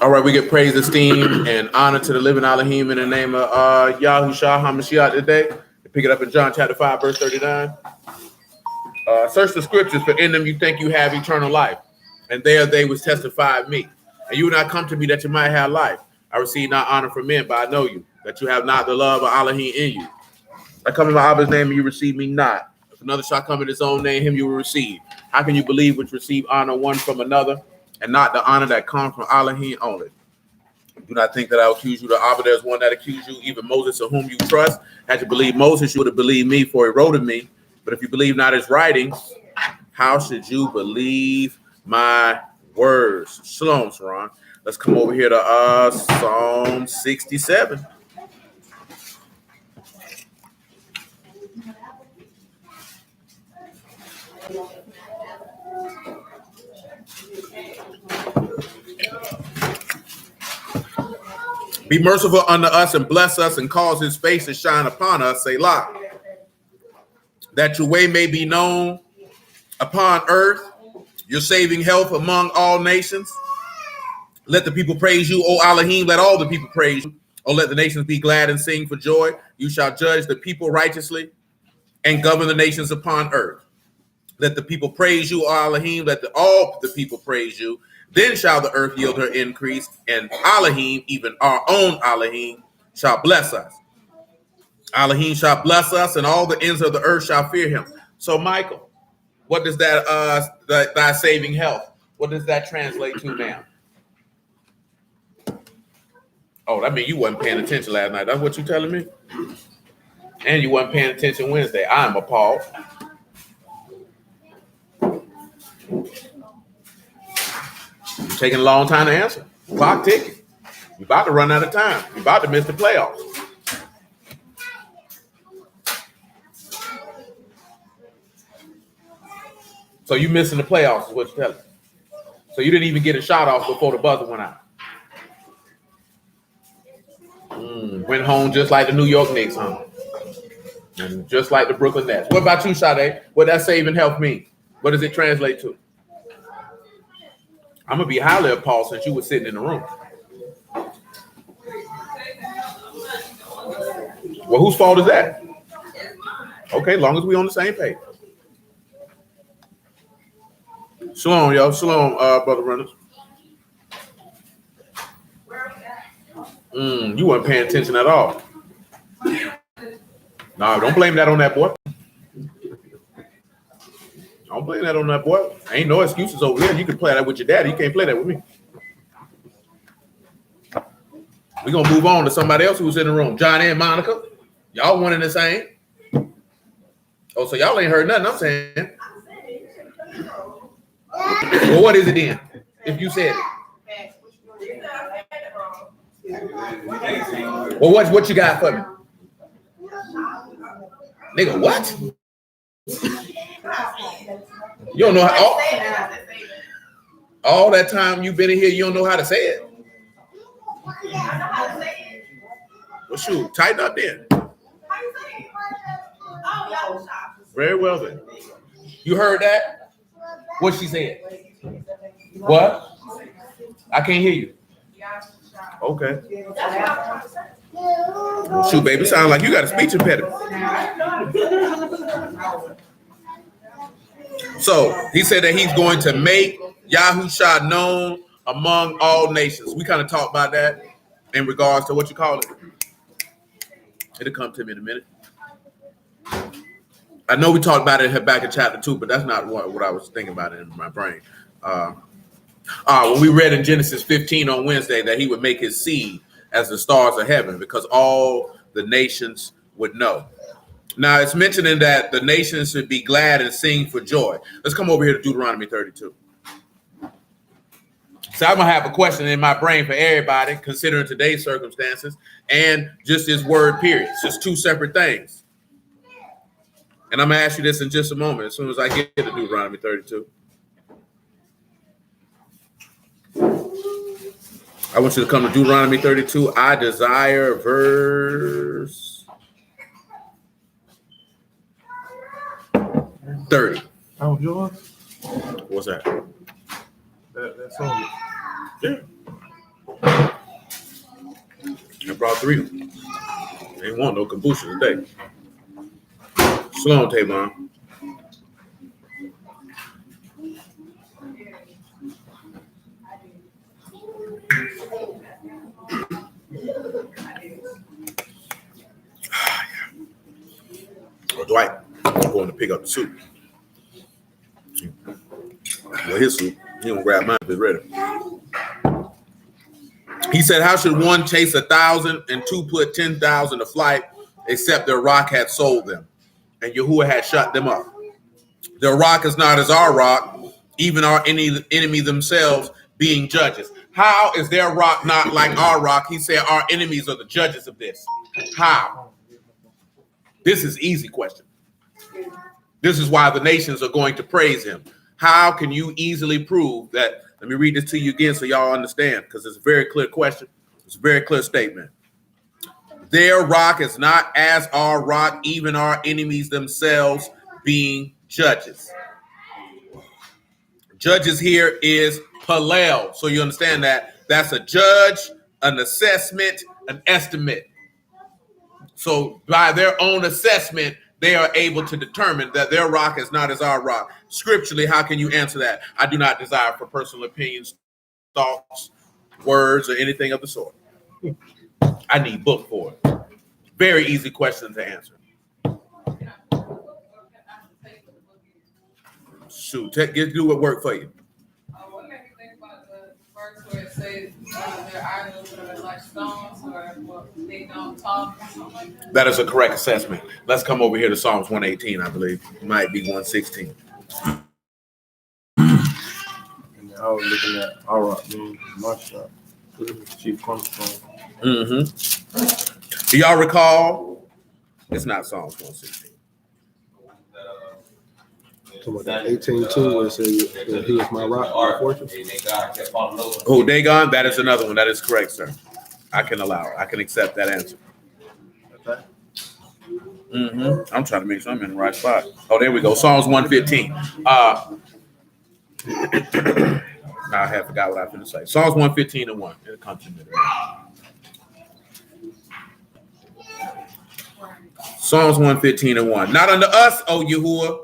All right, we get praise, esteem, and honor to the living Alahym in the name of Yahushua HaMashiach today. Pick it up in John chapter 5, verse 39. Search the scriptures, for in them you think you have eternal life, and there they was testify of me. And you will not come to me that you might have life. I receive not honor from men, but I know you, that you have not the love of Alahym in you. I come in my Abba's name, and you receive me not. If another shall come in his own name, him you will receive. How can you believe which receive honor one from another, and not the honor that comes from Alahym only? Do not think that I will accuse you. The Abba, there is one that accused you, even Moses, in whom you trust. Had you believed Moses, you would have believed me, for he wrote of me. But if you believe not his writings, how should you believe my words? Shalom, Saran. Let's come over here to Psalm 67. Be merciful unto us and bless us and cause his face to shine upon us, Selah. That your way may be known upon earth, your saving health among all nations. Let the people praise you, O Alahym. Let all the people praise you. Oh, let the nations be glad and sing for joy. You shall judge the people righteously and govern the nations upon earth. Let the people praise you, O Alahym. Let all the people praise you. Then shall the earth yield her increase, and Alahym, even our own Alahym, shall bless us. Alahym shall bless us, and all the ends of the earth shall fear him. So, Michael, what does that thy saving health? What does that translate to now? Oh, that means you wasn't paying attention last night. That's what you telling me? And you wasn't paying attention Wednesday. I'm appalled. You're taking a long time to answer. Clock ticking. You're about to run out of time. You're about to miss the playoffs. So you missing the playoffs is what you're telling me. So you didn't even get a shot off before the buzzer went out. Went home just like the New York Knicks, huh? And just like the Brooklyn Nets. What about you, Sade? What does saving health mean? What does it translate to? I'm going to be highly appalled since you were sitting in the room. Well, whose fault is that? Okay, as long as we're on the same page. Shalom, y'all. Shalom, Brother Reynolds. You weren't paying attention at all. No, don't blame that on that boy. Don't blame that on that boy. Ain't no excuses over there. You can play that with your daddy. You can't play that with me. We're going to move on to somebody else who's in the room. John and Monica. Y'all one and the same. Oh, so y'all ain't heard nothing I'm saying. Well, what is it then? If you said it. Well, what you got for me? Nigga, what? You don't know how all that time you've been in here, you don't know how to say it? Well, shoot, tighten up then. Very well then. You heard that? What she said? What? I can't hear you. Okay. Shoot, baby, sounds like you got a speech impediment. So he said that he's going to make Yahushua known among all nations. We kind of talked about that in regards to what you call it. It'll come to me in a minute. I know we talked about it back in chapter 2, but that's not what I was thinking about in my brain. When we read in Genesis 15 on Wednesday that he would make his seed as the stars of heaven because all the nations would know. Now, it's mentioning that the nations should be glad and sing for joy. Let's come over here to Deuteronomy 32. So I'm going to have a question in my brain for everybody, considering today's circumstances and just this word period. It's just two separate things. And I'm going to ask you this in just a moment, as soon as I get to Deuteronomy 32. I want you to come to Deuteronomy 32. I desire verse 30. Oh, yours? What's that? That's on. Yeah. I brought 3 of them. Ain't want no kombucha today. Sloan Tavon. Oh, Dwight, I'm going to pick up the soup. Well, his soup. He don't grab mine if it's ready. He said, how should one chase 1,000 and 2 put 10,000 to flight, except their rock had sold them, and Yahuwah had shut them up? Their rock is not as our rock, even our enemy themselves being judges. How is their rock not like our rock? He said our enemies are the judges of this. How? This is an easy question. This is why the nations are going to praise him. How can you easily prove that? Let me read this to you again so y'all understand, because it's a very clear question. It's a very clear statement. Their rock is not as our rock, even our enemies themselves being judges. Judges here is Hallel. So you understand that that's a judge, an assessment, an estimate. So by their own assessment, they are able to determine that their rock is not as our rock. Scripturally, how can you answer that? I do not desire for personal opinions, thoughts, words, or anything of the sort. I need book for it. Very easy question to answer. Shoot, do what work for you. What make you think about the verse where it says their idols are like stones, or they don't talk or something like that? That is a correct assessment. Let's come over here to Psalms 118, I believe. It might be 116. And I was looking at our rock being my shop. This is the chief cornerstone. Mm-hmm. Do y'all recall? It's not Psalms 116. So what, that 18:2 where it says that he is my rock, my fortress. Oh, Dagon, that is another one. That is correct, sir. I can allow it. I can accept that answer. Okay. Mm-hmm. I'm trying to make sure I'm in the right spot. Oh, there we go. Psalms 115. I have forgot what I was going to say. Psalms 115 and 1. It'll come to me. Psalms 115 and 1. Not unto us, O Yahuwah,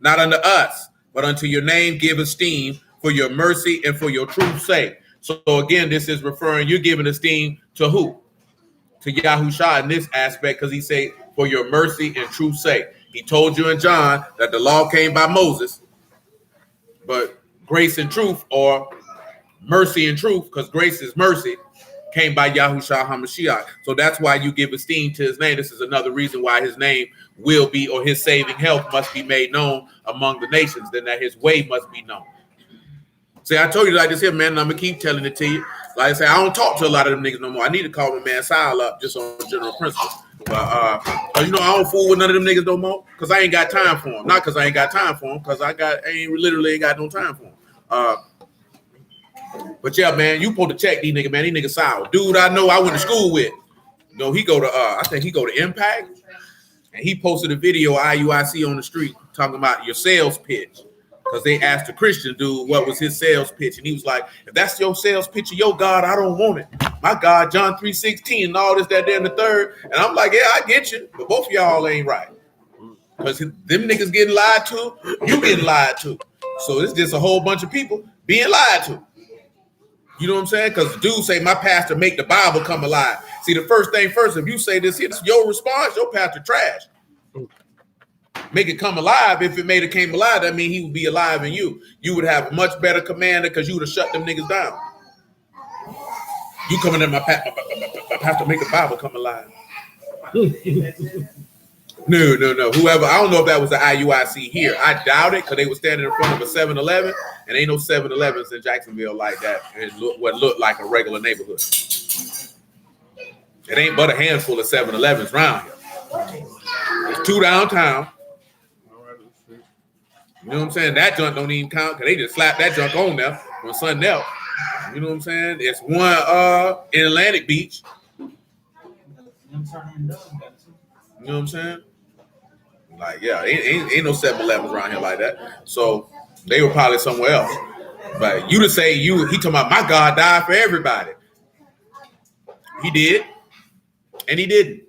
not unto us, but unto your name give esteem for your mercy and for your truth's sake. So again, this is referring, you're giving esteem to who? To Yahusha in this aspect, because he said, for your mercy and truth's sake. He told you in John that the law came by Moses, but grace and truth, or mercy and truth, because grace is mercy, came by Yahushua HaMashiach. So that's why you give esteem to his name. This is another reason why his name will be, or his saving help must be made known among the nations, then that his way must be known. See, I told you like this here, man, and I'm going to keep telling it to you. Like I say, I don't talk to a lot of them niggas no more. I need to call my man Sile up just on general principles. But, I don't fool with none of them niggas no more because I ain't got time for them. Not because I ain't got time for them, because I literally ain't got no time for them. But yeah, man, you supposed to check these niggas, man. These niggas sour. Dude, I know I went to school with. He go to I think he go to Impact, and he posted a video IUIC on the street talking about your sales pitch. Because they asked the Christian dude what was his sales pitch, and he was like, if that's your sales pitch of your God, I don't want it. My God, John 3:16 and all this, that, there, and the third. And I'm like, yeah, I get you, but both of y'all ain't right. Because them niggas getting lied to, you getting lied to. So it's just a whole bunch of people being lied to. You know what I'm saying? Because the dude say, my pastor make the Bible come alive. See, the first thing first, if you say this, it's your response, your pastor trash. Make it come alive. If it made it came alive, that means he would be alive in you. You would have a much better commander because you would have shut them niggas down. You coming in my pastor make the Bible come alive. No. Whoever, I don't know if that was the IUIC here. I doubt it because they were standing in front of a 7-Eleven, and ain't no 7-Elevens in Jacksonville like that. And what looked like a regular neighborhood. It ain't but a handful of 7-Elevens around here. There's 2 downtown. You know what I'm saying? That junk don't even count because they just slap that junk on there from something else. You know what I'm saying? It's one in Atlantic Beach. You know what I'm saying? Like, yeah, ain't no 7-Elevens around here like that. So they were probably somewhere else. But you to say he talking about my God died for everybody. He did, and he didn't.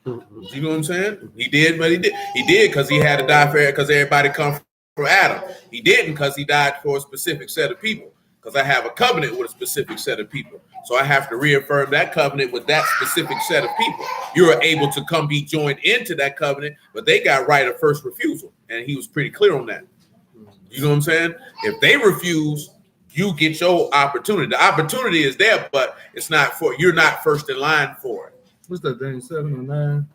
You know what I'm saying? He did, but he did. He did because he had to die for it because everybody come from Adam. He didn't because he died for a specific set of people. Because I have a covenant with a specific set of people. So I have to reaffirm that covenant with that specific set of people. You're able to come be joined into that covenant, but they got right of first refusal. And he was pretty clear on that. You know what I'm saying? If they refuse, you get your opportunity. The opportunity is there, but it's not for, you're not first in line for it. What's that, Daniel 7 or 9?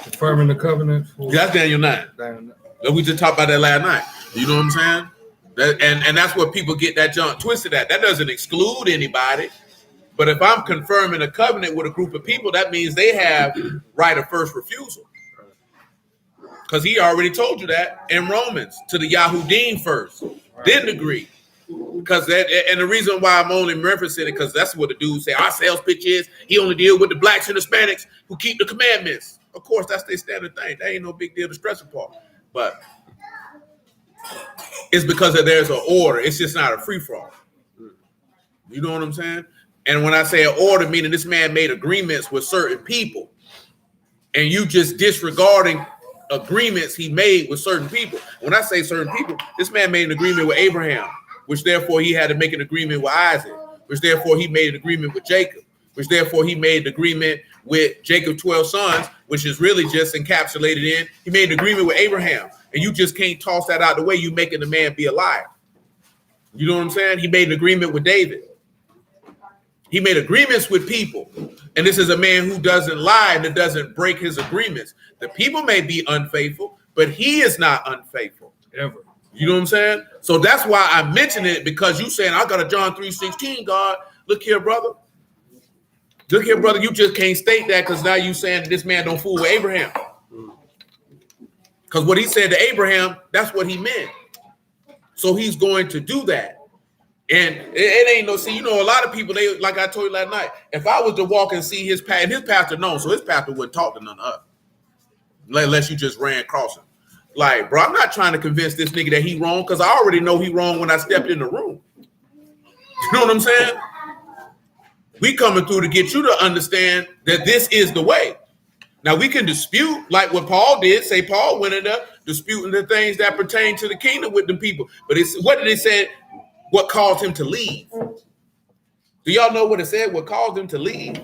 Confirming the covenant. That's Daniel 9. We just talked about that last night. You know what I'm saying? And that's what people get that junk twisted at. That doesn't exclude anybody. But if I'm confirming a covenant with a group of people, that means they have right of first refusal. Because he already told you that in Romans to the Yahudim first. Didn't agree. Because that, and the reason why I'm only referencing it, because that's what the dude say. Our sales pitch is he only deal with the blacks and Hispanics who keep the commandments. Of course, that's their standard thing. That ain't no big deal to stress upon. But it's because there's an order. It's just not a free-for-all. You know what I'm saying? And when I say an order, meaning this man made agreements with certain people, and you just disregarding agreements he made with certain people. When I say certain people, this man made an agreement with Abraham, which therefore he had to make an agreement with Isaac, which therefore he made an agreement with Jacob, which therefore he made an agreement with Jacob's 12 sons, which is really just encapsulated in, he made an agreement with Abraham. And you just can't toss that out the way. You making the man be a liar. You know what I'm saying? He made an agreement with David. He made agreements with people. And this is a man who doesn't lie and that doesn't break his agreements. The people may be unfaithful, but he is not unfaithful. Ever. You know what I'm saying? So that's why I mention it, because you saying, I got a John 3:16, God. Look here, brother. Look here, brother. You just can't state that because now you saying this man don't fool with Abraham. Because what he said to Abraham, that's what he meant. So he's going to do that. And it ain't no, see, you know, a lot of people, they, like I told you last night, if I was to walk and see his pastor, and his pastor known, so his pastor wouldn't talk to none of us. Unless you just ran across him. Like, bro, I'm not trying to convince this nigga that he wrong, because I already know he wrong when I stepped in the room. You know what I'm saying? We coming through to get you to understand that this is the way. Now, we can dispute like what Paul did. Say Paul went in there disputing the things that pertain to the kingdom with them people. But it's what did it say? What caused him to leave? Do y'all know what it said? What caused him to leave?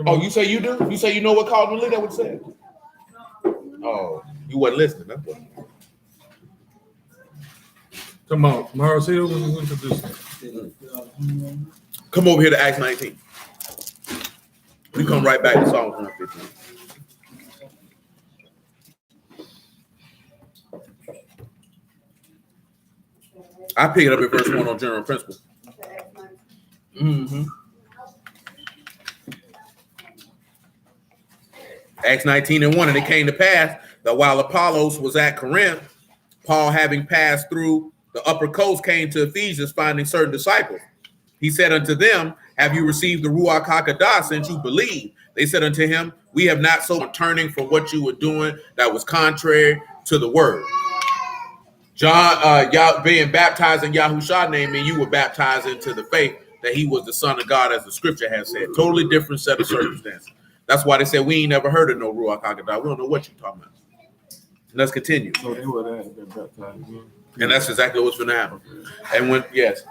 Oh, you say you do? You say you know what caused him to leave? That what it said? Oh, you wasn't listening. That's what. Come on, Mars Hill was introduced. Come over here to Acts 19. We come right back to Psalm 115. I pick it up in verse 1 on general principle. Mm-hmm. Acts 19:1, and it came to pass that while Apollos was at Corinth, Paul, having passed through the upper coast, came to Ephesus, finding certain disciples. He said unto them, have you received the Ruach HaKodesh since you believe? They said unto him, we have not, so turning from what you were doing that was contrary to the word. John, y'all being baptized in Yahushua's name, and you were baptized into the faith that he was the Son of God, as the scripture has said. Totally different set of circumstances. That's why they said we ain't never heard of no Ruach HaKodesh. We don't know what you're talking about. Let's continue. So they would have been baptized. And that's exactly what's going to happen. And when, yes.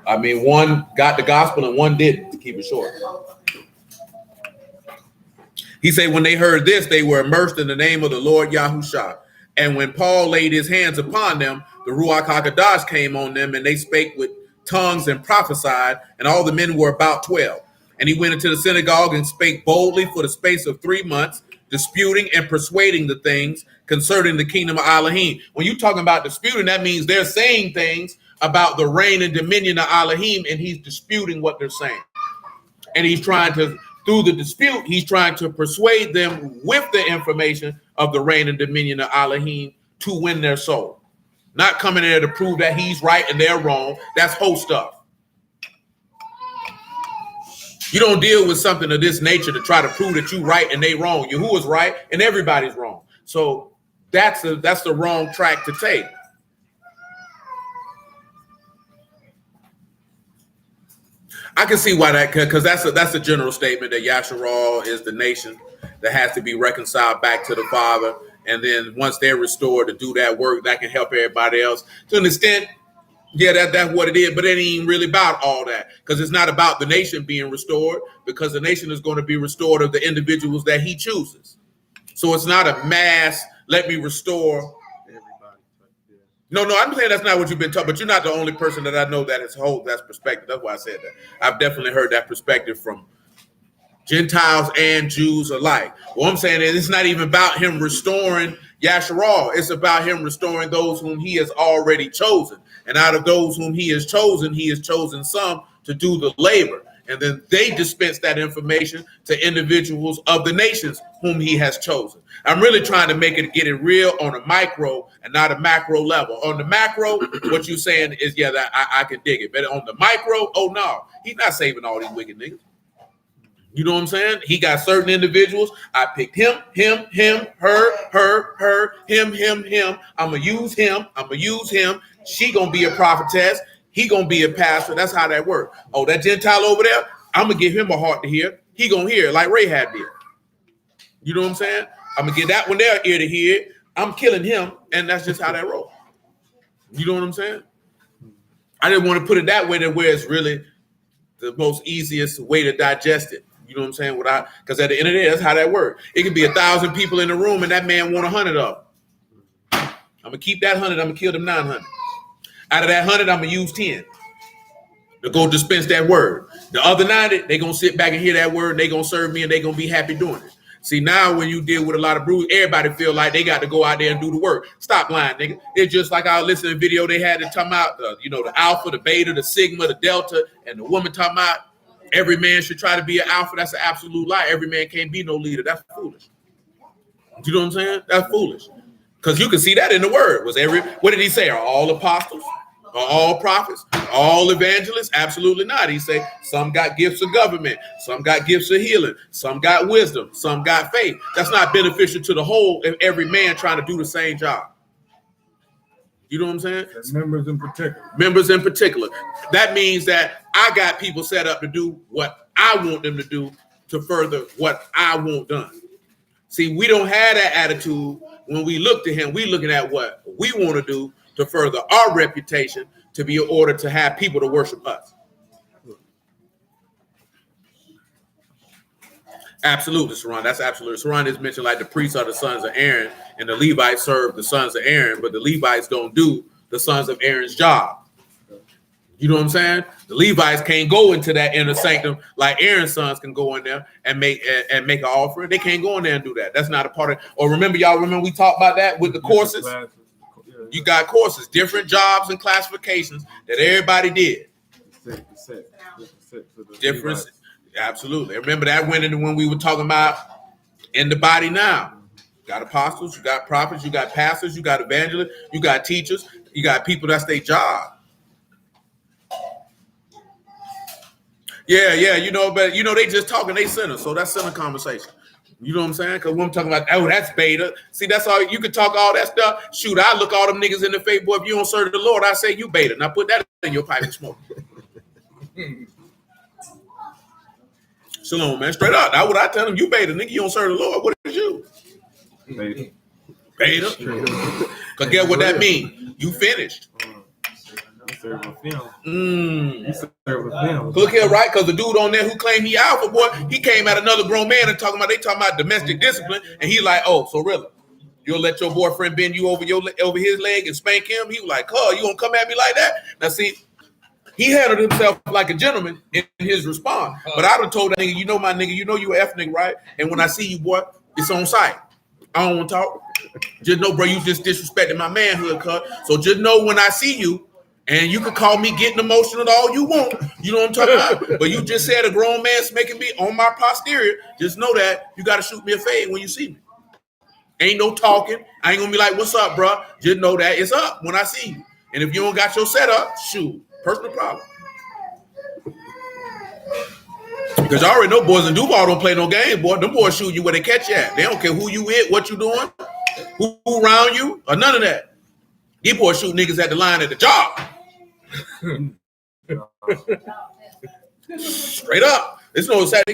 I mean, one got the gospel and one didn't, to keep it short. He said, when they heard this, they were immersed in the name of the Lord Yahushua. And when Paul laid his hands upon them, the Ruach HaKodesh came on them, and they spake with tongues and prophesied, and all the men were about 12. And he went into the synagogue and spake boldly for the space of 3 months, disputing and persuading the things concerning the kingdom of Alahym. When you're talking about disputing, that means they're saying things about the reign and dominion of Alahym, and he's disputing what they're saying. And he's trying to, through the dispute, he's trying to persuade them with the information of the reign and dominion of Alahym to win their soul. Not coming there to prove that he's right and they're wrong. That's whole stuff. You don't deal with something of this nature to try to prove that you're right and they wrong. Yahuwah's right and everybody's wrong. So that's the wrong track to take. I can see why that, because that's a general statement that Yasharal is the nation that has to be reconciled back to the Father, and then once they're restored to do that work, that can help everybody else to an extent. Yeah, that's what it is, but it ain't really about all that, because it's not about the nation being restored, because the nation is going to be restored of the individuals that he chooses. So it's not a mass, let me restore everybody. No, I'm saying that's not what you've been taught, but you're not the only person that I know that has hold that perspective. That's why I said that. I've definitely heard that perspective from Gentiles and Jews alike. What I'm saying is it's not even about him restoring Yasharal. It's about him restoring those whom he has already chosen. And out of those whom he has chosen some to do the labor. And then they dispense that information to individuals of the nations whom he has chosen. I'm really trying to get it real on a micro and not a macro level. On the macro, what you're saying is, yeah, I can dig it. But on the micro, oh no, he's not saving all these wicked niggas. You know what I'm saying? He got certain individuals. I picked him, her, him. I'm going to use him. She going to be a prophetess. He going to be a pastor. That's how that works. Oh, that Gentile over there, I'm going to give him a heart to hear. He going to hear like Rahab did. You know what I'm saying? I'm going to give that one their ear to hear. I'm killing him, and that's just how that rolls. You know what I'm saying? I didn't want to put it that way, where it's really the most easiest way to digest it. You know what I'm saying? Because at the end of the day, that's how that works. It could be 1,000 people in the room, and that man want 100 of them. I'm gonna keep that 100. I'm gonna kill them 900. Out of that 100, I'm gonna use 10 to go dispense that word. The other 90, they gonna sit back and hear that word, and they gonna serve me, and they gonna be happy doing it. See, now when you deal with a lot of brews, everybody feel like they got to go out there and do the work. Stop lying, nigga. It's just like our listening video they had to talk about, the alpha, the beta, the sigma, the delta, and the woman talking about every man should try to be an alpha. That's an absolute lie. Every man can't be no leader. That's foolish. You know what I'm saying? That's foolish. Because you can see that in the word. What did he say? Are all apostles? Are all prophets? Are all evangelists? Absolutely not. He said some got gifts of government, some got gifts of healing, some got wisdom, some got faith. That's not beneficial to the whole if every man trying to do the same job. You know what I'm saying? Members in particular. That means that I got people set up to do what I want them to do to further what I want done. See, we don't have that attitude when we look to him. We looking at what we want to do to further our reputation to be in order to have people to worship us. Absolutely, Saran. That's absolutely. Saran is mentioned like the priests are the sons of Aaron and the Levites serve the sons of Aaron, but the Levites don't do the sons of Aaron's job. You know what I'm saying? The Levites can't go into that inner sanctum like Aaron's sons can go in there and make an offering. They can't go in there and do that. That's not a part of it. Or remember we talked about that with the courses? You got courses, different jobs and classifications that everybody did. Different. Absolutely. Remember that went into when we were talking about in the body now. You got apostles, you got prophets, you got pastors, you got evangelists, you got teachers, you got people that's their job. Yeah, but they just talking, they sinner, so that's sinner conversation. You know what I'm saying? Because when I'm talking about, that's beta. See, that's all you can talk all that stuff. Shoot, I look all them niggas in the face, boy. If you don't serve the Lord, I say you beta. Now put that in your pipe and smoke. Shalom, man. Straight up. That's what I tell them. You beta, nigga. You don't serve the Lord. What is you? Beta. Because guess what that means? You finished. Look here, right? Because the dude on there who claimed he alpha, boy, he came at another grown man and talking about domestic discipline, and he like, oh, so really, you'll let your boyfriend bend you over his leg and spank him? He was like, you gonna come at me like that? Now see, he handled himself like a gentleman in his response. But I done told that nigga, my nigga, you an F nigga, right? And when I see you, boy, it's on sight. I don't want to talk. Just know, bro, you just disrespected my manhood, cuz. So just know when I see you, and you can call me getting emotional all you want. You know what I'm talking about? But you just said a grown man's making me on my posterior. Just know that you got to shoot me a fade when you see me. Ain't no talking. I ain't going to be like, what's up, bro? Just know that it's up when I see you. And if you don't got your setup, shoot. Personal problem. Because I already know boys in Duval don't play no game, boy. Them boys shoot you where they catch you at. They don't care who you with, what you doing, who around you, or none of that. These boys shoot niggas at the line at the job. Straight up. This no sad.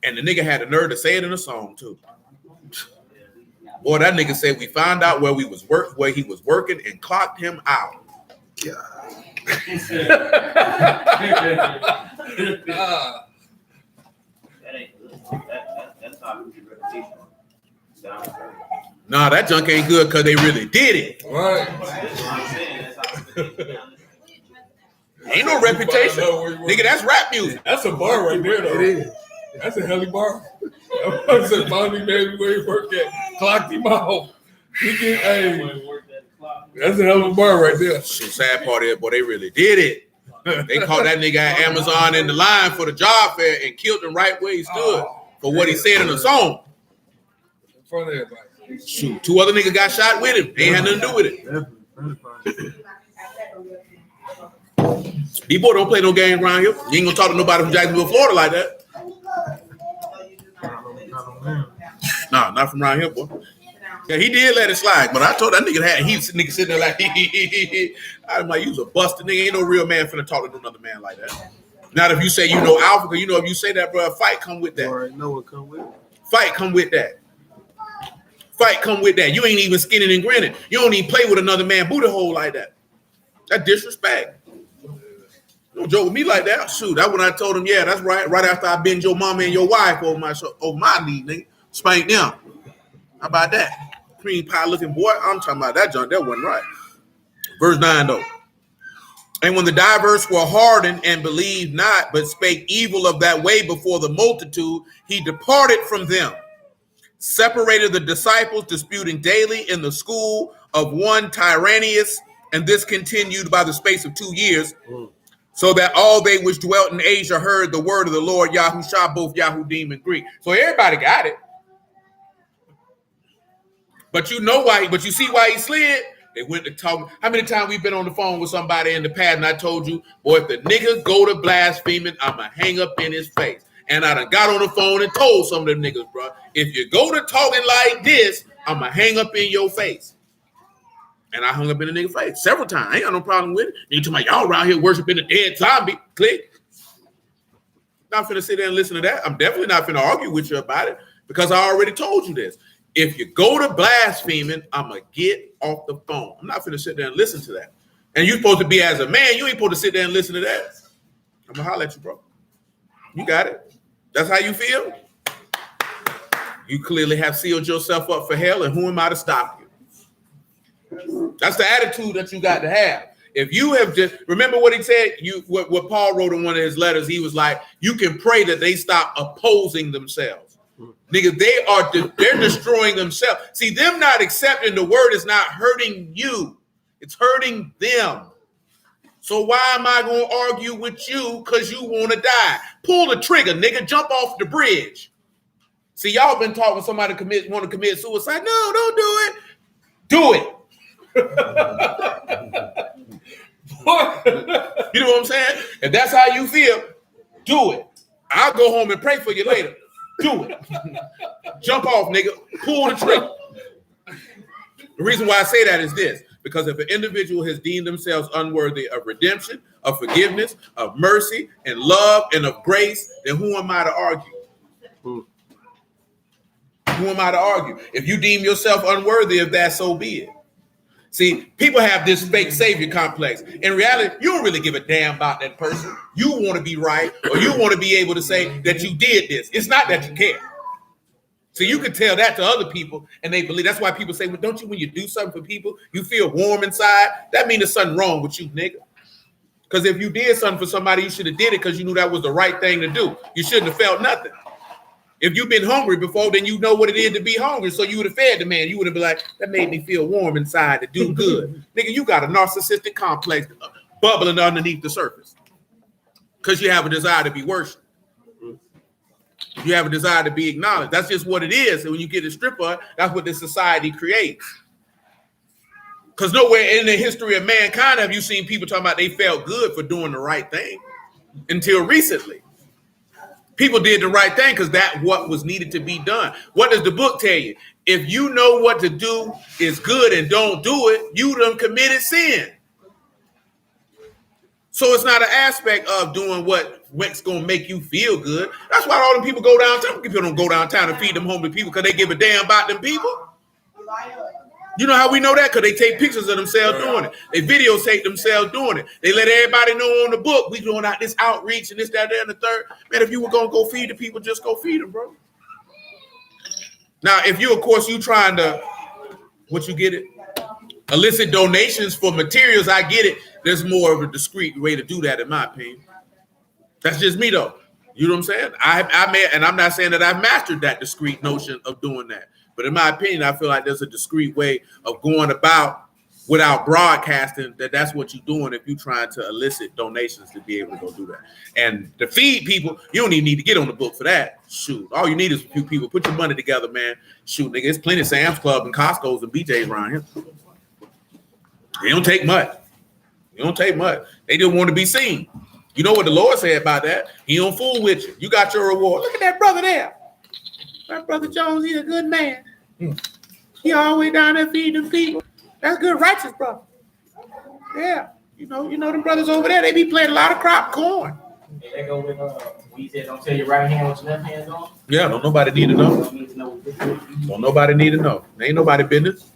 And the nigga had the nerve to say it in a song too. Boy, that nigga said we found out where he was working and clocked him out. Yeah. Nah, that junk ain't good because they really did it. Right. Ain't no reputation. Nigga, that's rap music. That's a bar right there, though. It is. That's a hell of a bar. I said, Bonnie, man, where he worked at, clocked him out. That's a hell of a bar right there. The sad part is, boy, they really did it. They caught that nigga at Amazon in the line for the job fair and killed him right where he stood for what he said in the song. In front of everybody. Shoot, 2 other niggas got shot with him. They ain't had nothing to do with it. These boys don't play no games around here. You ain't gonna talk to nobody from Jacksonville, Florida like that. Nah, not from around here, boy. Yeah, he did let it slide, but I told that nigga nigga sitting there like, I'm like, you was a busted nigga. Ain't no real man finna talk to another man like that. Not if you say you know alpha, because you know if you say that, bro, a fight come with that. You already know what come with it. Fight come with that. Fight come with that. You ain't even skinning and grinning. You don't even play with another man booty hole like that. That disrespect. Don't joke with me like that. Shoot, that's when I told him, yeah, that's right. Right after I bend your mama and your wife over my knee, nigga. Spank them. How about that? Cream pie looking boy. I'm talking about that junk. That wasn't right. Verse 9 though. And when the diverse were hardened and believed not, but spake evil of that way before the multitude, he departed from them, separated the disciples, disputing daily in the school of one Tyrannus, and this continued by the space of 2 years, so that all they which dwelt in Asia heard the word of the Lord Yahushua, both Yahudim and Greek. So everybody got it. But you know why, but you see why he slid? They went to talk. How many times we've been on the phone with somebody in the past and I told you, boy, if the nigga go to blaspheming, I'ma hang up in his face. And I done got on the phone and told some of them niggas, bro, if you go to talking like this, I'ma hang up in your face. And I hung up in the nigga face several times. I ain't got no problem with it. You talking about y'all around here worshiping a dead zombie. Click. Not finna sit there and listen to that. I'm definitely not finna argue with you about it because I already told you this. If you go to blaspheming, I'ma get off the phone. I'm not finna sit there and listen to that. And you're supposed to be as a man, you ain't supposed to sit there and listen to that. I'm gonna holler at you, bro. You got it. That's how you feel? You clearly have sealed yourself up for hell, and who am I to stop you? That's the attitude that you got to have. If you have just remember what he said, what Paul wrote in one of his letters, he was like, you can pray that they stop opposing themselves. Nigga, they're destroying themselves. See, them not accepting the word is not hurting you. It's hurting them. So why am I going to argue with you because you want to die? Pull the trigger, nigga. Jump off the bridge. See, y'all been talking somebody want to commit suicide. No, don't do it. Do it. You know what I'm saying? If that's how you feel, do it. I'll go home and pray for you later. Do it. Jump off, nigga. Pull the trigger. The reason why I say that is this. Because if an individual has deemed themselves unworthy of redemption, of forgiveness, of mercy, and love, and of grace, then who am I to argue? Who am I to argue? If you deem yourself unworthy of that, so be it. See, people have this fake savior complex. In reality, you don't really give a damn about that person. You want to be right, or you want to be able to say that you did this. It's not that you care. So you can tell that to other people, and they believe. That's why people say, well, don't you, when you do something for people, you feel warm inside? That means there's something wrong with you, nigga. Because if you did something for somebody, you should have did it because you knew that was the right thing to do. You shouldn't have felt nothing. If you've been hungry before, then you know what it is to be hungry. So you would have fed the man. You would have been like, that made me feel warm inside to do good. Nigga, you got a narcissistic complex bubbling underneath the surface because you have a desire to be worshipped. You have a desire to be acknowledged. That's just what it is. And when you get a stripper, that's what this society creates. Because nowhere in the history of mankind have you seen people talking about they felt good for doing the right thing until recently. People did the right thing because that's what was needed to be done. What does the book tell you? If you know what to do is good and don't do it, you done committed sin. So it's not an aspect of doing what's going to make you feel good. That's why all them people go downtown. People don't go downtown and feed them homeless people because they give a damn about them people. You know how we know that? Because they take pictures of themselves doing it. They videotape themselves doing it. They let everybody know on the book, we doing out this outreach and this, that, and the third. Man, if you were going to go feed the people, just go feed them, bro. Now, if you, of course, you trying to, you get it? Elicit donations for materials, I get it. There's more of a discreet way to do that, in my opinion. That's just me, though. You know what I'm saying? And I'm not saying that I've mastered that discreet notion of doing that. But in my opinion, I feel like there's a discreet way of going about without broadcasting that's what you're doing if you're trying to elicit donations to be able to go do that. And to feed people, you don't even need to get on the book for that. Shoot. All you need is a few people. Put your money together, man. Shoot, nigga. There's plenty of Sam's Club and Costco's and BJ's around here. They don't take much. They just want to be seen. You know what the Lord said about that? He don't fool with you. You got your reward. Look at that brother there. That brother Jones, he's a good man. He all the way down there feeding them people. That's good, righteous brother. Yeah. You know them brothers over there, they be playing a lot of crop corn. They go with we said don't tell your right hand what your left hand's on. Yeah, don't nobody need to know. Don't nobody need to know. Ain't nobody business.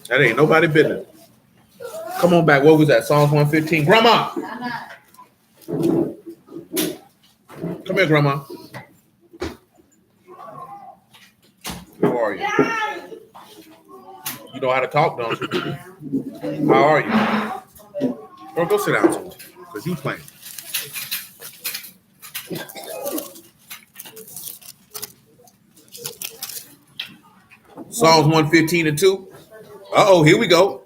That ain't nobody business. Come on back. What was that? Psalms 115. Grandma. Come here, Grandma. How are you? You know how to talk, don't you? How are you? Or go sit down, because you playing. Psalms 115 and 2. Uh-oh, here we go.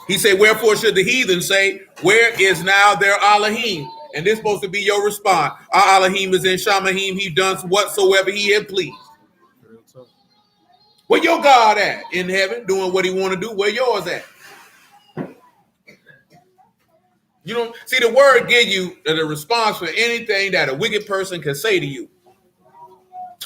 He said, wherefore should the heathen say, where is now their Alahym? And this is supposed to be your response. Our Alahym is in Shamahim. He does whatsoever he had pleased. Where your God at in heaven doing what he want to do? Where yours at? You know, see, the word give you the response for anything that a wicked person can say to you.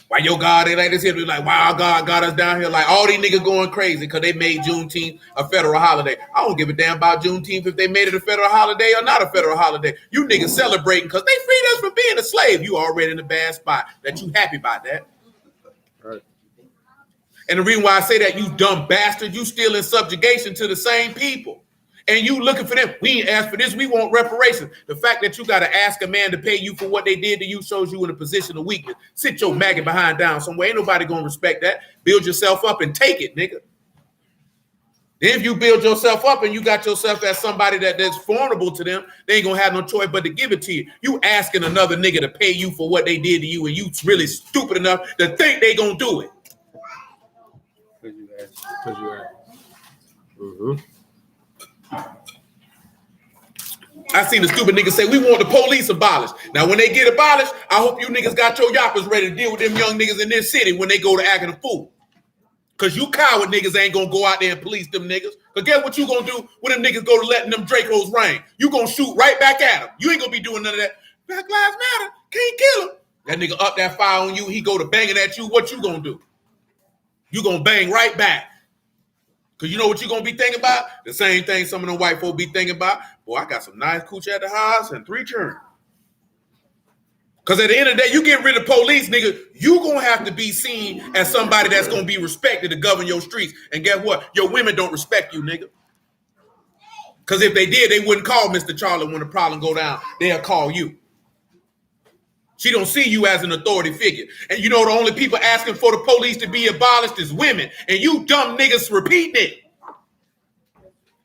Why your God ain't like this here? Be like, wow, God got us down here. Like all these niggas going crazy because they made Juneteenth a federal holiday. I don't give a damn about Juneteenth if they made it a federal holiday or not a federal holiday. You niggas celebrating because they freed us from being a slave. You already in a bad spot. That you happy about that. Right. And the reason why I say that, you dumb bastard, you still in subjugation to the same people. And you looking for them. We ain't asked for this. We want reparations. The fact that you got to ask a man to pay you for what they did to you shows you in a position of weakness. Sit your maggot behind down somewhere. Ain't nobody going to respect that. Build yourself up and take it, nigga. Then if you build yourself up and you got yourself as somebody that's vulnerable to them, they ain't going to have no choice but to give it to you. You asking another nigga to pay you for what they did to you, and you really stupid enough to think they going to do it. Because you asked. Mm-hmm. I seen the stupid niggas say, we want the police abolished. Now, when they get abolished, I hope you niggas got your yappers ready to deal with them young niggas in this city when they go to acting a fool. Because you coward niggas ain't going to go out there and police them niggas. Because guess what you going to do when them niggas go to letting them Dracos rain? You going to shoot right back at them. You ain't going to be doing none of that. Black Lives Matter. Can't kill him. That nigga up that fire on you. He go to banging at you. What you going to do? You going to bang right back. Because you know what you're going to be thinking about? The same thing some of them white folk be thinking about. Boy, I got some nice coochie at the house and 3 children. Because at the end of the day, you get rid of police, nigga, you going to have to be seen as somebody that's going to be respected to govern your streets. And guess what? Your women don't respect you, nigga. Because if they did, they wouldn't call Mr. Charlie when the problem go down. They'll call you. She don't see you as an authority figure. And you know the only people asking for the police to be abolished is women. And you dumb niggas repeating it.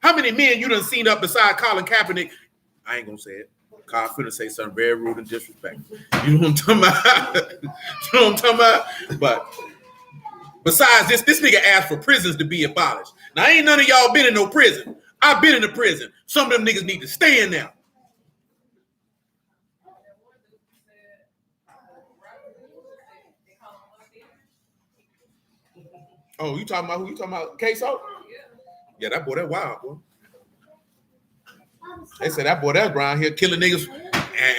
How many men you done seen up beside Colin Kaepernick? I ain't gonna say it. I'm finna say something very rude and disrespectful. You know what I'm talking about? You know what I'm talking about? But besides this nigga asked for prisons to be abolished. Now ain't none of y'all been in no prison. I've been in a prison. Some of them niggas need to stay in there. Oh, you talking about who? You talking about Queso? Yeah, that boy, that wild, boy. They say that boy that's around here killing niggas,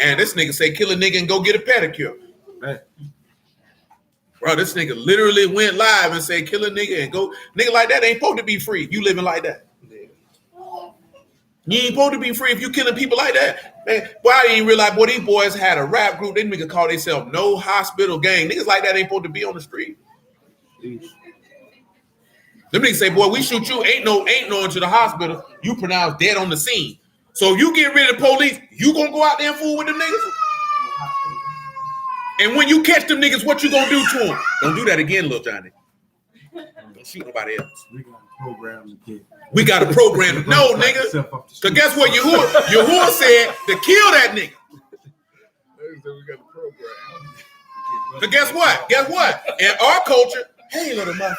and this nigga say kill a nigga and go get a pedicure. Man. Bro, this nigga literally went live and said kill a nigga and go. Nigga like that ain't supposed to be free. You living like that. You ain't supposed to be free if you killing people like that. Man, boy, I didn't realize, boy, these boys had a rap group. They niggas call themselves No Hospital Gang. Niggas like that ain't supposed to be on the street. Them niggas say, boy, we shoot you, ain't no into the hospital. You pronounced dead on the scene. So if you get rid of the police, you gonna go out there and fool with them niggas? And when you catch them niggas, what you gonna do to them? Don't do that again, little Johnny. Don't shoot nobody else. We got to program them. No, nigga. Because guess what? Yahuwah said to kill that nigga. We got a program. Because guess what? Guess what? In our culture, hey, little mother,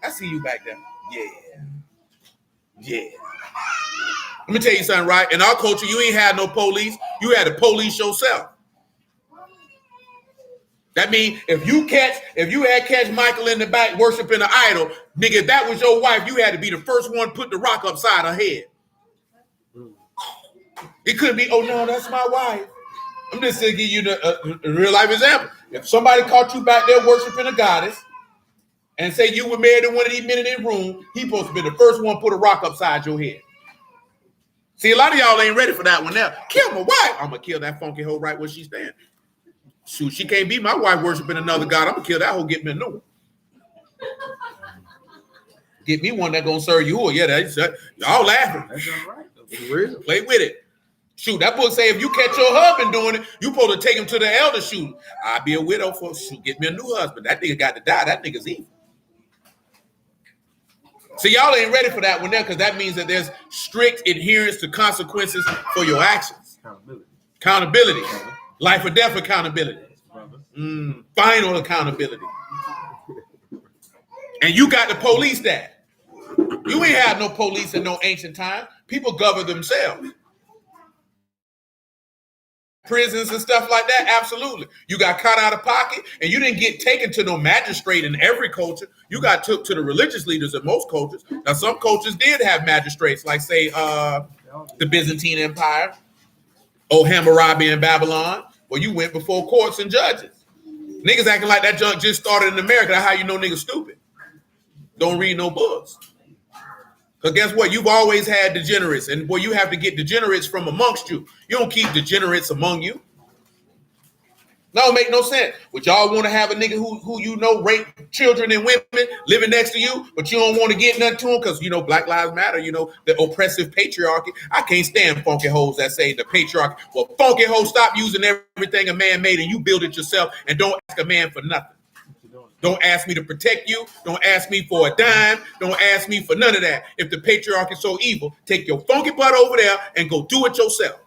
I see you back there. Yeah. Let me tell you something, right? In our culture, you ain't had no police. You had to police yourself. That means if you had catch Michael in the back worshiping an idol, nigga, if that was your wife, you had to be the first one to put the rock upside her head. It couldn't be, oh no, that's my wife. I'm just gonna give you the real life example. If somebody caught you back there worshiping a goddess and say you were married to one of these men in their room, he supposed to be the first one to put a rock upside your head. See, a lot of y'all ain't ready for that one now. Kill my wife. I'm gonna kill that funky hoe right where she's standing. Shoot, she can't be my wife worshiping another god. I'm gonna kill that hoe, get me a new one. Get me one that gonna serve you. Yeah, that's y'all laughing. That's all right, though. For real. Play with it. Shoot, that book say if you catch your husband doing it, you supposed to take him to the elder. Shoot, I'll be a widow for shoot. Get me a new husband. That nigga got to die. That nigga's evil. See, y'all ain't ready for that one there because that means that there's strict adherence to consequences for your actions. Accountability. Life or death accountability. Final accountability. And you got to police that. You ain't had no police in no ancient time. People govern themselves. Prisons and stuff like that, absolutely. You got caught out of pocket and you didn't get taken to no magistrate in every culture. You got took to the religious leaders in most cultures. Now, some cultures did have magistrates, like say the Byzantine Empire or Hammurabi in Babylon, where you went before courts and judges. Niggas acting like that junk just started in America. That's how you know niggas stupid. Don't read no books. Because guess what? You've always had degenerates. And boy, you have to get degenerates from amongst you. You don't keep degenerates among you. That don't make no sense. But y'all want to have a nigga who you know rape children and women living next to you, but you don't want to get nothing to him because, you know, Black Lives Matter, you know, the oppressive patriarchy. I can't stand funky hoes that say the patriarchy. Well, funky hoes, stop using everything a man made and you build it yourself and don't ask a man for nothing. Don't ask me to protect you. Don't ask me for a dime. Don't ask me for none of that. If the patriarchy is so evil, take your funky butt over there and go do it yourself.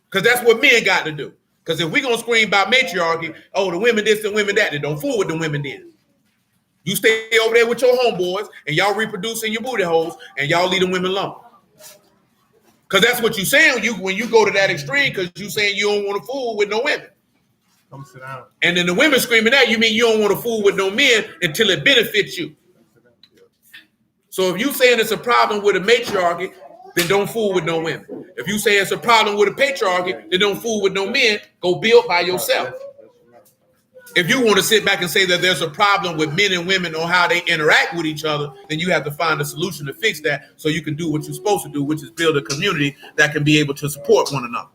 Because that's what men got to do. Because if we're going to scream about matriarchy, oh, the women this and women that, then don't fool with the women then. You stay over there with your homeboys and y'all reproducing your booty holes and y'all leave the women alone. Because that's what you're saying when you go to that extreme because you're saying you don't want to fool with no women. Come sit down. And then the women screaming at you mean you don't want to fool with no men until it benefits you. So if you saying it's a problem with a matriarchy, then don't fool with no women. If you say it's a problem with a patriarchy, then don't fool with no men. Go build by yourself. If you want to sit back and say that there's a problem with men and women on how they interact with each other, then you have to find a solution to fix that so you can do what you're supposed to do, which is build a community that can be able to support one another.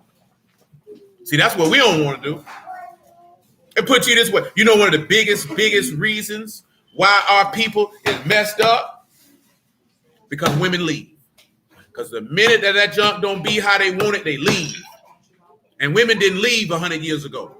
See, that's what we don't want to do. And put you this way, you know one of the biggest reasons why our people is messed up? Because women leave. Because the minute that junk don't be how they want it, they leave. And women didn't leave 100 years ago.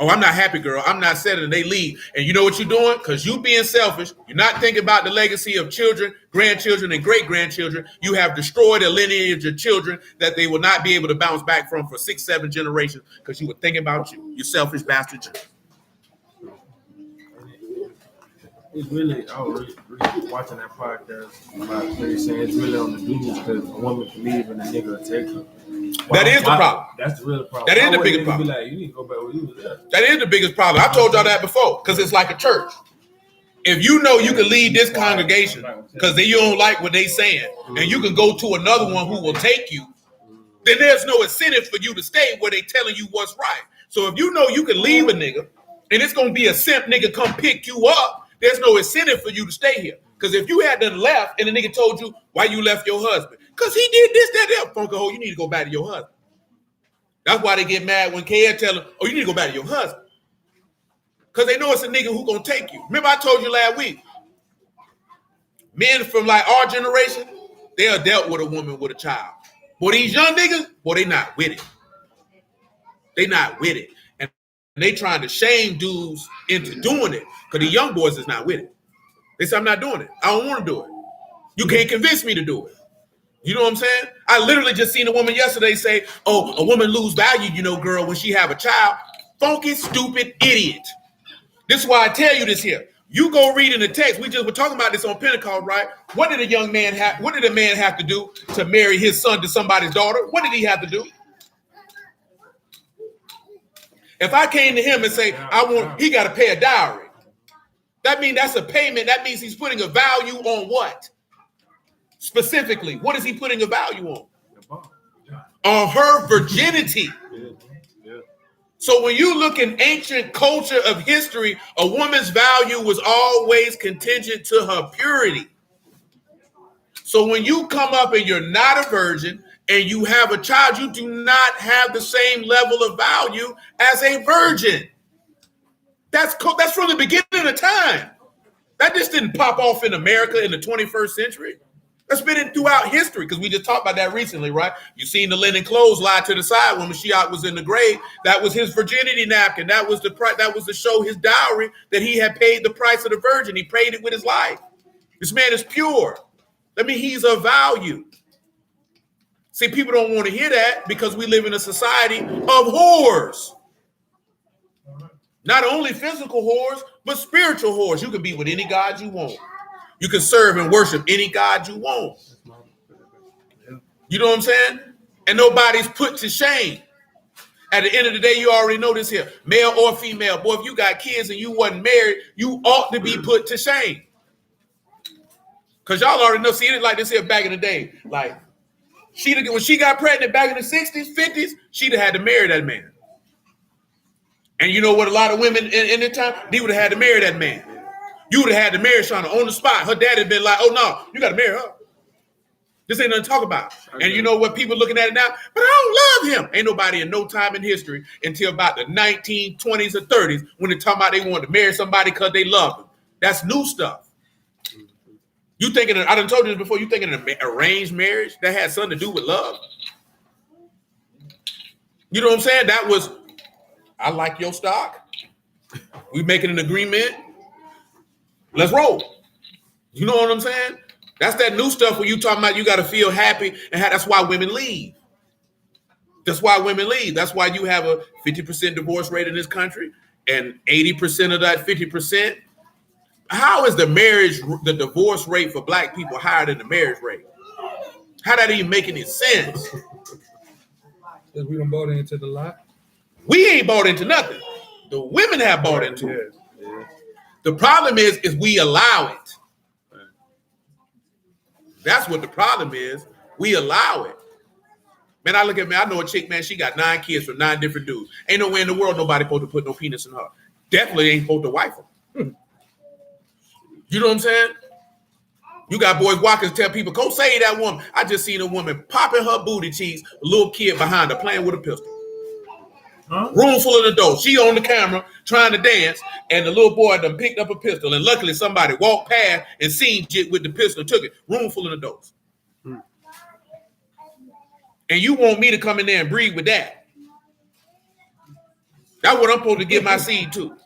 Oh, I'm not happy, girl. I'm not settling. They leave. And you know what you're doing? Because you being selfish, you're not thinking about the legacy of children, grandchildren, and great-grandchildren. You have destroyed a lineage of children that they will not be able to bounce back from for 6, 7 generations because you were thinking about you selfish bastard. It's really, I was really watching that podcast about they saying it's really on the dudes because a woman can leave and a nigga will take her. That is the problem. That's the real problem. That is the biggest problem. Be like, you need to go back where you was at. That is the biggest problem. I told y'all that before because it's like a church. If you know you can leave this congregation because you don't like what they saying and you can go to another one who will take you, then there's no incentive for you to stay where they telling you what's right. So if you know you can leave a nigga and it's going to be a simp nigga come pick you up, there's no incentive for you to stay here Because if you had done left and the nigga told you why you left your husband, because he did this, that, funky hoe, you need to go back to your husband. That's why they get mad when KL tell them, oh, you need to go back to your husband. Because they know it's a nigga who gonna take you. Remember I told you last week, men from like our generation, they are dealt with a woman with a child. Boy, these young niggas, boy, they not with it. They not with it. And they trying to shame dudes into doing it because the young boys is not with it. They say, I'm not doing it. I don't want to do it. You can't convince me to do it. You know what I'm saying? I literally just seen a woman yesterday say, oh, a woman lose value, girl, when she have a child. Funky, stupid idiot. This is why I tell you this here. You go read in the text. We just were talking about this on Pentecost, right? What did a man have to do to marry his son to somebody's daughter? What did he have to do? If I came to him and say, he got to pay a dowry. That means that's a payment. That means he's putting a value on what? Specifically, what is he putting a value on? On her virginity. So when you look in ancient culture of history, a woman's value was always contingent to her purity. So when you come up and you're not a virgin and you have a child, you do not have the same level of value as a virgin. That's from the beginning of time. That just didn't pop off in America in the 21st century. That's been throughout history because we just talked about that recently, right? You seen the linen clothes lie to the side when Mashiach was in the grave. That was his virginity napkin. That was to show his dowry that he had paid the price of the virgin. He paid it with his life. This man is pure. That means he's of value. See, people don't want to hear that because we live in a society of whores. Not only physical whores, but spiritual whores. You can be with any God you want. You can serve and worship any God you want. You know what I'm saying? And nobody's put to shame. At the end of the day, you already know this here. Male or female. Boy, if you got kids and you wasn't married, you ought to be put to shame. Because y'all already know, see it like this here back in the day. Like, when she got pregnant back in the 60s, 50s, she'd have had to marry that man. And you know what a lot of women in that time, they would have had to marry that man. You would have had to marry Shauna on the spot. Her dad had been like, oh, no, you got to marry her. This ain't nothing to talk about. Okay. And you know what? People looking at it now, but I don't love him. Ain't nobody in no time in history until about the 1920s or 30s when they talking about they wanted to marry somebody because they love them. That's new stuff. You thinking, I done told you this before, you thinking an arranged marriage that had something to do with love? You know what I'm saying? That was, I like your stock. We making an agreement. Let's roll. You know what I'm saying? That's that new stuff where you talking about you got to feel happy and that's why women leave. That's why women leave. That's why you have a 50% divorce rate in this country and 80% of that 50%. How is the divorce rate for black people higher than the marriage rate? How that even make any sense? Because we done bought into the lie. We ain't bought into nothing. The women have bought into it. Yeah. The problem is we allow it. That's what the problem is. We allow it. Man, I know a chick, man, she got 9 kids from 9 different dudes. Ain't no way in the world nobody supposed to put no penis in her. Definitely ain't supposed to wife her. You know what I'm saying? You got boys walking tell people, go save that woman. I just seen a woman popping her booty cheeks, a little kid behind her playing with a pistol. Huh? Room full of adults. She on the camera trying to dance, and the little boy done picked up a pistol. And luckily somebody walked past and seen it with the pistol and took it. Room full of adults. And you want me to come in there and breathe with that? That's what I'm supposed to give my seed to.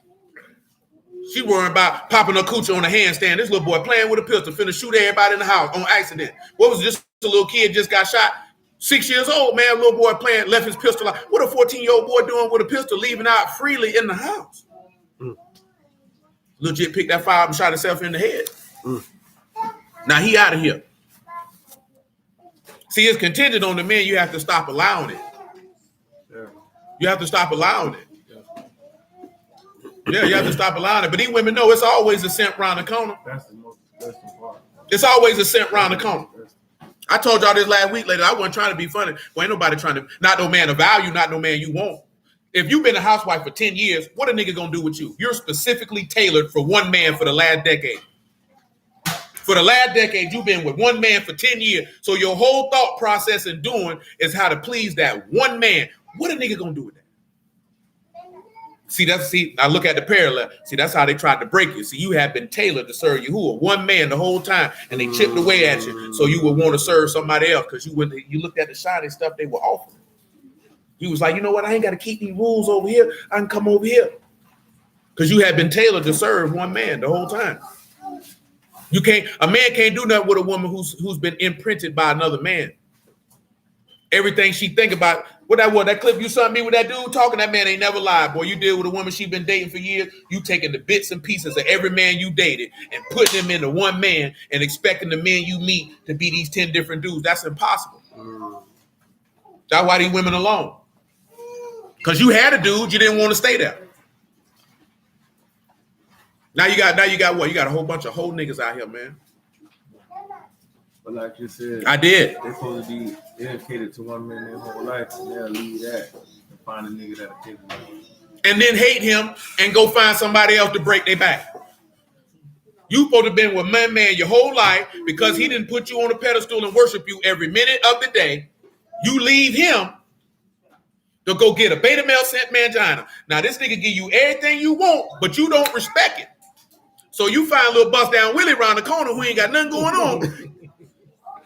She worrying about popping her coochie on a handstand. This little boy playing with a pistol, finna shoot everybody in the house on accident. What was this? A little kid just got shot. 6 years old, man, little boy playing, left his pistol out. What a 14-year-old boy doing with a pistol, leaving out freely in the house? Legit picked that fire up and shot himself in the head. Now he out of here. See, it's contingent on the men. You have to stop allowing it. You have to stop allowing it. Yeah, you have to stop allowing it. But these women know it's always a cent round the corner. That's the part. It's always a cent round the corner. I told y'all this last week, lady. I wasn't trying to be funny. Well, ain't nobody trying to, not no man of value, not no man you want. If you've been a housewife for 10 years, what a nigga gonna do with you? You're specifically tailored for one man for the last decade. For the last decade, you've been with one man for 10 years. So your whole thought process and doing is how to please that one man. What a nigga gonna do with that? See, I look at the parallel. See, that's how they tried to break you. See, you have been tailored to serve Yahuwah, one man the whole time, and they chipped away at you, so you would want to serve somebody else because you looked at the shiny stuff they were offering. You was like, you know what? I ain't got to keep these rules over here. I can come over here because you have been tailored to serve one man the whole time. A man can't do nothing with a woman who's been imprinted by another man. Everything she think about, that clip you sent me with that dude talking, that man ain't never lied. Boy, you deal with a woman she been dating for years, you taking the bits and pieces of every man you dated and putting them into one man and expecting the men you meet to be these 10 different dudes. That's impossible. That's why these women alone. Because you had a dude, you didn't want to stay there. Now you got what? You got a whole bunch of whole niggas out here, man. But like you said, I did. They're supposed to be dedicated to one man their whole life, and they'll leave that and find a nigga that'll take them. And then hate him and go find somebody else to break their back. You supposed to have been with my man your whole life because he didn't put you on a pedestal and worship you every minute of the day. You leave him to go get a beta male sent mangina. Now this nigga give you everything you want, but you don't respect it. So you find a little bust down Willie around the corner who ain't got nothing going on.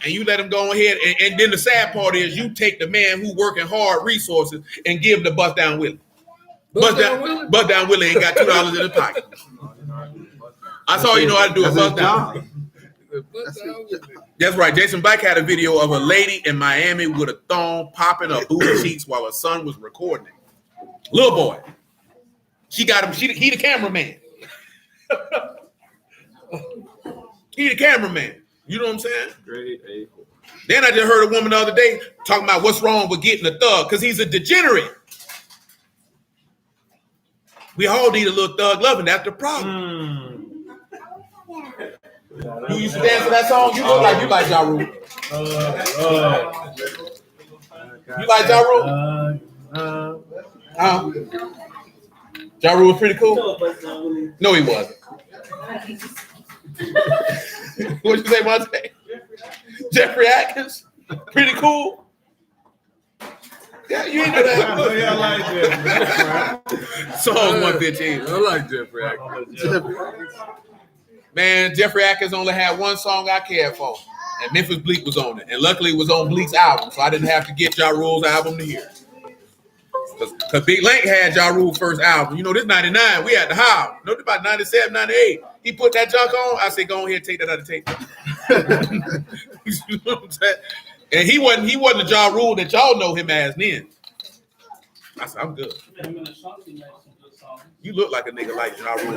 And you let him go ahead. And then the sad part is you take the man who working hard resources and give him the bust down Willie. Bust down Willie ain't got $2 in his pocket. That's all you know how to do a bust down. That's right. Jason Black had a video of a lady in Miami with a thong popping her booty cheeks while her son was recording it. Little boy. She got him. He the cameraman. He the cameraman. You know what I'm saying? Great. Then I just heard a woman the other day talking about what's wrong with getting a thug because he's a degenerate. We all need a little thug loving. That's the problem. You used to dance to that song? You look like you like Ja Rule. You like Ja Rule? Ja Rule was pretty cool? No, he wasn't. What'd you say, Monte? Jeffrey Atkins? Pretty cool? Yeah, you ain't know that. I like that. Song 115. I like Jeffrey Atkins. Man, Jeffrey Atkins only had one song I cared for, and Memphis Bleak was on it. And luckily it was on Bleak's album, so I didn't have to get Ja Rule's album to hear it. Because Big Link had Ja Rule's first album. You know, this 99, we had the house. You know, about 97, 98. He put that junk on. I said, go ahead and take that out of tape. You know what I'm saying? And he wasn't the Ja Rule that y'all know him as then. I said, I'm good. You look like a nigga like Ja Rule.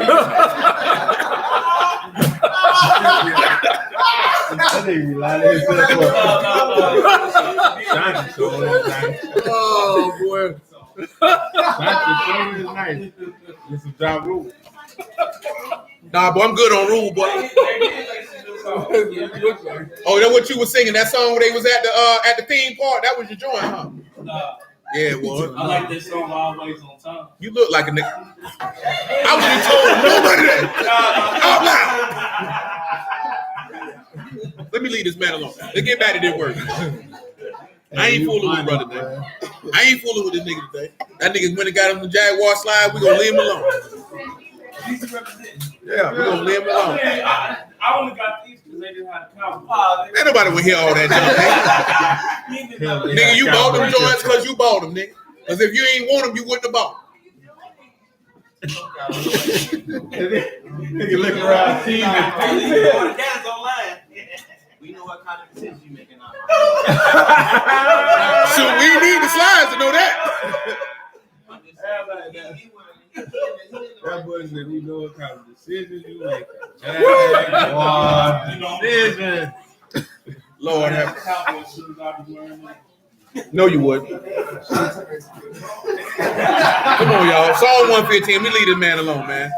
Oh, boy. Nah, boy, I'm good on Rule, boy. Oh, that's what you were singing? That song where they was at the theme park? That was your joint, huh? Yeah, it was. I like this song Always on Time. You look like a nigga. I was just told nobody that. Out loud. Let me leave this man alone. Let's get back to this work. I ain't fooling with brother, man. I ain't fooling with this nigga today. That nigga went and got him the Jaguar slide. We gonna leave him alone. Yeah, we gonna leave him alone. I only got these because they didn't have the cover. Ain't nobody would hear all that junk, nigga. Nigga, you bought them joints because you bought them, nigga. Because if you ain't want them, you wouldn't have bought them. Nigga look around, see me. We know what kind of decisions you making now. So we need the slides to know that. That boy said we know what kind of decisions you make. Decision. Lord have No, you wouldn't. Come on, y'all. Psalm 115. We leave this man alone, man.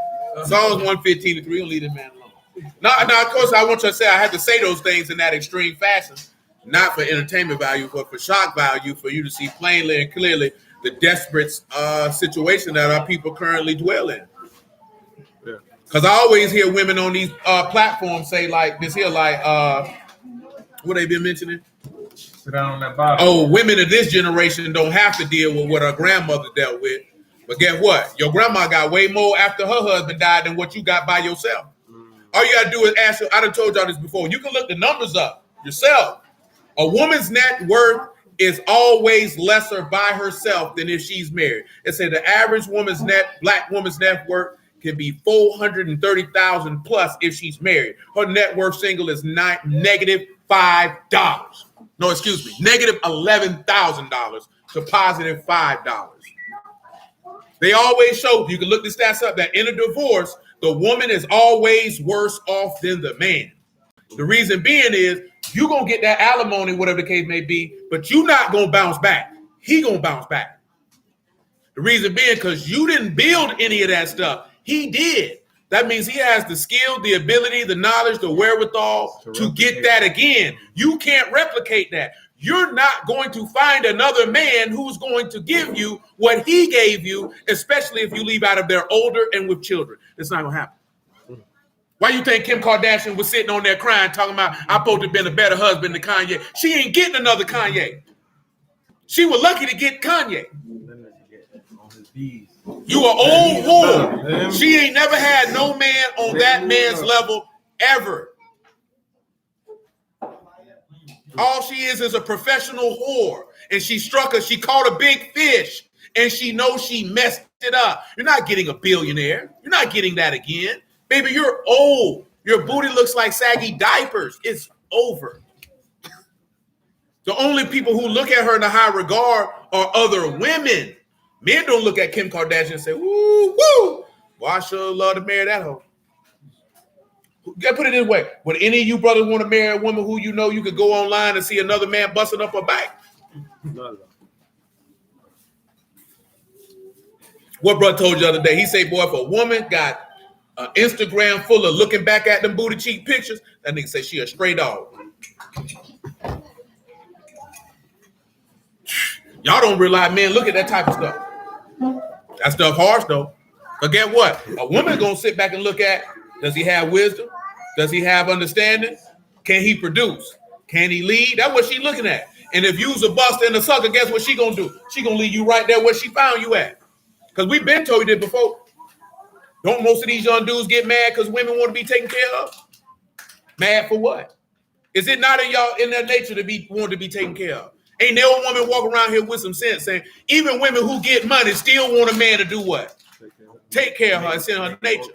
Psalms 115 to 3. We'll leave this man alone. Now, of course, I want you to say I had to say those things in that extreme fashion, not for entertainment value, but for shock value, for you to see plainly and clearly the desperate situation that our people currently dwell in. Yeah. Because I always hear women on these platforms say like this here, like what they been mentioning? Sit down on that bottom. Oh, women of this generation don't have to deal with what her grandmother dealt with. But guess what? Your grandma got way more after her husband died than what you got by yourself. All you gotta do is ask her. I done told y'all this before. You can look the numbers up yourself. A woman's net worth is always lesser by herself than if she's married. It said the average black woman's net worth can be $430,000 plus if she's married. Her net worth single is negative $5. No, excuse me, negative $11,000 to positive $5. They always show, you can look the stats up, that in a divorce, the woman is always worse off than the man. The reason being is you're going to get that alimony, whatever the case may be, but you're not going to bounce back. He going to bounce back. The reason being because you didn't build any of that stuff. He did. That means he has the skill, the ability, the knowledge, the wherewithal to get that again. You can't replicate that. You're not going to find another man who's going to give you what he gave you, especially if you leave out of there older and with children. It's not going to happen. Why you think Kim Kardashian was sitting on there crying, talking about, I'm supposed to have been a better husband than Kanye? She ain't getting another Kanye. She was lucky to get Kanye. You an old whore. She ain't never had no man on that man's level ever. All she is a professional whore. And she caught a big fish. And she knows she messed it up. You're not getting a billionaire. You're not getting that again. Baby, you're old. Your booty looks like saggy diapers. It's over. The only people who look at her in a high regard are other women. Men don't look at Kim Kardashian and say, woo, woo. Well, I sure love to marry that hoe. Put it this way. Would any of you brothers want to marry a woman who you know you could go online and see another man busting up her back? No. What brother told you the other day? He said, boy, if a woman got an Instagram full of looking back at them booty cheek pictures, that nigga say she a stray dog. Y'all don't realize, man, look at that type of stuff. That stuff harsh, though. But get what? A woman gonna sit back and look at, does he have wisdom? Does he have understanding? Can he produce? Can he lead? That's what she looking at. And if you's a buster and a sucker, guess what she gonna do? She gonna leave you right there where she found you at. Because we've been told you this before. Don't most of these young dudes get mad because women want to be taken care of? Mad for what? Is it not in their nature to want to be taken care of? Ain't no woman walking around here with some sense saying, even women who get money still want a man to do what? Take care of her. It's in her nature.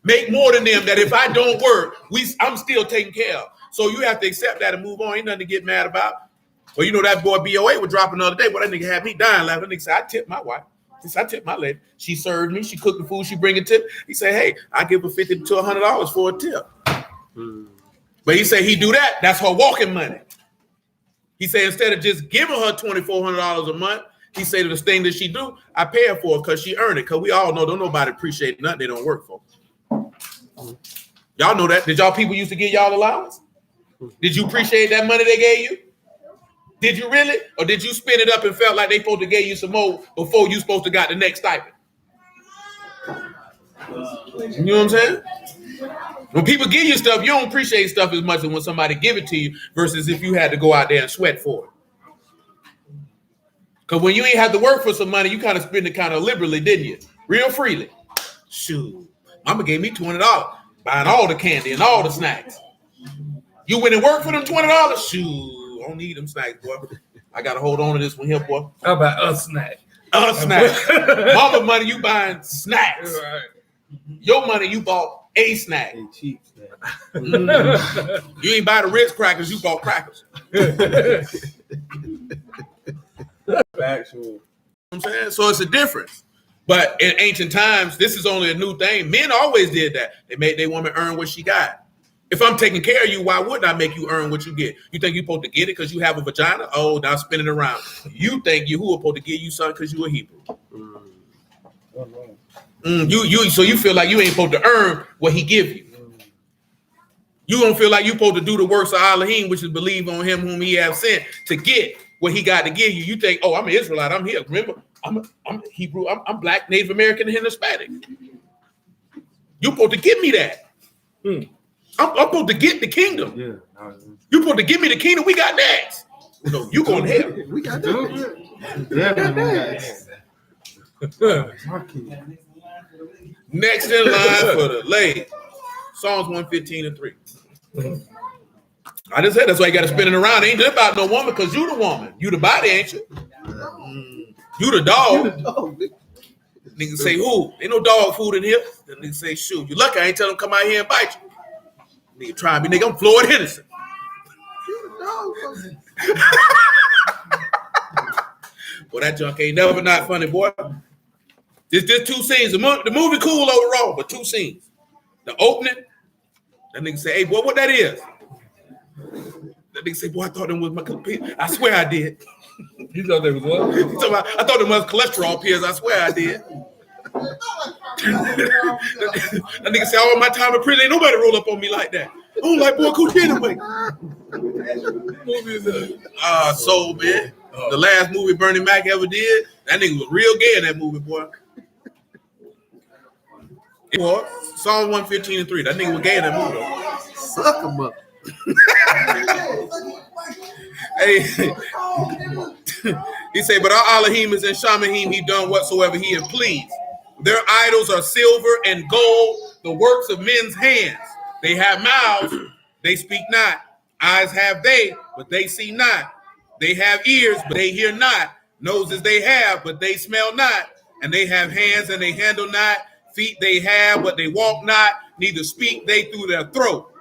Make more than them, that if I don't work, I'm still taken care of. So you have to accept that and move on. Ain't nothing to get mad about. Well, you know that boy BOA was dropping the other day. Well, that nigga had me dying laughing. That nigga said, I tipped my wife. He said, I tipped my lady. She served me. She cooked the food. She bring a tip. He said, hey, I give her $50 to $100 for a tip. But he said he do that. That's her walking money. He said instead of just giving her $2,400 a month, he said the thing that she do, I pay her for it because she earned it. Because we all know don't nobody appreciate nothing they don't work for. Y'all know that. Did y'all people used to give y'all allowance? Did you appreciate that money they gave you? Did you really? Or did you spend it up and felt like they supposed to give you some more before you supposed to got the next stipend? You know what I'm saying? When people give you stuff, you don't appreciate stuff as much as when somebody give it to you versus if you had to go out there and sweat for it. Because when you ain't have to work for some money, you kind of spend it kind of liberally, didn't you? Real freely. Shoot. Mama gave me $20, buying all the candy and all the snacks. You went and worked for them $20? Shoot, I don't need them snacks, boy. I got to hold on to this one here, boy. How about a snack? A snack. Mama money, you buying snacks. Right. Your money, you bought a snack. A cheap snack. You ain't buy the Ritz crackers, you bought crackers. Factual. You know what I'm saying? So it's a difference. But in ancient times, this is only a new thing. Men always did that. They made their woman earn what she got. If I'm taking care of you, why wouldn't I make you earn what you get? You think you're supposed to get it because you have a vagina? Oh, now spin it around. You think who are supposed to give you something because you a Hebrew. So you feel like you ain't supposed to earn what he give you. You don't feel like you're supposed to do the works of Alahym, which is believe on him whom he has sent to get what he got to give you. You think, oh, I'm an Israelite. I'm here. Remember, I'm Hebrew. I'm Black, Native American, and Hispanic. You supposed to give me that. I'm supposed to get the kingdom. Yeah. You supposed to give me the kingdom we got next. No, you going to hell. We got that. Definitely. Next in line for the lady. Psalms 115 and 3. I just said that's why you got to spin it around. It ain't just about no woman because you the woman. You the body, ain't you? You the dog. Niggas say who? Ain't no dog food in here. The nigga say shoot. You lucky I ain't tell them come out here and bite you. Nigga try me, nigga. I'm Floyd Henderson. Boy, that junk ain't never not funny, boy. There's two scenes. The movie cool overall, but two scenes. The opening, that nigga say, hey, boy, what that is? That nigga say, boy, I thought them was my pills. I swear I did. You thought they was what? I thought them was cholesterol pills. I swear I did. That nigga say, all my time in prison, ain't nobody roll up on me like that. I don't like boy coochie anyway. Movie is Soul, man. The last movie Bernie Mac ever did, that nigga was real gay in that movie, boy. Boy, Psalm 115 and 3. That nigga was gay in that movie, though. Suck him up. Hey, he said, but our Alahym is in Shamahim, he done whatsoever he had pleased. Their idols are silver and gold, the works of men's hands. They have mouths, they speak not. Eyes have they, but they see not. They have ears, but they hear not. Noses they have, but they smell not. And they have hands, and they handle not. Feet they have, but they walk not. Neither speak they through their throat.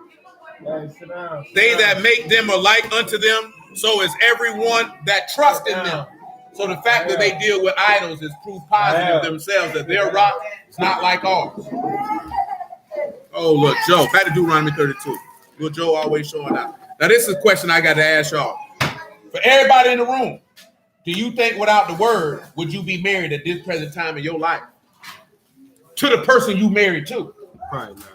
They that make them are like unto them. So is everyone that trusts in them. So the fact that they deal with idols is proof positive themselves that their rock is not like ours. Oh, look, Joe. Back to Deuteronomy 32. Look, Joe always showing up. Now, this is a question I got to ask y'all. For everybody in the room, do you think without the word, would you be married at this present time in your life? To the person you married to? Probably not.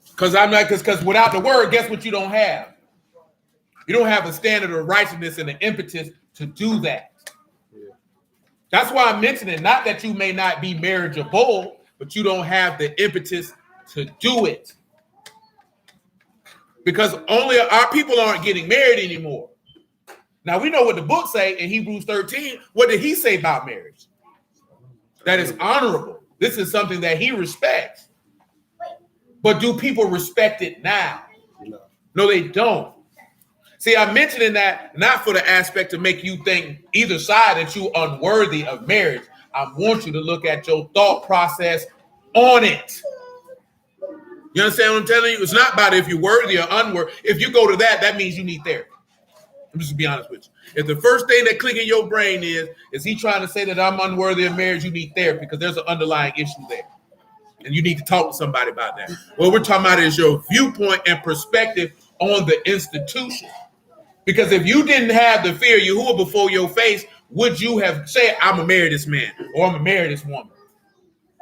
Because without the word, guess what you don't have? You don't have a standard of righteousness and an impetus to do that. That's why I'm mentioning, not that you may not be marriageable, but you don't have the impetus to do it. Because only our people aren't getting married anymore. Now, we know what the book say in Hebrews 13. What did he say about marriage? That is honorable. This is something that he respects. But do people respect it now? No, they don't. See, I'm mentioning that not for the aspect to make you think either side that you're unworthy of marriage. I want you to look at your thought process on it. You understand what I'm telling you? It's not about if you're worthy or unworthy. If you go to that, that means you need therapy. I'm just be honest with you. If the first thing that click in your brain is he trying to say that I'm unworthy of marriage, you need therapy because there's an underlying issue there. And you need to talk to somebody about that. What we're talking about is your viewpoint and perspective on the institution. Because if you didn't have the fear of Yahuwah before your face, would you have said, I'm going to marry this man or I'm going to marry this woman?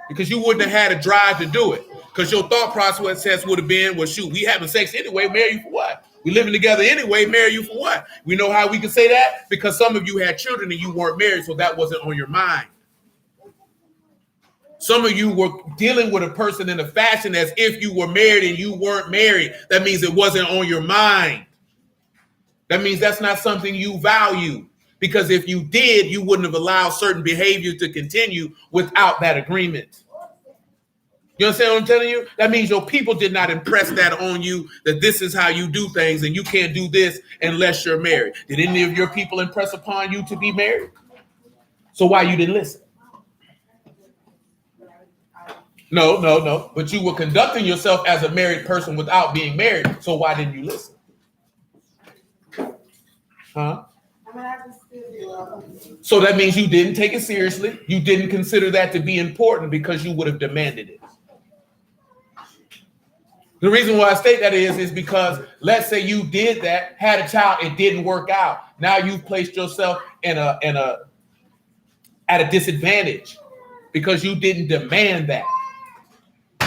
Because you wouldn't have had a drive to do it. Because your thought process would have been, well, shoot, we having sex anyway, marry you for what? We living together anyway, marry you for what? We know how we can say that? Because some of you had children and you weren't married, so that wasn't on your mind. Some of you were dealing with a person in a fashion as if you were married and you weren't married. That means it wasn't on your mind. That means that's not something you value. Because if you did, you wouldn't have allowed certain behaviors to continue without that agreement. You understand what I'm telling you? That means your people did not impress that on you, that this is how you do things and you can't do this unless you're married. Did any of your people impress upon you to be married? So why you didn't listen? No. But you were conducting yourself as a married person without being married. So why didn't you listen? Huh? So that means you didn't take it seriously. You didn't consider that to be important because you would have demanded it. The reason why I state that is because let's say you did that, had a child, it didn't work out. Now you've placed yourself at a disadvantage because you didn't demand that.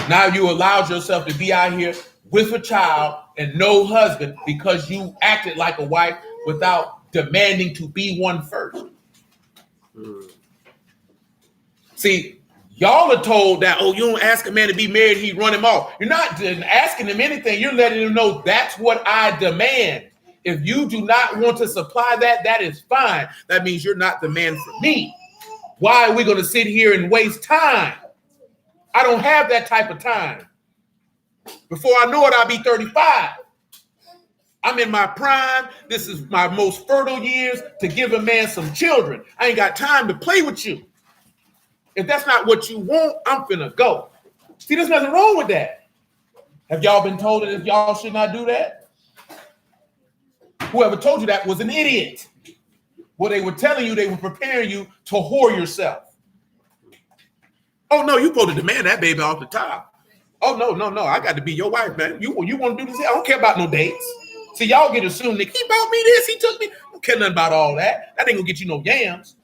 Now you allowed yourself to be out here with a child and no husband because you acted like a wife without demanding to be one first. See, Y'all are told that, oh, you don't ask a man to be married, he run him off. You're not asking him anything. You're letting him know that's what I demand. If you do not want to supply that, that is fine. That means you're not the man for me. Why are we going to sit here and waste time? I don't have that type of time. Before I know it, I'll be 35. I'm in my prime. This is my most fertile years to give a man some children. I ain't got time to play with you. If that's not what you want, I'm finna go. See, there's nothing wrong with that. Have y'all been told that y'all should not do that? Whoever told you that was an idiot. What they were telling you, they were preparing you to whore yourself. Oh, no, you supposed to demand that baby off the top. Oh, no. I got to be your wife, man. You want to do this? I don't care about no dates. See, y'all get assumed that he bought me this, he took me. I don't care nothing about all that. That ain't going to get you no yams.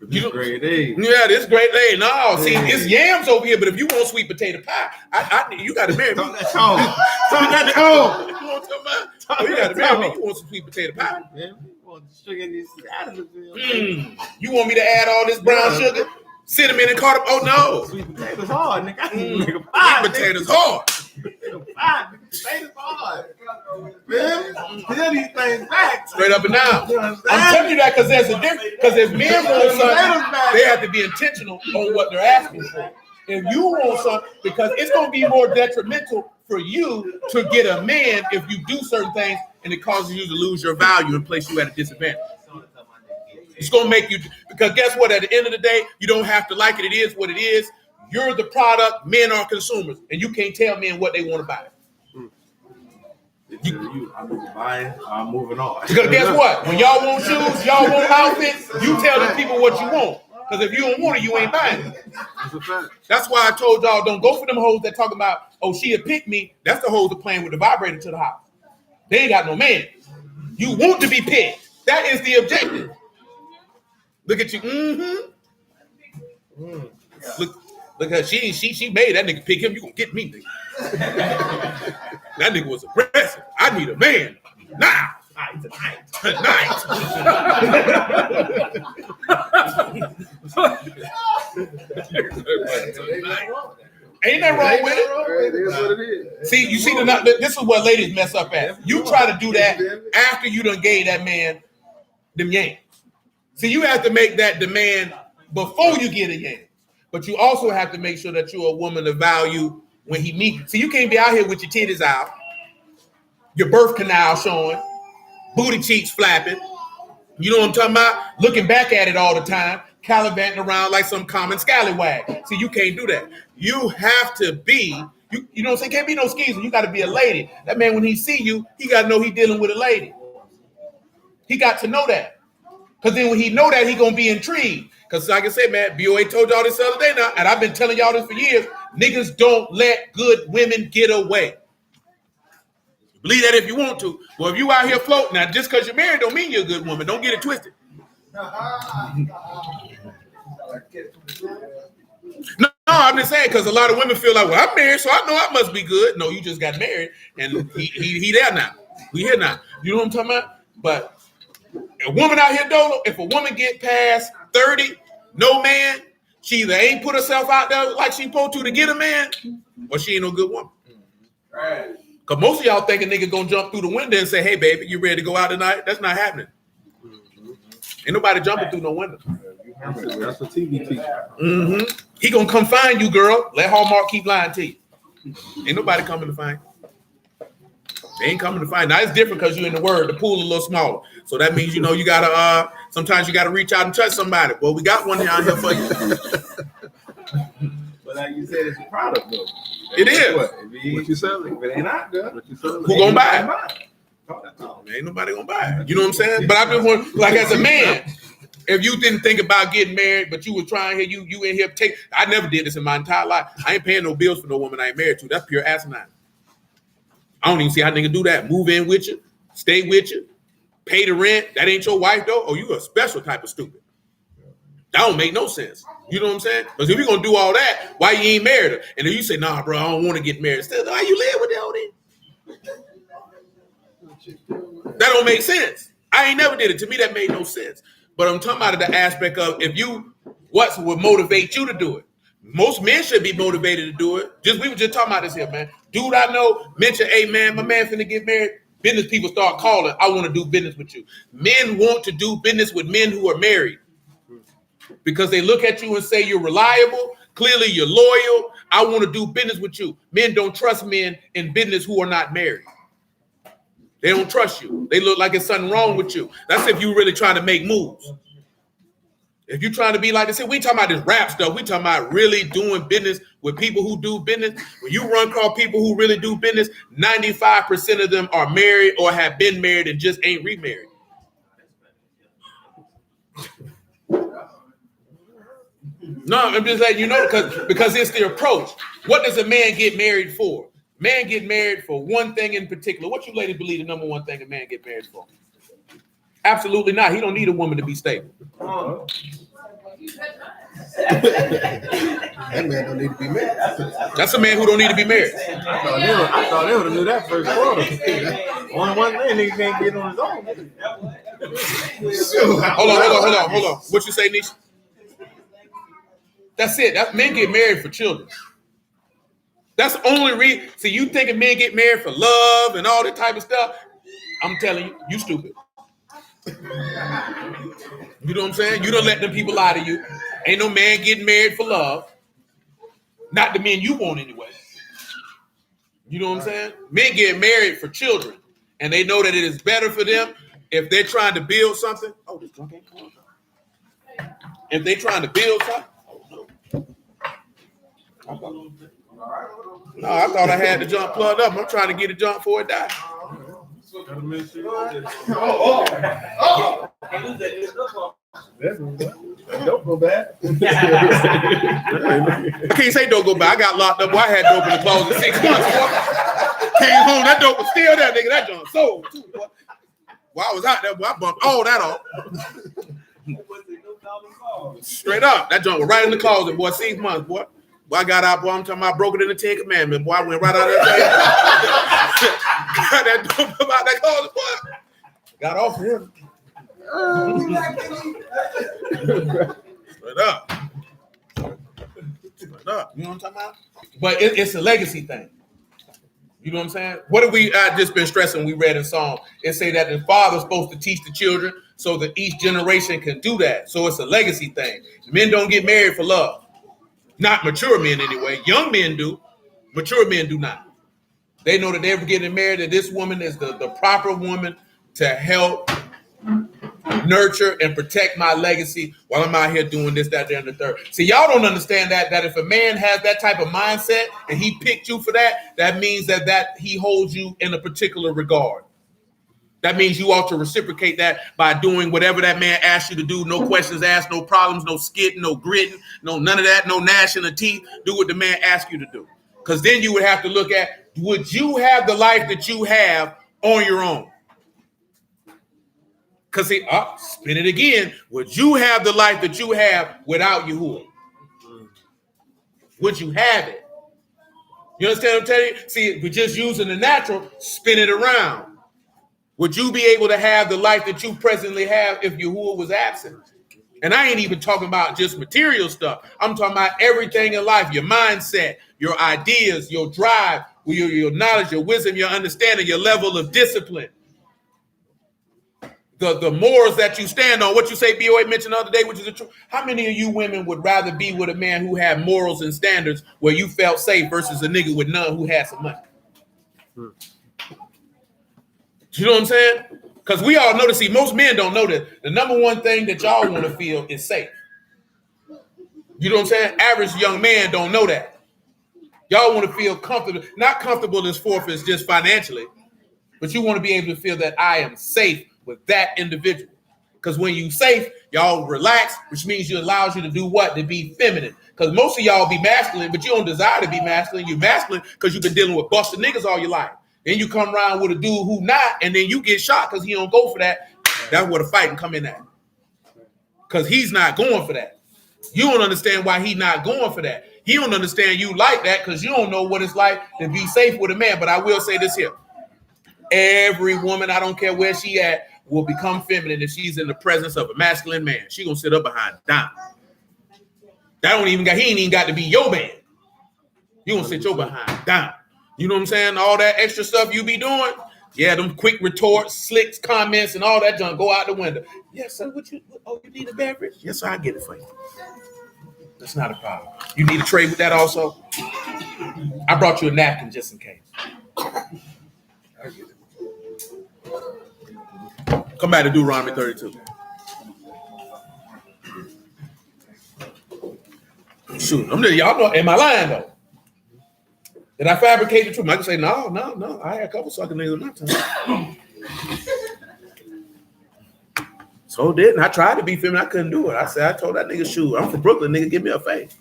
This grade A. Yeah, this great A. No, see, it's yams over here, but if you want sweet potato pie, you got to marry me. Talk that talk. You want some you got to marry me. You want some sweet potato pie? Man, we want sugar in this attitude. You want me to add all this brown sugar, cinnamon, and cardamom? Oh no, Sweet potatoes hard, nigga. Sweet potatoes hard. Potatoes hard. Man, tell these things back. Straight up and down. I'm telling you that because there's a difference. Because if men want something, they have to be intentional on what they're asking for. If you want something, because it's going to be more detrimental for you to get a man if you do certain things and it causes you to lose your value and place you at a disadvantage. It's going to make you, because guess what? At the end of the day, you don't have to like it. It is what it is. You're the product. Men are consumers, and you can't tell men what they want to buy. I'm moving on. Because guess what? When y'all want shoes, y'all want outfits, you tell the people what you want. Because if you don't want it, you ain't buying it. That's why I told y'all, don't go for them hoes that talk about, oh, she'll pick me. That's the hoes that playing with the vibrator to the house. They ain't got no man. You want to be picked. That is the objective. Look at you. Look at her. She made that nigga pick him. You gonna get me, nigga. That nigga was aggressive. I need a man now. Tonight. Ain't that wrong with it? It is what it is. See, you see, this is what ladies mess up at. You try to do that after you done gave that man them yams. See, you have to make that demand before you get a yam. But you also have to make sure that you're a woman of value when he meets. See, you can't be out here with your titties out, your birth canal showing, booty cheeks flapping. You know what I'm talking about? Looking back at it all the time, gallivanting around like some common scallywag. See, you can't do that. You have to be, you know what I'm saying? Can't be no skeezer. You got to be a lady. That man, when he see you, he got to know he dealing with a lady. He got to know that. Because then when he know that, he going to be intrigued. Because like I said, man, BOA told y'all this the other day now, and I've been telling y'all this for years, niggas don't let good women get away. Believe that if you want to. Well, if you out here floating, now just because you're married don't mean you're a good woman. Don't get it twisted. No, I'm just saying because a lot of women feel like, well, I'm married, so I know I must be good. No, you just got married, and he there now. We here now. You know what I'm talking about? But a woman out here, Dolo, if a woman get past 30, no man, she either ain't put herself out there like she supposed to get a man, or she ain't no good woman. Right. Because most of y'all think a nigga gonna jump through the window and say, hey, baby, you ready to go out tonight? That's not happening. Ain't nobody jumping through no window. That's what TV teaches. He gonna come find you, girl. Let Hallmark keep lying to you. Ain't nobody coming to find you. They ain't coming to find you. Now, it's different because you're in the word. The pool is a little smaller. So that means, you know, you gotta, sometimes you gotta reach out and touch somebody. Well, we got one down here for you. But like you said, it's a product, though. It is. What you selling? If it ain't out there, who gonna buy it? Ain't nobody gonna buy it. You know what I'm saying? But I just want, like, as a man, if you didn't think about getting married, but you were trying here, you in here take. I never did this in my entire life. I ain't paying no bills for no woman I ain't married to. That's pure asinine. I don't even see how nigga do that. Move in with you, stay with you, pay the rent. That ain't your wife though. Oh, you a special type of stupid. That don't make no sense. You know what I'm saying? Because if you're gonna do all that, why you ain't married her? And then you say, nah, bro, I don't want to get married. Still, why you live with that then? That don't make sense. I ain't never did it. To me, that made no sense. But I'm talking about the aspect of if you What would motivate you to do it? Most men should be motivated to do it. We were just talking about this here, man. Dude, I know mention, hey man, my man finna get married. Business people start calling. I want to do business with you. Men want to do business with men who are married because they look at you and say you're reliable. Clearly, you're loyal. I want to do business with you. Men don't trust men in business who are not married. They don't trust you. They look like there's something wrong with you. That's if you're really trying to make moves. If you're trying to be like this, we talking about this rap stuff. We talking about really doing business with people who do business. When you run across people who really do business, 95% of them are married or have been married and just ain't remarried. No, I'm just letting you know because it's the approach. What does a man get married for? Man get married for one thing in particular. What you ladies believe the number one thing a man get married for? Absolutely not. He don't need a woman to be stable. That man don't need to be married. That's a man who don't need to be married. I thought they would have knew that first quarter. One thing nigga can't get on his own. Hold on. What you say, Nisha? That's it. Men get married for children. That's the only reason. See, you thinking men get married for love and all that type of stuff? I'm telling you, you stupid. You know what I'm saying? You don't let them people lie to you. Ain't no man getting married for love. Not the men you want anyway. You know what I'm saying? Men get married for children. And they know that it is better for them if they're trying to build something. Oh, this drunk ain't closed. If they're trying to build something. No, I thought I had the jump plugged up. I'm trying to get the jump before it dies. Don't go back. I can't say don't go back. I got locked up. Boy, I had dope in the closet 6 months. Boy. Came home, that dope was still there, nigga. That junk sold too, boy. While I was out there, boy, I bumped all that off. Straight up. That junk was right in the closet, boy. 6 months, boy. Boy, I got out, boy. I'm talking about broke it in the 10 Commandments, boy. I went right out of that thing. Got that dope about that closet, boy. Got off of him. Straight up. Straight up. You know what I'm talking about? But it's a legacy thing. You know what I'm saying? What have we just been stressing? We read in Psalm. It say that the father's supposed to teach the children so that each generation can do that. So it's a legacy thing. Men don't get married for love. Not mature men anyway. Young men do. Mature men do not. They know that they're getting married, that this woman is the proper woman to help nurture and protect my legacy while I'm out here doing this, that, and the third. See, y'all don't understand that if a man has that type of mindset and he picked you for that, that means that he holds you in a particular regard. That means you ought to reciprocate that by doing whatever that man asks you to do. No questions asked, no problems, no skitting, no gritting, no none of that, no gnashing of teeth. Do what the man asks you to do. Because then you would have to look at, would you have the life that you have on your own? Because spin it again. Would you have the life that you have without Yahuwah? Would you have it? You understand what I'm telling you? See, we're just using the natural, spin it around. Would you be able to have the life that you presently have if Yahuwah was absent? And I ain't even talking about just material stuff. I'm talking about everything in life, your mindset, your ideas, your drive, your knowledge, your wisdom, your understanding, your level of discipline. The morals that you stand on, what you say, BOA mentioned the other day, which is the truth. How many of you women would rather be with a man who had morals and standards where you felt safe versus a nigga with none who had some money? You know what I'm saying? Because we all know see, most men don't know that the number one thing that y'all want to feel is safe. You know what I'm saying? Average young man don't know that. Y'all want to feel comfortable, not comfortable as forth as just financially, but you want to be able to feel that I am safe with that individual. Because when you safe, y'all relax, which means it allows you to do what? To be feminine. Because most of y'all be masculine, but you don't desire to be masculine. You're masculine because you've been dealing with busted niggas all your life. Then you come around with a dude who not, and then you get shot because he don't go for that. That's where the fighting come in at. Because he's not going for that. You don't understand why he's not going for that. He don't understand you like that because you don't know what it's like to be safe with a man. But I will say this here. Every woman, I don't care where she at, will become feminine if she's in the presence of a masculine man. She gonna sit up behind Dom. He ain't even got to be your man. You gonna sit your behind down. You know what I'm saying? All that extra stuff you be doing. Yeah, them quick retorts, slicks, comments, and all that junk go out the window. Yes, sir. You need a beverage? Yes, sir, I'll get it for you. That's not a problem. You need a tray with that also? I brought you a napkin just in case. Come back to Deuteronomy 32. Shoot, y'all know, am I lying though? Did I fabricate the truth? I can say, no. I had a couple sucking niggas in my time. So didn't. I tried to be feminine. I couldn't do it. I told that nigga, shoot, I'm from Brooklyn, nigga, give me a face.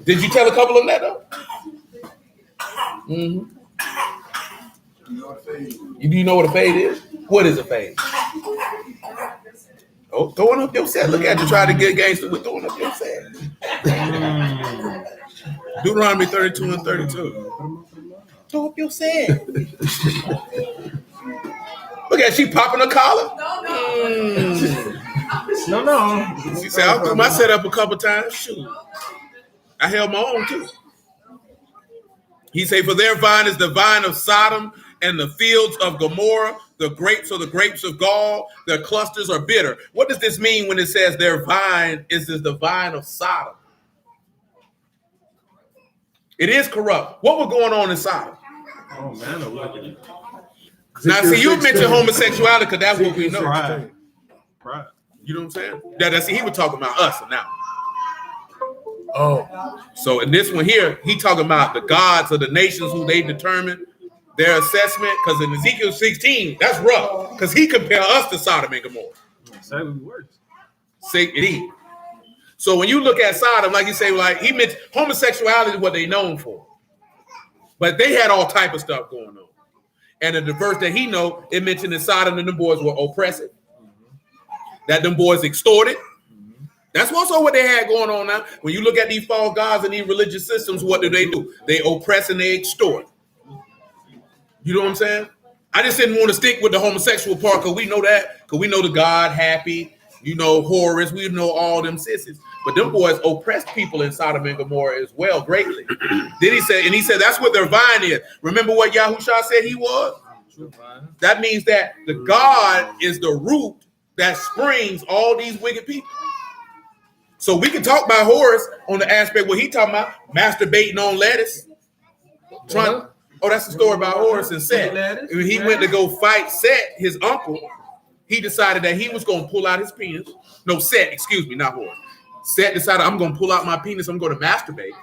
Did you tell a couple of them that though? Mm-hmm. Do you know what a fade is? What is a fade? Oh, throwing up your set. Look at you trying to get gangster with throwing up your set. Deuteronomy 32 and 32. Throw up your set. Look at she popping her collar. No. She said, I threw my set up a couple times. Shoot. I held my own too. He said, for their vine is the vine of Sodom and the fields of Gomorrah. The grapes are the grapes of Gaul. Their clusters are bitter. What does this mean when it says their vine is the vine of Sodom? It is corrupt. What was going on in Sodom? Oh, man. Now, see, you mentioned homosexuality because that's what we know. Right. You know what I'm saying? That's he was talking about us now. Oh. So in this one here, he talking about the gods of the nations who they determine their assessment. Because in Ezekiel 16, that's rough. Because he compared us to Sodom and Gomorrah. Exactly worse. Say it. So when you look at Sodom, like you say, like he mentioned homosexuality is what they known for. But they had all type of stuff going on. And in the verse that he know, it mentioned that Sodom and them boys were oppressive. That them boys extorted. That's also what they had going on now. When you look at these false gods and these religious systems, what do? They oppress and they extort. You know what I'm saying? I just didn't want to stick with the homosexual part because we know that. Because we know the God happy, you know, Horus, we know all them sissies. But them boys oppressed people in Sodom and Gomorrah as well greatly. Then he said that's what their vine is. Remember what Yahusha said he was? That means that the God is the root that springs all these wicked people. So we can talk about Horus on the aspect where he talking about masturbating on lettuce. That's the story about Horus and Set. When he went to go fight Set, his uncle, he decided that he was going to pull out his penis. No, Set, excuse me, not Horus. Set decided, I'm going to pull out my penis. I'm going to masturbate.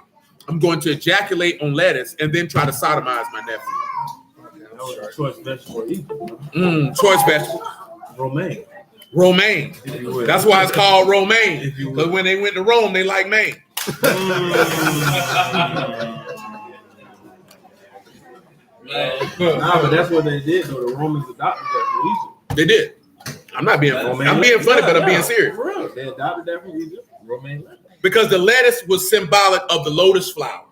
I'm going to ejaculate on lettuce and then try to sodomize my nephew. That was a choice vegetable. Choice vegetable. Romaine. That's why it's called romaine. Because when they went to Rome, they like Maine. But that's what they did. So the Romans adopted that from Egypt. They did. I'm not being funny. I'm being funny, but I'm being serious. For real. They adopted that from Egypt. Romaine lettuce. Because the lettuce was symbolic of the lotus flower.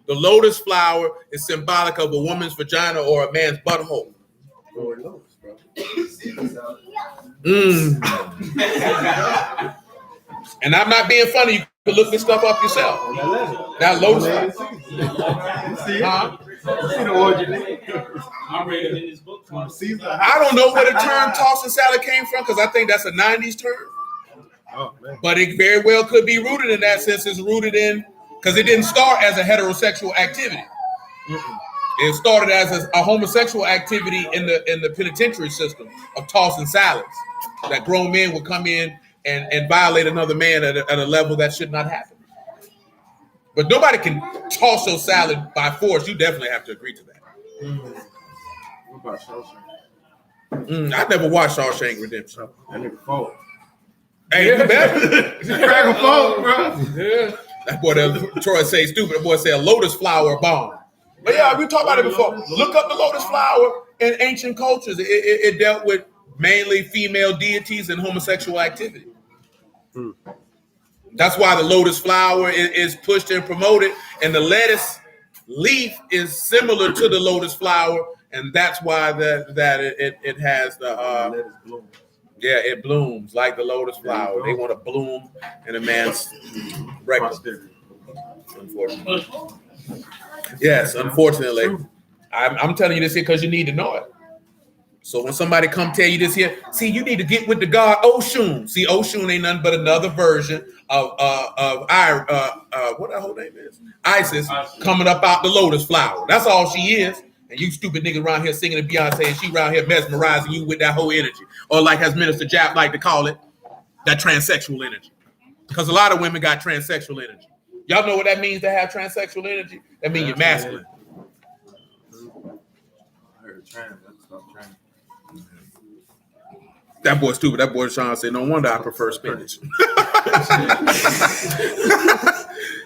The lotus flower is symbolic of a woman's vagina or a man's butthole. And I'm not being funny. You can look this stuff up yourself. That lotus flower. I read it in his book. I don't know where the term tossing salad came from because I think that's a 90s term. Oh, man. But it very well could be rooted in that sense. It's rooted in because it didn't start as a heterosexual activity. It started as a homosexual activity in the penitentiary system of tossing salads. That grown men would come in and violate another man at a level that should not happen. But nobody can toss your salad by force. You definitely have to agree to that. What about Shawshank? I never watched Shawshank Redemption. That nigga fought. Hey, you better. Crack a phone, bro. Yeah. That boy, Troy say stupid. That boy say a lotus flower bomb. But yeah, we talked about it before. Look up the lotus flower in ancient cultures. It dealt with mainly female deities and homosexual activity. That's why the lotus flower is pushed and promoted, and the lettuce leaf is similar to the lotus flower, and that's why that it has the Yeah, it blooms like the lotus flower. They want to bloom in a man's rectum. Unfortunately. Yes, unfortunately. I'm telling you this here because you need to know it. So when somebody come tell you this here, see, you need to get with the god Oshun. See, Oshun ain't nothing but another version of what her whole name is? Isis coming up out the lotus flower. That's all she is. And you stupid niggas around here singing to Beyonce and she around here mesmerizing you with that whole energy. Or like as Minister Jap like to call it, that transsexual energy. Because a lot of women got transsexual energy. Y'all know what that means to have transsexual energy? That means you're masculine. I heard trans. I stopped trans. That boy stupid. That boy Sean said, no wonder I prefer spinach.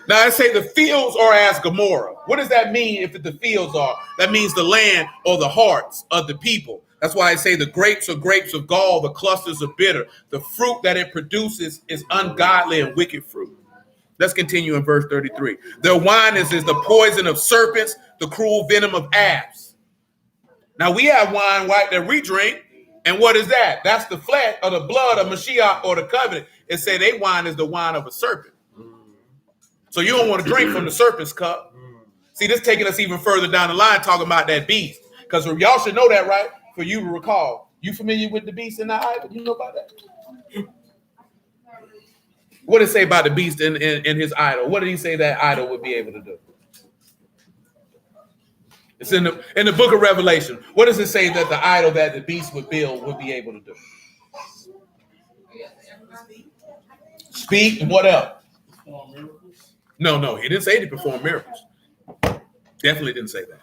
Now I say the fields are as Gomorrah. What does that mean if the fields are? That means the land or the hearts of the people. That's why I say the grapes are grapes of gall, the clusters are bitter. The fruit that it produces is ungodly and wicked fruit. Let's continue in verse 33. Their wine is the poison of serpents, the cruel venom of asps. Now we have wine that we drink. And what is that? That's the flesh or the blood of Mashiach or the covenant. It say they wine is the wine of a serpent. So you don't want to drink from the serpent's cup. See, this taking us even further down the line, talking about that beast. Because y'all should know that, right? For you to recall. You familiar with the beast in the idol? You know about that? What did it say about the beast in his idol? What did he say that idol would be able to do? It's in the book of Revelation. What does it say that the idol that the beast would build would be able to do? Speak and what else? No, he didn't say to perform miracles. Definitely didn't say that.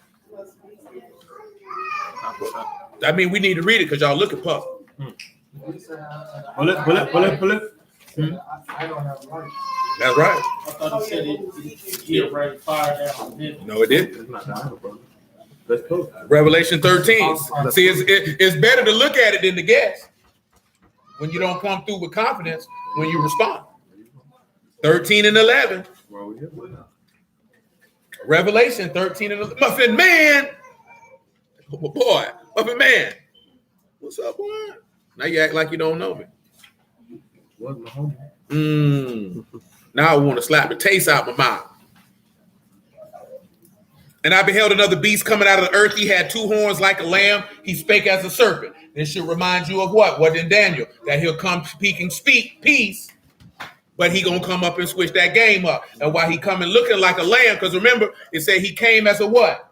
I mean, we need to read it because y'all look at Puff. Pull it. That's right. I thought he said he'll bring fire down. No, it didn't. It's not the idol, brother. Let's go. Revelation 13. See, it's better to look at it than to guess. When you don't come through with confidence, when you respond. 13 and 11. Revelation 13 and 11. Muffin Man. Boy, Muffin Man. What's up, boy? Now you act like you don't know me. Wasn't my homie. Now I want to slap the taste out my mouth. And I beheld another beast coming out of the earth. He had two horns like a lamb. He spake as a serpent. This should remind you of what? What in Daniel? That he'll come speaking peace, but he gonna come up and switch that game up. And while he coming looking like a lamb, because remember, it said he came as a what?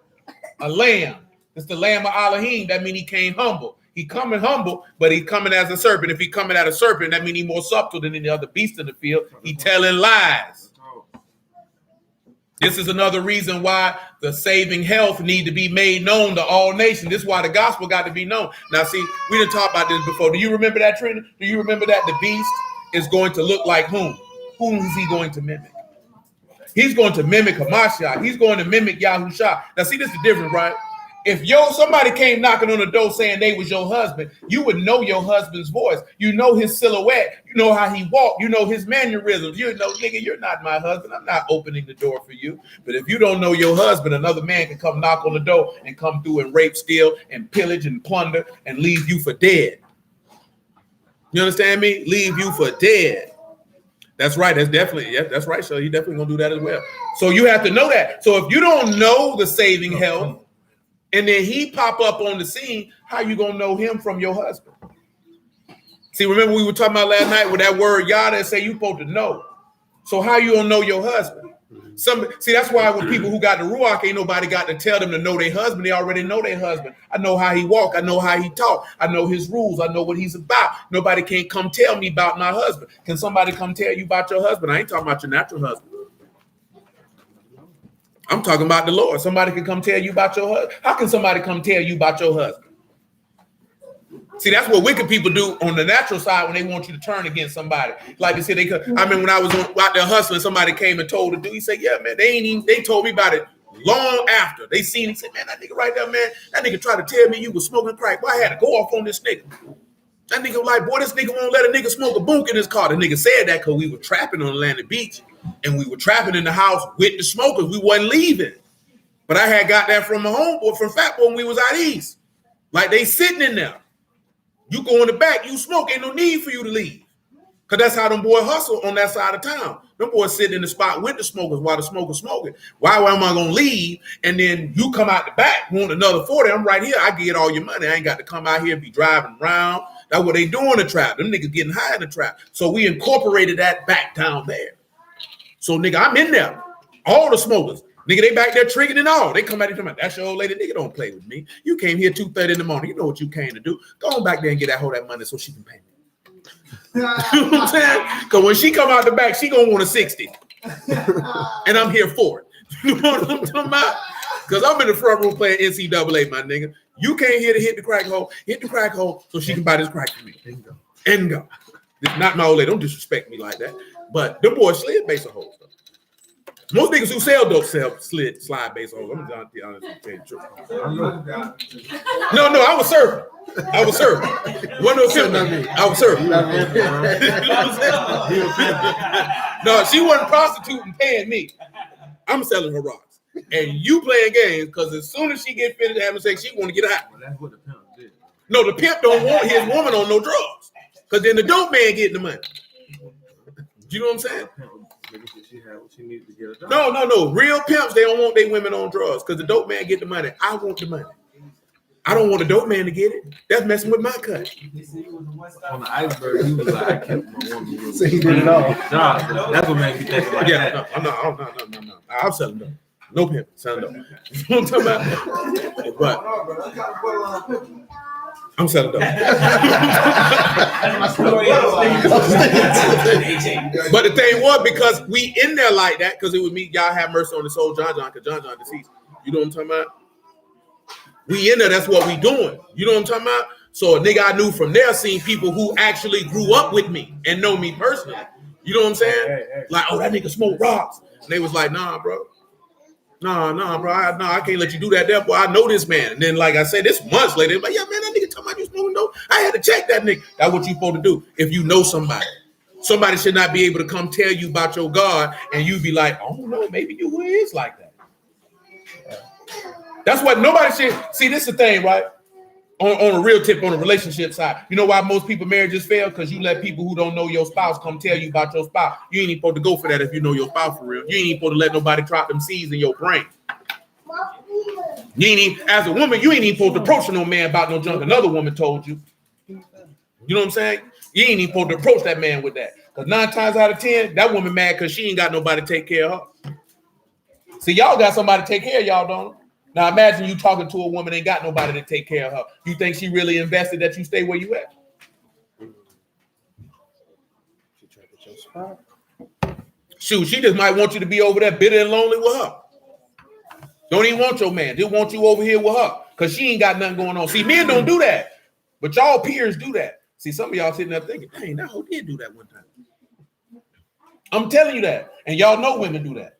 A lamb. It's the lamb of Alahym. That means he came humble. He coming humble, but he coming as a serpent. If he coming as a serpent, that means he more subtle than any other beast in the field. He telling lies. This is another reason why the saving health need to be made known to all nations. This is why the gospel got to be known. Now, see, we didn't talk about this before. Do you remember that, Trina? Do you remember that the beast is going to look like whom? Whom is he going to mimic? He's going to mimic Hamashiach. He's going to mimic Yahusha. Now, see, this is the difference, right? If somebody came knocking on the door saying they was your husband, you would know your husband's voice. You know his silhouette. You know how he walked. You know his mannerisms. You know, nigga, you're not my husband. I'm not opening the door for you. But if you don't know your husband, another man can come knock on the door and come through and rape, steal, and pillage and plunder and leave you for dead. You understand me? Leave you for dead. That's right. That's definitely, yeah, that's right. So he definitely gonna do that as well. So you have to know that. So if you don't know the saving health, and then he pop up on the scene, how you gonna know him from your husband? See, remember we were talking about last night with that word yada say you supposed to know. So how you gonna know your husband? See, that's why with people who got the ruach, ain't nobody got to tell them to know their husband. They already know their husband. I know how he walk. I know how he talk. I know his rules. I know what he's about. Nobody can't come tell me about my husband. Can somebody come tell you about your husband? I ain't talking about your natural husband. I'm talking about the Lord. Somebody can come tell you about your husband. How can somebody come tell you about your husband? See, that's what wicked people do on the natural side when they want you to turn against somebody. Like they said, I mean, when I was out there hustling, somebody came and told the dude, he said, yeah, man, they told me about it long after. They seen, he said, man, that nigga right there, man, that nigga tried to tell me you was smoking crack. Well, I had to go off on this nigga. That nigga was like, boy, this nigga won't let a nigga smoke a boonk in his car. The nigga said that because we were trapping on Atlantic Beach and we were trapping in the house with the smokers. We wasn't leaving. But I had got that from my homeboy, from Fat Boy when we was out east. Like they sitting in there. You go in the back, you smoke, ain't no need for you to leave. Because that's how them boys hustle on that side of town. Them boys sitting in the spot with the smokers while the smokers smoking. Why am I going to leave? And then you come out the back, want another 40. I'm right here. I get all your money. I ain't got to come out here and be driving around. That's what they do in the trap. Them niggas getting high in the trap. So we incorporated that back down there. So, nigga, I'm in there. All the smokers. Nigga, they back there tricking and all. They come out and come out. That's your old lady. Nigga, don't play with me. You came here 2:30 in the morning. You know what you came to do. Go on back there and get that whole that money so she can pay me. You know what I'm saying? Because when she come out the back, she gonna want a 60. And I'm here for it. You know what I'm talking about? Because I'm in the front room playing NCAA, my nigga. You came here to hit the crack hole so she can buy this crack for me. And go. Not my old lady. Don't disrespect me like that. But them boys slid base of holes, though. Most niggas who sell dope slide base holes. I'm gonna be honest with you. No, I was serving. One of those I was serving. No, she wasn't prostituting paying me. I'm selling her rocks. And you playing games because as soon as she get finished having sex, she want to get out. Well, that's what the pimp did. No, the pimp don't want his woman on no drugs. Because then the dope man getting the money. You know what I'm saying? She had what she needed to get her done. No. Real pimps, they don't want their women on drugs because the dope man get the money. I want the money. I don't want the dope man to get it. That's messing with my cut. On the iceberg, he was like, I kept my woman. So he didn't know. That's what made me think like that. No. I'm selling dope. No pimp, selling dope. You know what I'm talking about? But I'm selling dope. But the thing was, because we in there like that, because it was me, y'all have mercy on the soul, John, because John deceased. You know what I'm talking about? We in there, that's what we doing. You know what I'm talking about? So a nigga I knew from there seen people who actually grew up with me and know me personally. You know what I'm saying? Like, oh, that nigga smoke rocks. And they was like, nah, bro. Nah, bro. I can't let you do that there, boy. I know this man. And then, like I said, this months later, like, yeah, man, that nigga talking about you smoking dope. I had to check that nigga. That's what you supposed to do if you know somebody. Somebody should not be able to come tell you about your God and you be like, oh, no, maybe you is like that. That's what nobody should see. This is the thing, right? On a real tip, on the relationship side, you know why most people marriages fail? Because you let people who don't know your spouse come tell you about your spouse. You ain't even supposed to go for that if you know your spouse for real. You ain't even supposed to let nobody drop them seeds in your brain. You ain't even, as a woman, you ain't even supposed to approach no man about no junk another woman told you. You know what I'm saying? You ain't even supposed to approach that man with that. Because 9 times out of 10, that woman mad because she ain't got nobody to take care of her. See, y'all got somebody to take care of y'all, don't you? Now imagine you talking to a woman ain't got nobody to take care of her. You think she really invested that you stay where you at? Shoot, she just might want you to be over there bitter and lonely with her. Don't even want your man. Just want you over here with her because she ain't got nothing going on. See, men don't do that, but y'all peers do that. See, some of y'all sitting there thinking, dang, that hoe did do that one time. I'm telling you that, and y'all know women do that.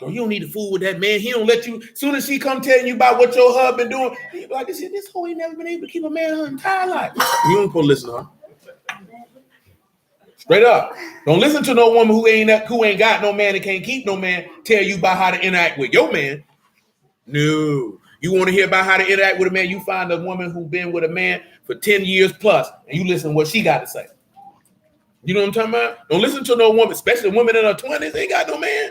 Girl, you don't need to fool with that man. He don't let you. As soon as she come telling you about what your husband doing, you be like, this hoe ain't never been able to keep a man her entire life. You don't supposed to listen to her. Straight up. Don't listen to no woman who ain't got no man and can't keep no man tell you about how to interact with your man. No. You want to hear about how to interact with a man, you find a woman who been with a man for 10 years plus, and you listen to what she got to say. You know what I'm talking about? Don't listen to no woman, especially a woman in her 20s, ain't got no man.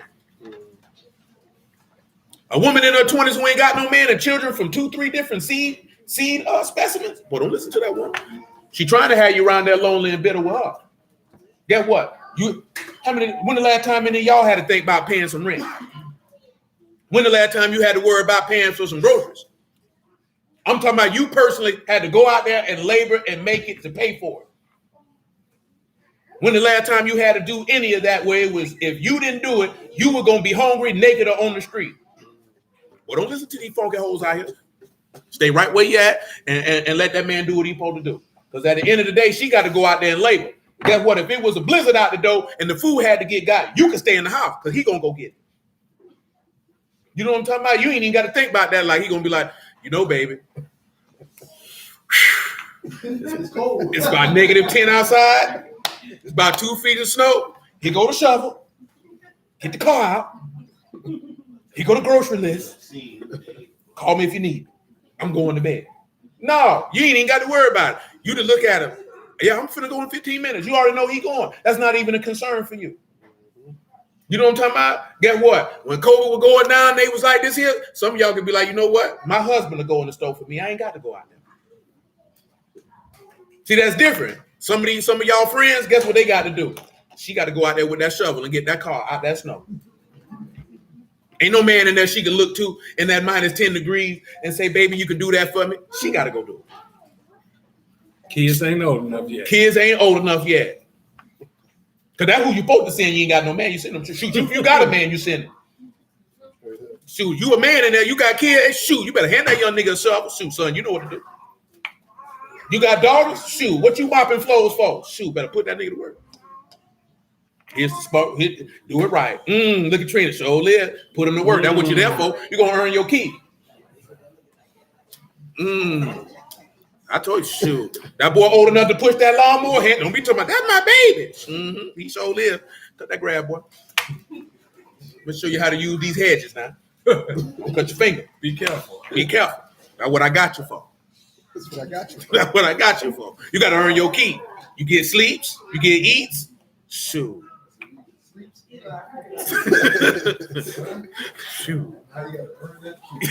A woman in her 20s who ain't got no man and children from 2-3 different seed specimens. Boy, don't listen to that woman. She trying to have you around there lonely and bitter with her. Guess what? When the last time any of y'all had to think about paying some rent? When the last time you had to worry about paying for some groceries? I'm talking about you personally had to go out there and labor and make it to pay for it. When the last time you had to do any of that, where it was if you didn't do it, you were going to be hungry, naked, or on the street. Well, don't listen to these funky hoes out here. Stay right where you at and let that man do what he's supposed to do. Because at the end of the day, she got to go out there and labor. Guess what? If it was a blizzard out the door and the food had to get got, you can stay in the house because he going to go get it. You know what I'm talking about? You ain't even got to think about that. Like he going to be like, you know, baby, it's about -10 outside. It's about 2 feet of snow. He go to shovel. Get the car out. He go to grocery list. Call me if you need. I'm going to bed. No, you ain't even got to worry about it. You to look at him. Yeah, I'm finna go in 15 minutes. You already know he going. That's not even a concern for you. You know what I'm talking about? Guess what? When COVID was going down, they was like this here. Some of y'all could be like, you know what? My husband will go in the store for me. I ain't got to go out there. See, that's different. Some of y'all friends, guess what they got to do? She got to go out there with that shovel and get that car out that snow. Ain't no man in there she can look to in that -10 degrees and say, baby, you can do that for me. She got to go do it. Kids ain't old enough yet. Kids ain't old enough yet. Because that's who you supposed to send. You ain't got no man. You send them. Shoot, if you got a man, you send him. Shoot, you a man in there. You got kids. Shoot, you better hand that young nigga a shovel. Shoot, son, you know what to do. You got daughters? Shoot, what you mopping floors for? Shoot, better put that nigga to work. Here's the spot. Do it right. Look at Trina. Show live. Put him to work. That's what you're there for. You're going to earn your keep. I told you, shoot. That boy old enough to push that lawnmower. Don't be talking about, that's my baby. He sure live. Cut that grab, boy. Let me show you how to use these hedges now. Cut your finger. Be careful. Be careful. That's what I got you for. That's what I got you. That's what I got you for. You got to earn your keep. You get sleeps. You get eats. Shoot. Shoot.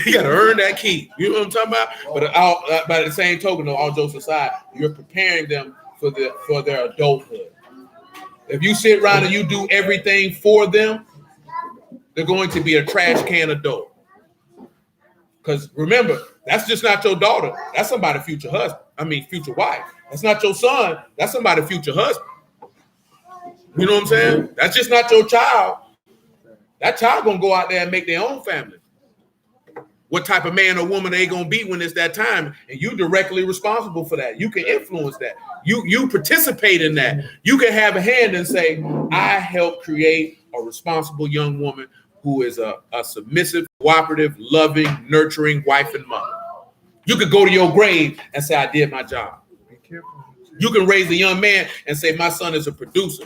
You gotta earn that keep. You know what I'm talking about? But by the same token, though, all jokes aside, you're preparing them for their adulthood. If you sit around and you do everything for them, they're going to be a trash can adult. Because remember, that's just not your daughter. That's somebody's future husband. Future wife. That's not your son. That's somebody's future husband. You know what I'm saying? That's just not your child. That child gonna go out there and make their own family. What type of man or woman they gonna be when it's that time, and you directly responsible for that. You can influence that. You participate in that. You can have a hand and say, I help create a responsible young woman who is a submissive, cooperative, loving, nurturing wife and mother. You could go to your grave and say, I did my job. Be careful. You can raise a young man and say, my son is a producer.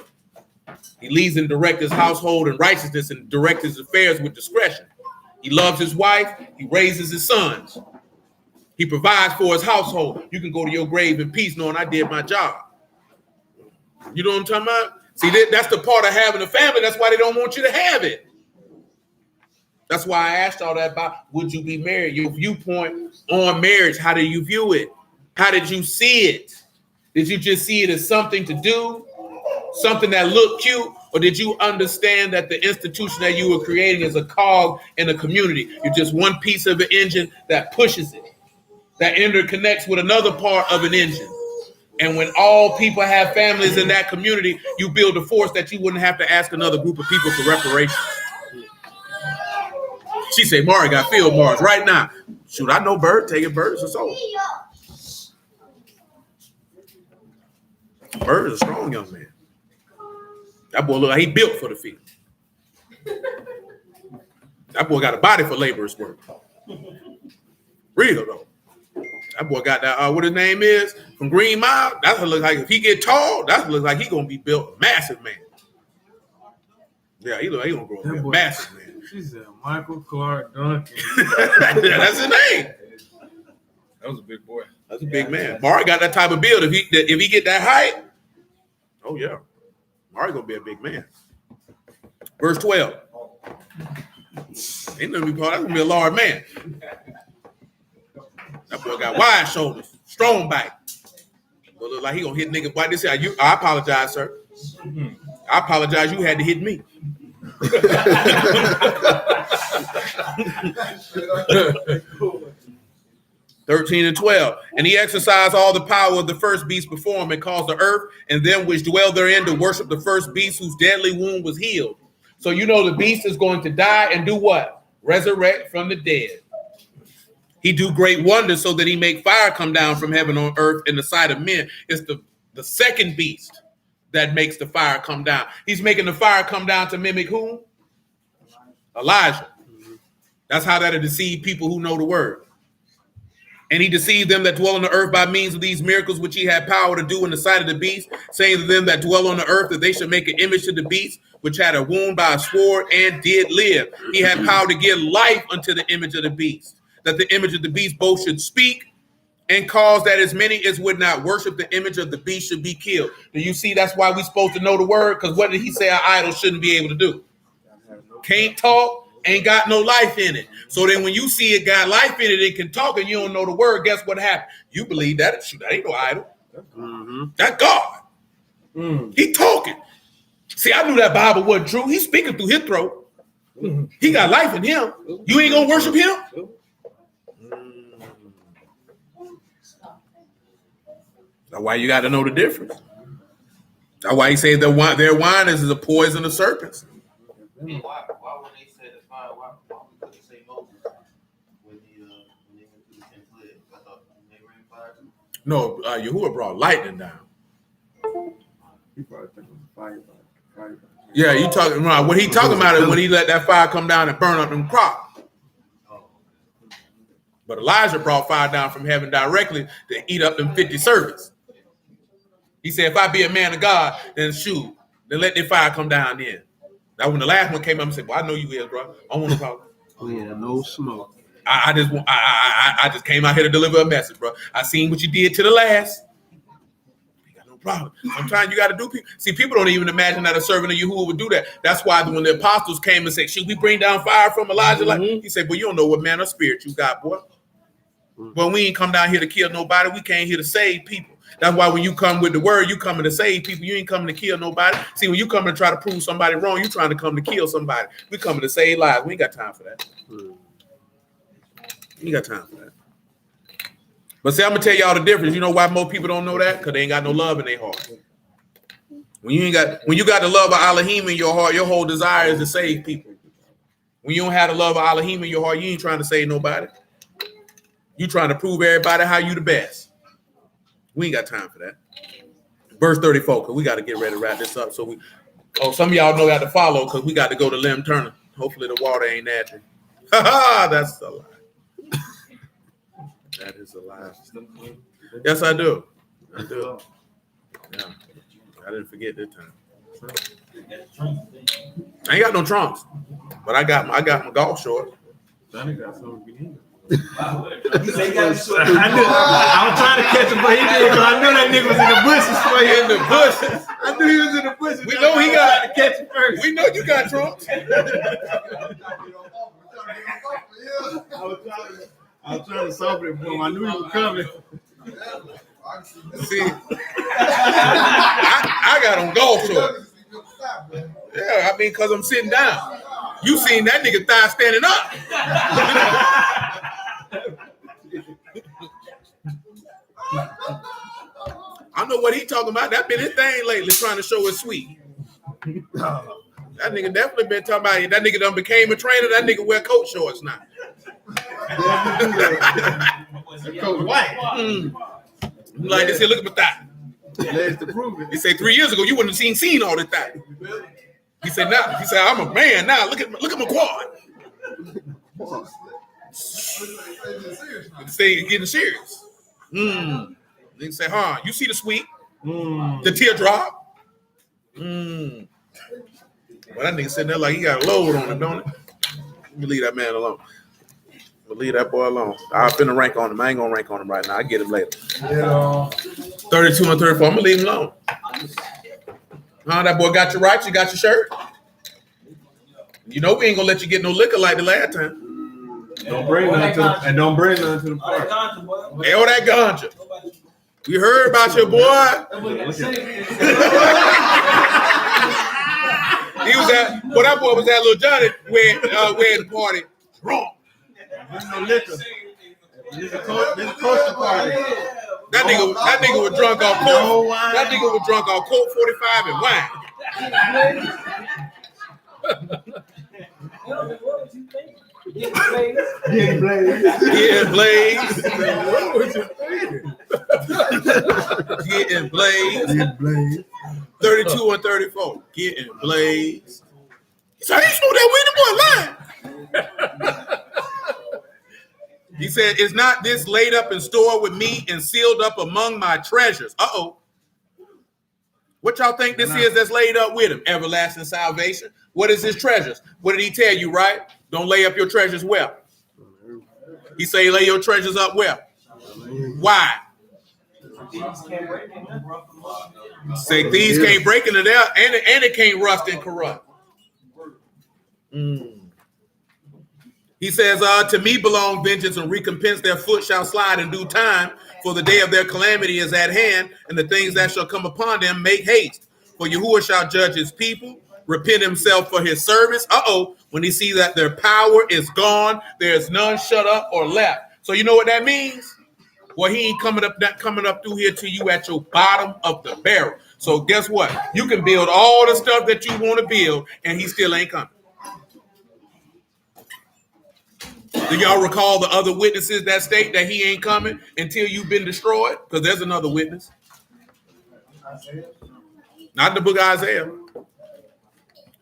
He leads and directs his household in righteousness and directs his affairs with discretion. He loves his wife. He raises his sons. He provides for his household. You can go to your grave in peace knowing I did my job. You know what I'm talking about? See, that's the part of having a family. That's why they don't want you to have it. That's why I asked all that about, would you be married? Your viewpoint on marriage, how do you view it? How did you see it? Did you just see it as something to do? Something that looked cute? Or did you understand that the institution that you were creating is a cog in a community? You're just one piece of an engine that pushes it, that interconnects with another part of an engine. And when all people have families in that community, you build a force that you wouldn't have to ask another group of people for reparations. She say, Mari got field Mars right now. Shoot, I know Bird taking Bird or so. Bird is a strong young man. That boy look like he built for the field. That boy got a body for laborer's work. Real though. That boy got that, what his name is, from Green Mile. That's what look like, if he get tall, that's look like he gonna be built massive man. Yeah, he gonna grow up a massive man. She said Michael Clark Duncan. That's his name. That was a big boy. That's a big man. Mari got that type of build. If he get that height, oh yeah. Mari gonna be a big man. Verse 12. Ain't gonna be Paul. That's gonna be a large man. That boy got wide shoulders, strong back. Boy look like he gonna hit niggas. Why this? I apologize, sir. I apologize. You had to hit me. 13 and 12. And he exercised all the power of the first beast before him and caused the earth and them which dwell therein to worship the first beast whose deadly wound was healed. So you know the beast is going to die and do what? Resurrect from the dead. He do great wonders so that he make fire come down from heaven on earth in the sight of men. It's the second beast that makes the fire come down. He's making the fire come down to mimic whom? Elijah. That's how that'll deceive people who know the word. And he deceived them that dwell on the earth by means of these miracles which he had power to do in the sight of the beast, saying to them that dwell on the earth that they should make an image to the beast, which had a wound by a sword and did live. He had power to give life unto the image of the beast, that the image of the beast both should speak and cause that as many as would not worship the image of the beast should be killed. Do you see that's why we're supposed to know the word? Because what did he say our idols shouldn't be able to do? Can't talk, ain't got no life in it. So then when you see it got life in it, it can talk and you don't know the word, guess what happened? You believe that ain't no idol. That's God. He talking. See, I knew that Bible wasn't true. He's speaking through his throat. He got life in him. You ain't gonna worship him? That's why you got to know the difference. That's why he says their wine is a poison of serpents. Why when they said the fire, why we couldn't say Moses when they went through the 10 plagues? I thought they rained fire too. No, Yahuwah brought lightning down. He probably thinking fire. Yeah, you talking about what he talking about is when he let that fire come down and burn up them crops. But Elijah brought fire down from heaven directly to eat up them 50 servants. He said, if I be a man of God, then let the fire come down then. Now when the last one came up and said, well, I know you is, bro. I don't want to talk. Yeah, no smoke. I just came out here to deliver a message, bro. I seen what you did to the last. Ain't got no problem. Sometimes you got to do people. See, people don't even imagine that a servant of Yahuwah would do that. That's why when the apostles came and said, should we bring down fire from Elijah? Like he said, well, you don't know what manner of spirit you got, boy. Well, we ain't come down here to kill nobody. We came here to save people. That's why when you come with the word, you coming to save people. You ain't coming to kill nobody. See, when you coming to try to prove somebody wrong, you trying to come to kill somebody. We coming to save lives. We ain't got time for that. We ain't got time for that. But see, I'm gonna tell y'all the difference. You know why most people don't know that? Because they ain't got no love in their heart. When you got the love of Alahym in your heart, your whole desire is to save people. When you don't have the love of Alahym in your heart, you ain't trying to save nobody. You trying to prove everybody how you the best. We ain't got time for that. Verse 34, because we got to get ready to wrap this up. So some of y'all know got to follow because we got to go to Lim Turner. Hopefully the water ain't nasty. That's a lie. That is a lie. Yes, I do. I do. Yeah. I didn't forget this time. I ain't got no trunks, but I got my golf shorts. Johnny got something we need. He said he got his short. I was trying to catch him, but he did because I knew that nigga was in the bushes. So In the bushes. I knew he was in the bushes. We know he got to catch him first. We know you got trunks. I was trying to soften it for him. I knew he was coming. See, I got on golf shorts. Yeah, I mean, because I'm sitting down. You seen that nigga thigh standing up. I know what he talking about. That been his thing lately, trying to show his sweet. That nigga definitely been talking about it. That nigga done became a trainer. That nigga wear coat shorts now. Coach White. Like this here, look at my thigh. Legs to prove it. He said 3 years ago you wouldn't have seen all this thigh. He said now. He said I'm a man now. Look at my quad. Say getting serious. Nigga say, you see the sweet, the teardrop. Well, that nigga sitting there like he got a load on it, don't it? Let me leave that man alone. Leave that boy alone. I'll finna rank on him. I ain't gonna rank on him right now. I get him later. Yeah. 32 and 34. I'm gonna leave him alone. That boy got you right. You got your shirt. You know we ain't gonna let you get no liquor like the last time. Don't bring none to the party. Hey, all that ganja. We heard about your boy. He was at. Well, that boy was at Little Johnny wedding party. Wrong. There's no liquor. This is a coastal party. That nigga was drunk off Colt. That nigga was drunk off Colt 45 and wine. Getting blazed. Getting blazed. 32 and 34. Getting blazed. So he smoked that weed, the boy lying. He said, is not this laid up and stored with me and sealed up among my treasures? What y'all think this is that's laid up with him? Everlasting salvation. What is his treasures? What did he tell you, right? Don't lay up your treasures well. He say lay your treasures up well. Why? Say thieves can't break into there, and it can't rust and corrupt. He says, to me belong vengeance and recompense. Their foot shall slide in due time, for the day of their calamity is at hand, and the things that shall come upon them make haste. For Yahuwah shall judge his people, repent himself for his service. When he sees that their power is gone, there is none shut up or left. So you know what that means? Well, he ain't coming up through here to you at your bottom of the barrel. So guess what? You can build all the stuff that you want to build, and he still ain't coming. Do y'all recall the other witnesses that state that he ain't coming until you've been destroyed? Because there's another witness. Not the book of Isaiah.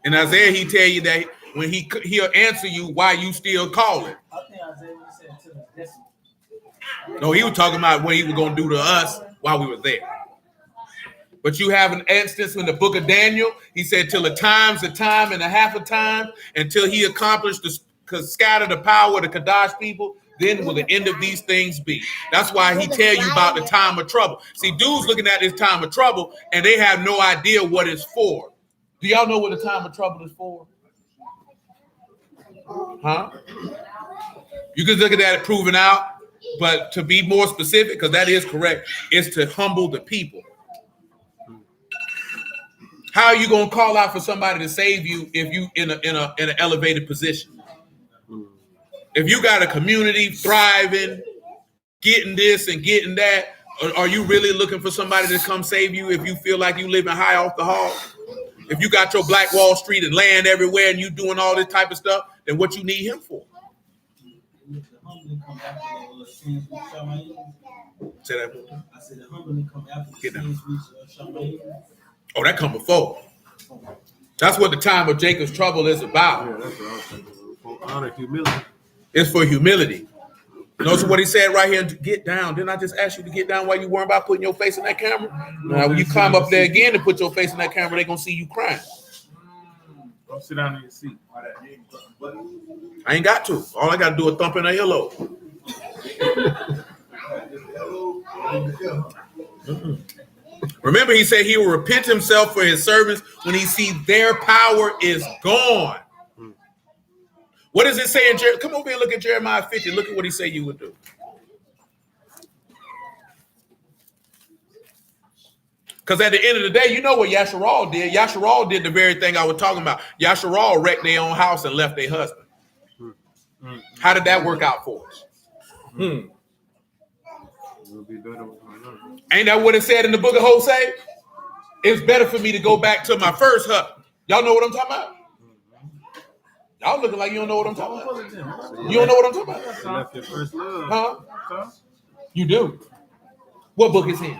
In Isaiah, he tell you that when he'll answer you why you still calling. I think Isaiah said to the decimal. No, he was talking about what he was going to do to us while we were there. But you have an instance in the book of Daniel. He said, till a time and a half a time, until he accomplished scatter the power of the Kadash people, then will the end of these things be. That's why he tell you about the time of trouble. See, dudes looking at this time of trouble, and they have no idea what it's for. Do y'all know what the time of trouble is for? Huh? You can look at that proven out, but to be more specific, because that is correct, is to humble the people. How are you going to call out for somebody to save you if you in an elevated position? If you got a community thriving, getting this and getting that, are you really looking for somebody to come save you if you feel like you living high off the hog? If you got your Black Wall Street and land everywhere and you doing all this type of stuff, then what you need him for? Say that more time. I said the humbling come after the sins reach Shamayim. Oh, that come before. That's what the time of Jacob's trouble is about. Yeah, that's what I was thinking. For honor, humility. It's for humility. Notice what he said right here, get down. Didn't I just ask you to get down while you weren't about putting your face in that camera? Now, when you climb up there again and put your face in that camera, they're going to see you crying. Don't sit down in your seat. I ain't got to. All I got to do is thump in a hello. Remember, he said he will repent himself for his servants when he see their power is gone. What does it say in Jeremiah? Come over here and look at Jeremiah 50. Look at what he said you would do. Because at the end of the day, you know what Yasharal did. Yasharal did the very thing I was talking about. Yasharal wrecked their own house and left their husband. How did that work out for us? It'll be better with my number. Ain't that what it said in the book of Hosea? It's better for me to go back to my first husband. Y'all know what I'm talking about? Y'all looking like you don't know what I'm talking about. You don't know what I'm talking about? You left your first love. Huh? You do. What book is in?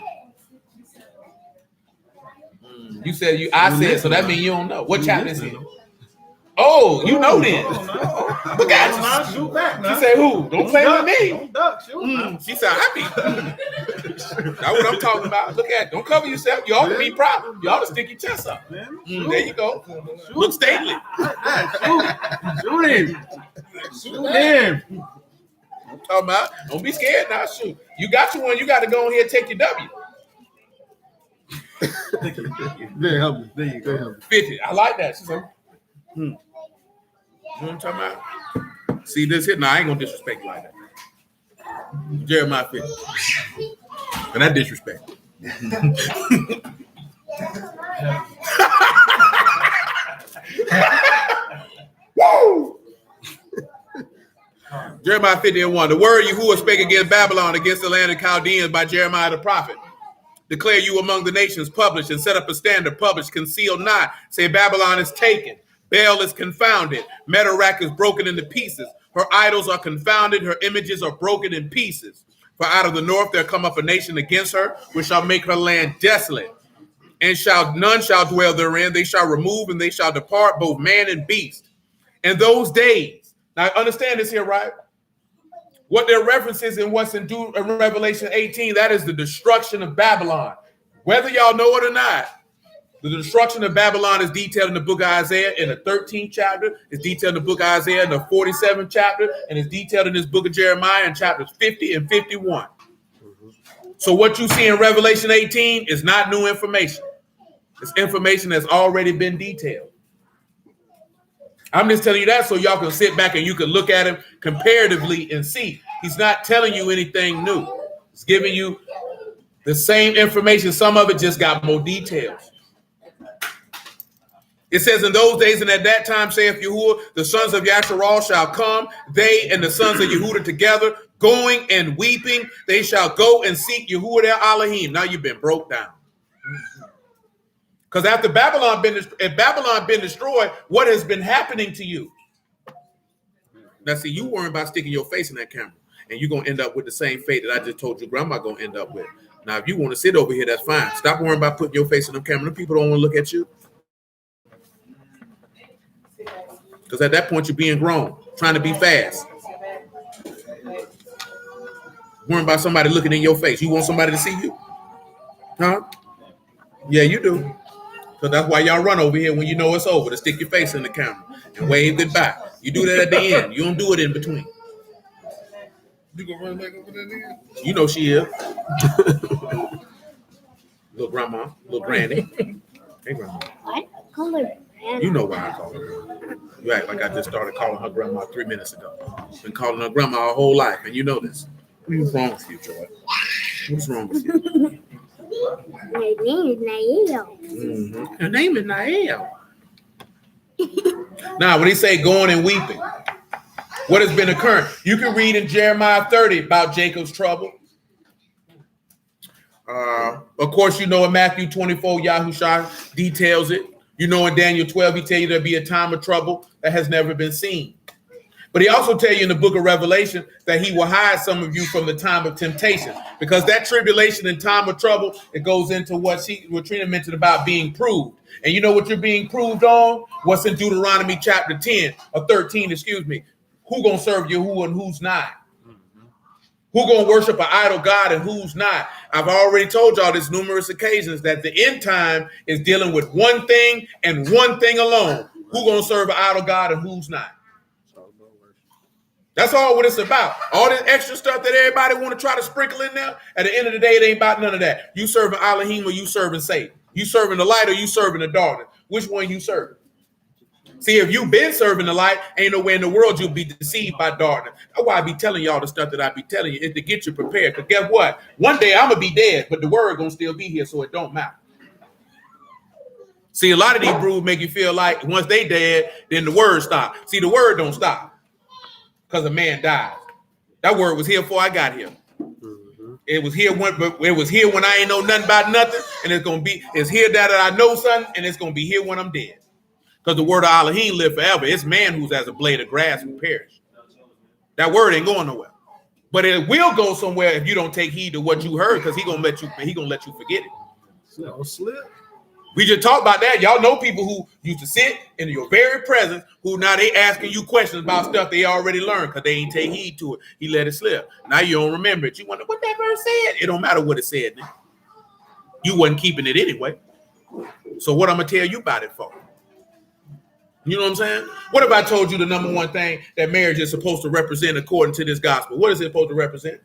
You said you. I said so. That means you don't know. What chapter is in? Oh, you know then. But got you. Shoot back now. She said, "Who? Don't play with me." Don't duck. Shoot. She said, "I be." That's what I'm talking about. Look at. Don't cover yourself. You ought to be proud. You ought to stick your chest up. There you go. Look stately. Shoot him. Shoot him. I'm talking about. Don't be scared now. Shoot. You got your one. You got to go in here and take your W. Very humble. There you go. 50. I like that. She said, You know what I'm talking about? See this here? No, I ain't gonna disrespect you like that. Jeremiah 50. And that disrespect. Woo! Jeremiah 50:1. The word Yahuwah spake against Babylon, against the land of Chaldeans by Jeremiah the prophet. Declare you among the nations, publish and set up a standard, publish, conceal not. Say Babylon is taken. Baal is confounded. Medarak is broken into pieces. Her idols are confounded. Her images are broken in pieces. For out of the north there come up a nation against her, which shall make her land desolate. And none shall dwell therein. They shall remove and they shall depart, both man and beast. In those days, now understand this here, right? What their reference is and what's in Revelation 18, that is the destruction of Babylon. Whether y'all know it or not, the destruction of Babylon is detailed in the book of Isaiah in the 13th chapter. It's detailed in the book of Isaiah in the 47th chapter. And it's detailed in this book of Jeremiah in chapters 50 and 51. So what you see in Revelation 18 is not new information. It's information that's already been detailed. I'm just telling you that so y'all can sit back and you can look at him comparatively and see. He's not telling you anything new. He's giving you the same information. Some of it just got more details. It says, in those days and at that time, saith Yahuwah, the sons of Yasharal shall come, they and the sons of Yehuda together, going and weeping. They shall go and seek Yahuwah their Alahym. Now you've been broke down. Because after Babylon been destroyed, what has been happening to you? Now, see, you worrying about sticking your face in that camera, and you're going to end up with the same fate that I just told your grandma going to end up with. Now, if you want to sit over here, that's fine. Stop worrying about putting your face in the camera. The people don't want to look at you. Because at that point, you're being grown, trying to be fast. Worrying about somebody looking in your face. You want somebody to see you? Huh? Yeah, you do. So that's why y'all run over here when you know it's over, to stick your face in the camera and wave goodbye. You do that at the end. You don't do it in between. You gonna run back over there then? You know she is. Little grandma, little granny. Hey, grandma. What? Call her Grandma. You know why I call her. You act like I just started calling her grandma 3 minutes ago. Been calling her grandma her whole life, and you know this. What's wrong with you, Joy? What's wrong with you? My name is Nael. Mm-hmm. Her name is Nael. Now, when he say going and weeping, what has been occurring? You can read in Jeremiah 30 about Jacob's trouble. Of course, you know in Matthew 24, Yahushua details it. You know in Daniel 12, he tell you there'll be a time of trouble that has never been seen. But he also tell you in the book of Revelation that he will hide some of you from the time of temptation, because that tribulation and time of trouble, it goes into what Trina mentioned about being proved. And you know what you're being proved on? What's in Deuteronomy chapter 10 or 13, excuse me. Who gonna serve Yahuwah and who's not? Who gonna worship an idol God and who's not? I've already told y'all this numerous occasions that the end time is dealing with one thing and one thing alone. Who gonna serve an idol God and who's not? That's all what it's about. All this extra stuff that everybody want to try to sprinkle in there, at the end of the day, it ain't about none of that. You serving Alahym or you serving Satan? You serving the light or you serving the darkness? Which one you serving? See, if you've been serving the light, ain't nowhere in the world you'll be deceived by darkness. That's why I be telling y'all the stuff that I be telling you, is to get you prepared. Because guess what? One day I'm going to be dead, but the word going to still be here, so it don't matter. See, a lot of these brews make you feel like once they dead, then the word stop. See, the word don't stop because a man died. That word was here before I got here. It was here when I ain't know nothing about nothing, and it's here that I know something, and it's gonna be here when I'm dead. Because the word of Alahym live forever. It's man who's as a blade of grass who perish. That word ain't going nowhere. But it will go somewhere if you don't take heed to what you heard, because he gonna let you forget it. No slip. We just talked about that. Y'all know people who used to sit in your very presence who now they asking you questions about stuff they already learned because they ain't take heed to it. He let it slip. Now you don't remember it. You wonder what that verse said. It don't matter what it said. Now. You wasn't keeping it anyway. So what I'm going to tell you about it for? You know what I'm saying? What if I told you the number one thing that marriage is supposed to represent according to this gospel? What is it supposed to represent?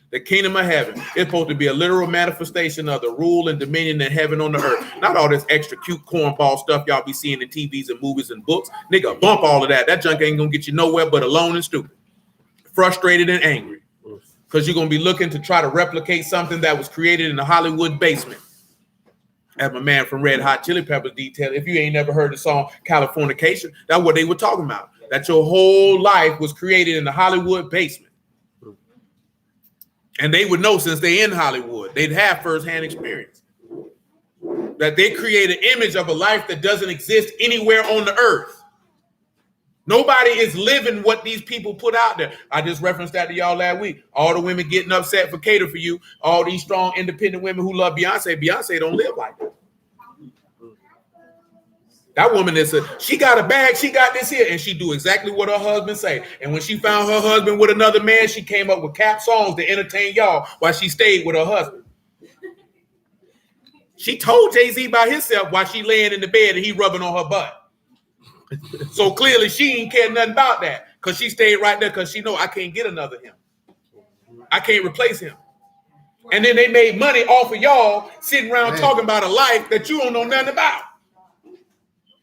The kingdom of heaven. It's supposed to be a literal manifestation of the rule and dominion in heaven on the earth. Not all this extra cute cornball stuff y'all be seeing in TVs and movies and books. Nigga, bump all of that. That junk ain't gonna get you nowhere but alone and stupid. Frustrated and angry. Because you're gonna be looking to try to replicate something that was created in the Hollywood basement. As my man from Red Hot Chili Peppers detailed, if you ain't never heard the song Californication, that's what they were talking about. That your whole life was created in the Hollywood basement. And they would know since they in Hollywood, they'd have firsthand experience. That they create an image of a life that doesn't exist anywhere on the earth. Nobody is living what these people put out there. I just referenced that to y'all last week. All the women getting upset for Cater For You. All these strong, independent women who love Beyonce. Beyonce don't live like that. That woman she got a bag, she got this here, and she do exactly what her husband say. And when she found her husband with another man, she came up with cap songs to entertain y'all while she stayed with her husband. She told Jay-Z by himself while she laying in the bed and he rubbing on her butt. So clearly she ain't care nothing about that because she stayed right there because she know I can't get another him. I can't replace him. And then they made money off of y'all sitting around talking about a life that you don't know nothing about.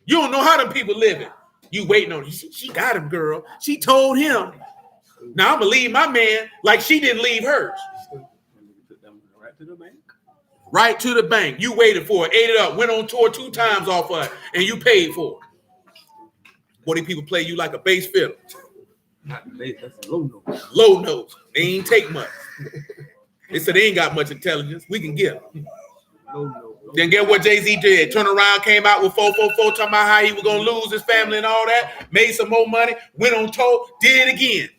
You don't know how them people living. You waiting on it. She got him, girl. She told him. Now I'm going to leave my man like she didn't leave hers. Right to the bank. Right to the bank. You waited for it, ate it up, went on tour 2 times off of it, and you paid for it. Boy, these people play you like a bass fiddle. Not the bass, that's a low note. Low notes. They ain't take much. They said they ain't got much intelligence. We can get them. Low note. Then get what Jay-Z did. Turned around, came out with 444, talking about how he was going to lose his family and all that. Made some more money. Went on tour. Did it again.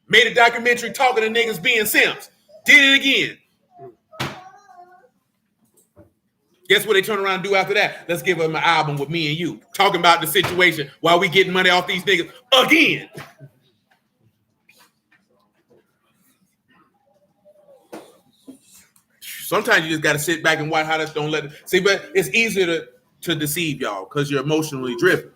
Made a documentary talking to niggas being simps. Did it again. Guess what they turn around and do after that? Let's give them an album with me and you. Talking about the situation while we getting money off these niggas again. Sometimes you just got to sit back and watch how this don't let it. See, but it's easier to deceive y'all because you're emotionally driven.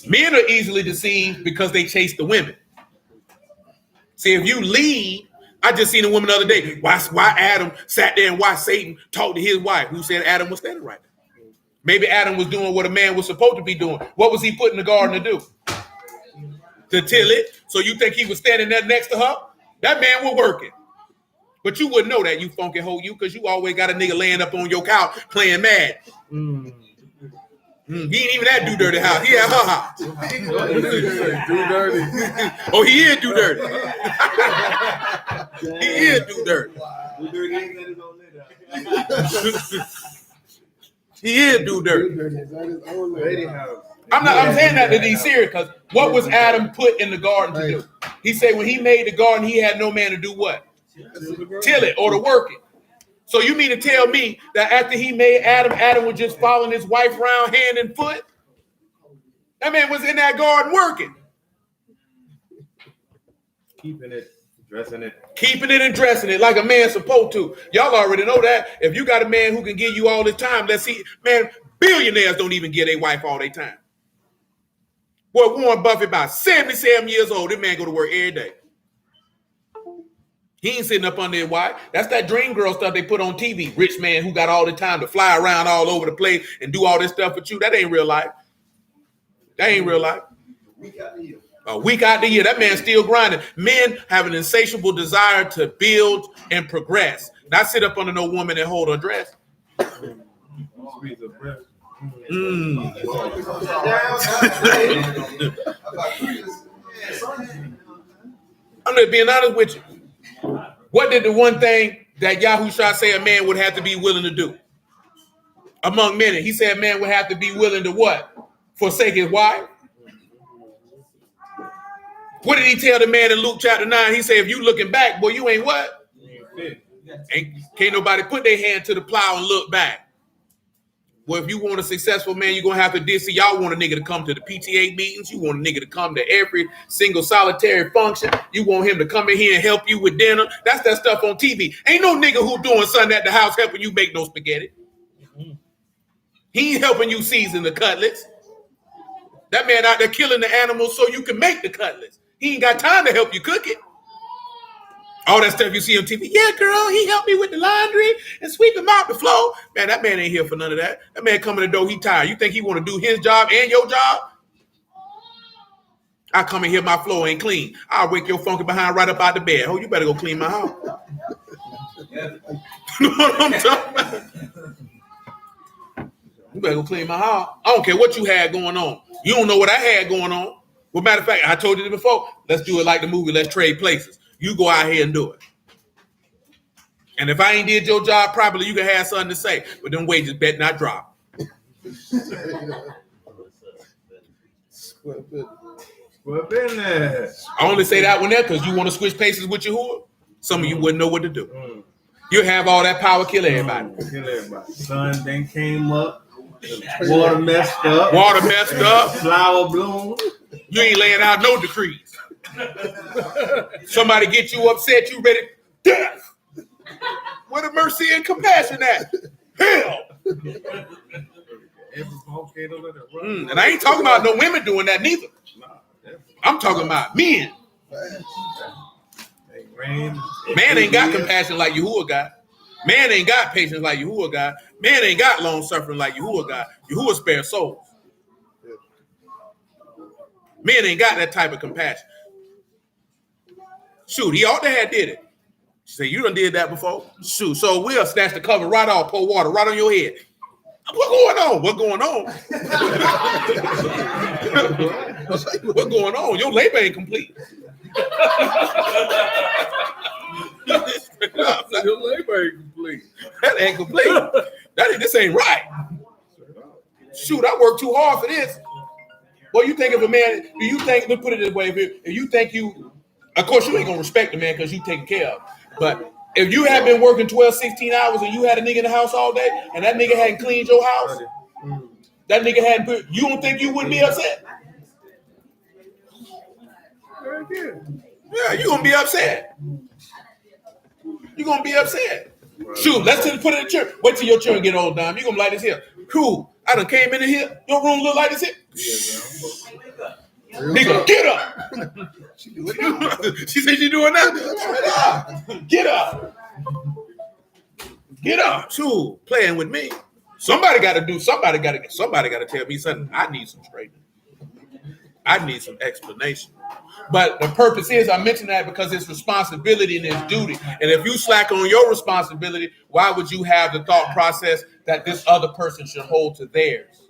Men are easily deceived because they chase the women. See, if you lead, I just seen a woman the other day. Why Adam sat there and watched Satan talk to his wife, who said Adam was standing right there. Maybe Adam was doing what a man was supposed to be doing. What was he put in the garden to do? To till it. So you think he was standing there next to her? That man was working. But you wouldn't know that, you funky hoe, you, because you always got a nigga laying up on your couch playing mad. He ain't even at Do Dirty house. He at her house. Do dirty. Oh, he is Do Dirty. He is Do Dirty. He is Do Dirty. I'm saying that to be serious because what was Adam put in the garden to do? He said when he made the garden, he had no man to do what? Till it or to work it. So you mean to tell me that after he made Adam, Adam was just following his wife around hand and foot? That man was in that garden working. Keeping it, dressing it. Keeping it and dressing it like a man's supposed to. Y'all already know that. If you got a man who can give you all his time, let's see. Man, billionaires don't even give their wife all their time. Boy, Warren Buffett about 77 years old. This man go to work every day. He ain't sitting up under his wife. That's that dream girl stuff they put on TV. Rich man who got all the time to fly around all over the place and do all this stuff with you. That ain't real life. That ain't real life. A week out the year, that man's still grinding. Men have an insatiable desire to build and progress. Not sit up under no woman and hold her dress. I'm just being honest with you. What did the one thing that Yahushua say a man would have to be willing to do? Among many, he said a man would have to be willing to what? Forsake his wife? What did he tell the man in Luke chapter 9? He said, if you looking back, boy, you ain't what? Can't nobody put their hand to the plow and look back. Well, if you want a successful man, you're going to have to see. Y'all want a nigga to come to the PTA meetings. You want a nigga to come to every single solitary function. You want him to come in here and help you with dinner. That's that stuff on TV. Ain't no nigga who doing something at the house helping you make no spaghetti. He ain't helping you season the cutlets. That man out there killing the animals so you can make the cutlets. He ain't got time to help you cook it. All that stuff you see on TV. Yeah, girl, he helped me with the laundry and sweep him out the floor. Man, that man ain't here for none of that. That man come in the door, he tired. You think he want to do his job and your job? I come in here, my floor ain't clean. I'll wake your funky behind right up out the bed. Oh, you better go clean my house. You know what I'm talking about? You better go clean my house. I don't care what you had going on. You don't know what I had going on. Well, matter of fact, I told you this before. Let's do it like the movie. Let's trade places. You go out here and do it. And if I ain't did your job properly, you can have something to say. But them wages better not drop. I only say that one there because you want to switch places with your whore. Some of you wouldn't know what to do. You have all that power, kill everybody. Kill everybody. Sun then came up. Water messed up. Water messed up. Flower bloom. You ain't laying out no decrees. Somebody get you upset, you ready? Death. Where the mercy and compassion at? Hell. And I ain't talking about no women doing that neither. I'm talking about men. Man ain't got compassion like Yahuwah got. Man ain't got patience like Yahuwah got. Man ain't got long suffering like Yahuwah got. Yahuwah spare souls. Men ain't got that type of compassion. Shoot, he ought to have did it. Say, you done did that before? Shoot, so we'll snatch the cover right off, pour water right on your head. What going on? What going on? What going on? Your labor ain't complete. Your labor ain't complete. That ain't complete. This ain't right. Shoot, I worked too hard for this. Well, you think of a man, do you think, let's put it this way, if you think you, of course you ain't gonna respect the man because you taking care of, but if you had been working 12, 16 hours and you had a nigga in the house all day and that nigga hadn't cleaned your house, that nigga hadn't put, you don't think you wouldn't be upset? Yeah, you gonna be upset. You gonna be upset. Shoot, let's just put it in the church. Wait till your children get old, Dom. You gonna like this here. Cool. I done came in here. Your room look like this here. Nigga, get up. She said she doing that. Get up. Get up. Shoot, playing with me. Somebody got to tell me something. I need some straightening. I need some explanation. But the purpose is, I mention that because it's responsibility and it's duty. And if you slack on your responsibility, why would you have the thought process that this other person should hold to theirs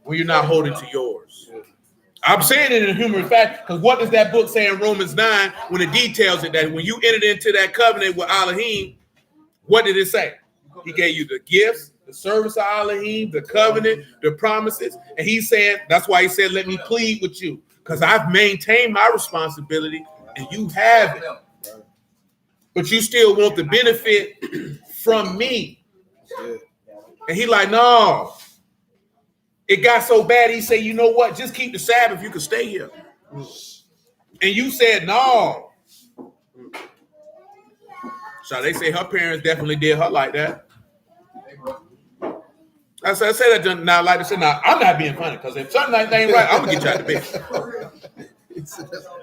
when you're not holding to yours? I'm saying it in a humorous fact because what does that book say in Romans 9 when it details it that when you entered into that covenant with Alahym, what did it say? He gave you the gifts, the service of Alahym, the covenant, the promises. And he's saying, that's why he said, let me plead with you. Because I've maintained my responsibility and you haven't. But you still want the benefit from me. And he like, no. It got so bad, he said, you know what? Just keep the Sabbath. You can stay here. And you said, no. So they say her parents definitely did her like that. I say that now, like I said, now I'm not being funny because if something like that ain't right, I'm gonna get you out of bed.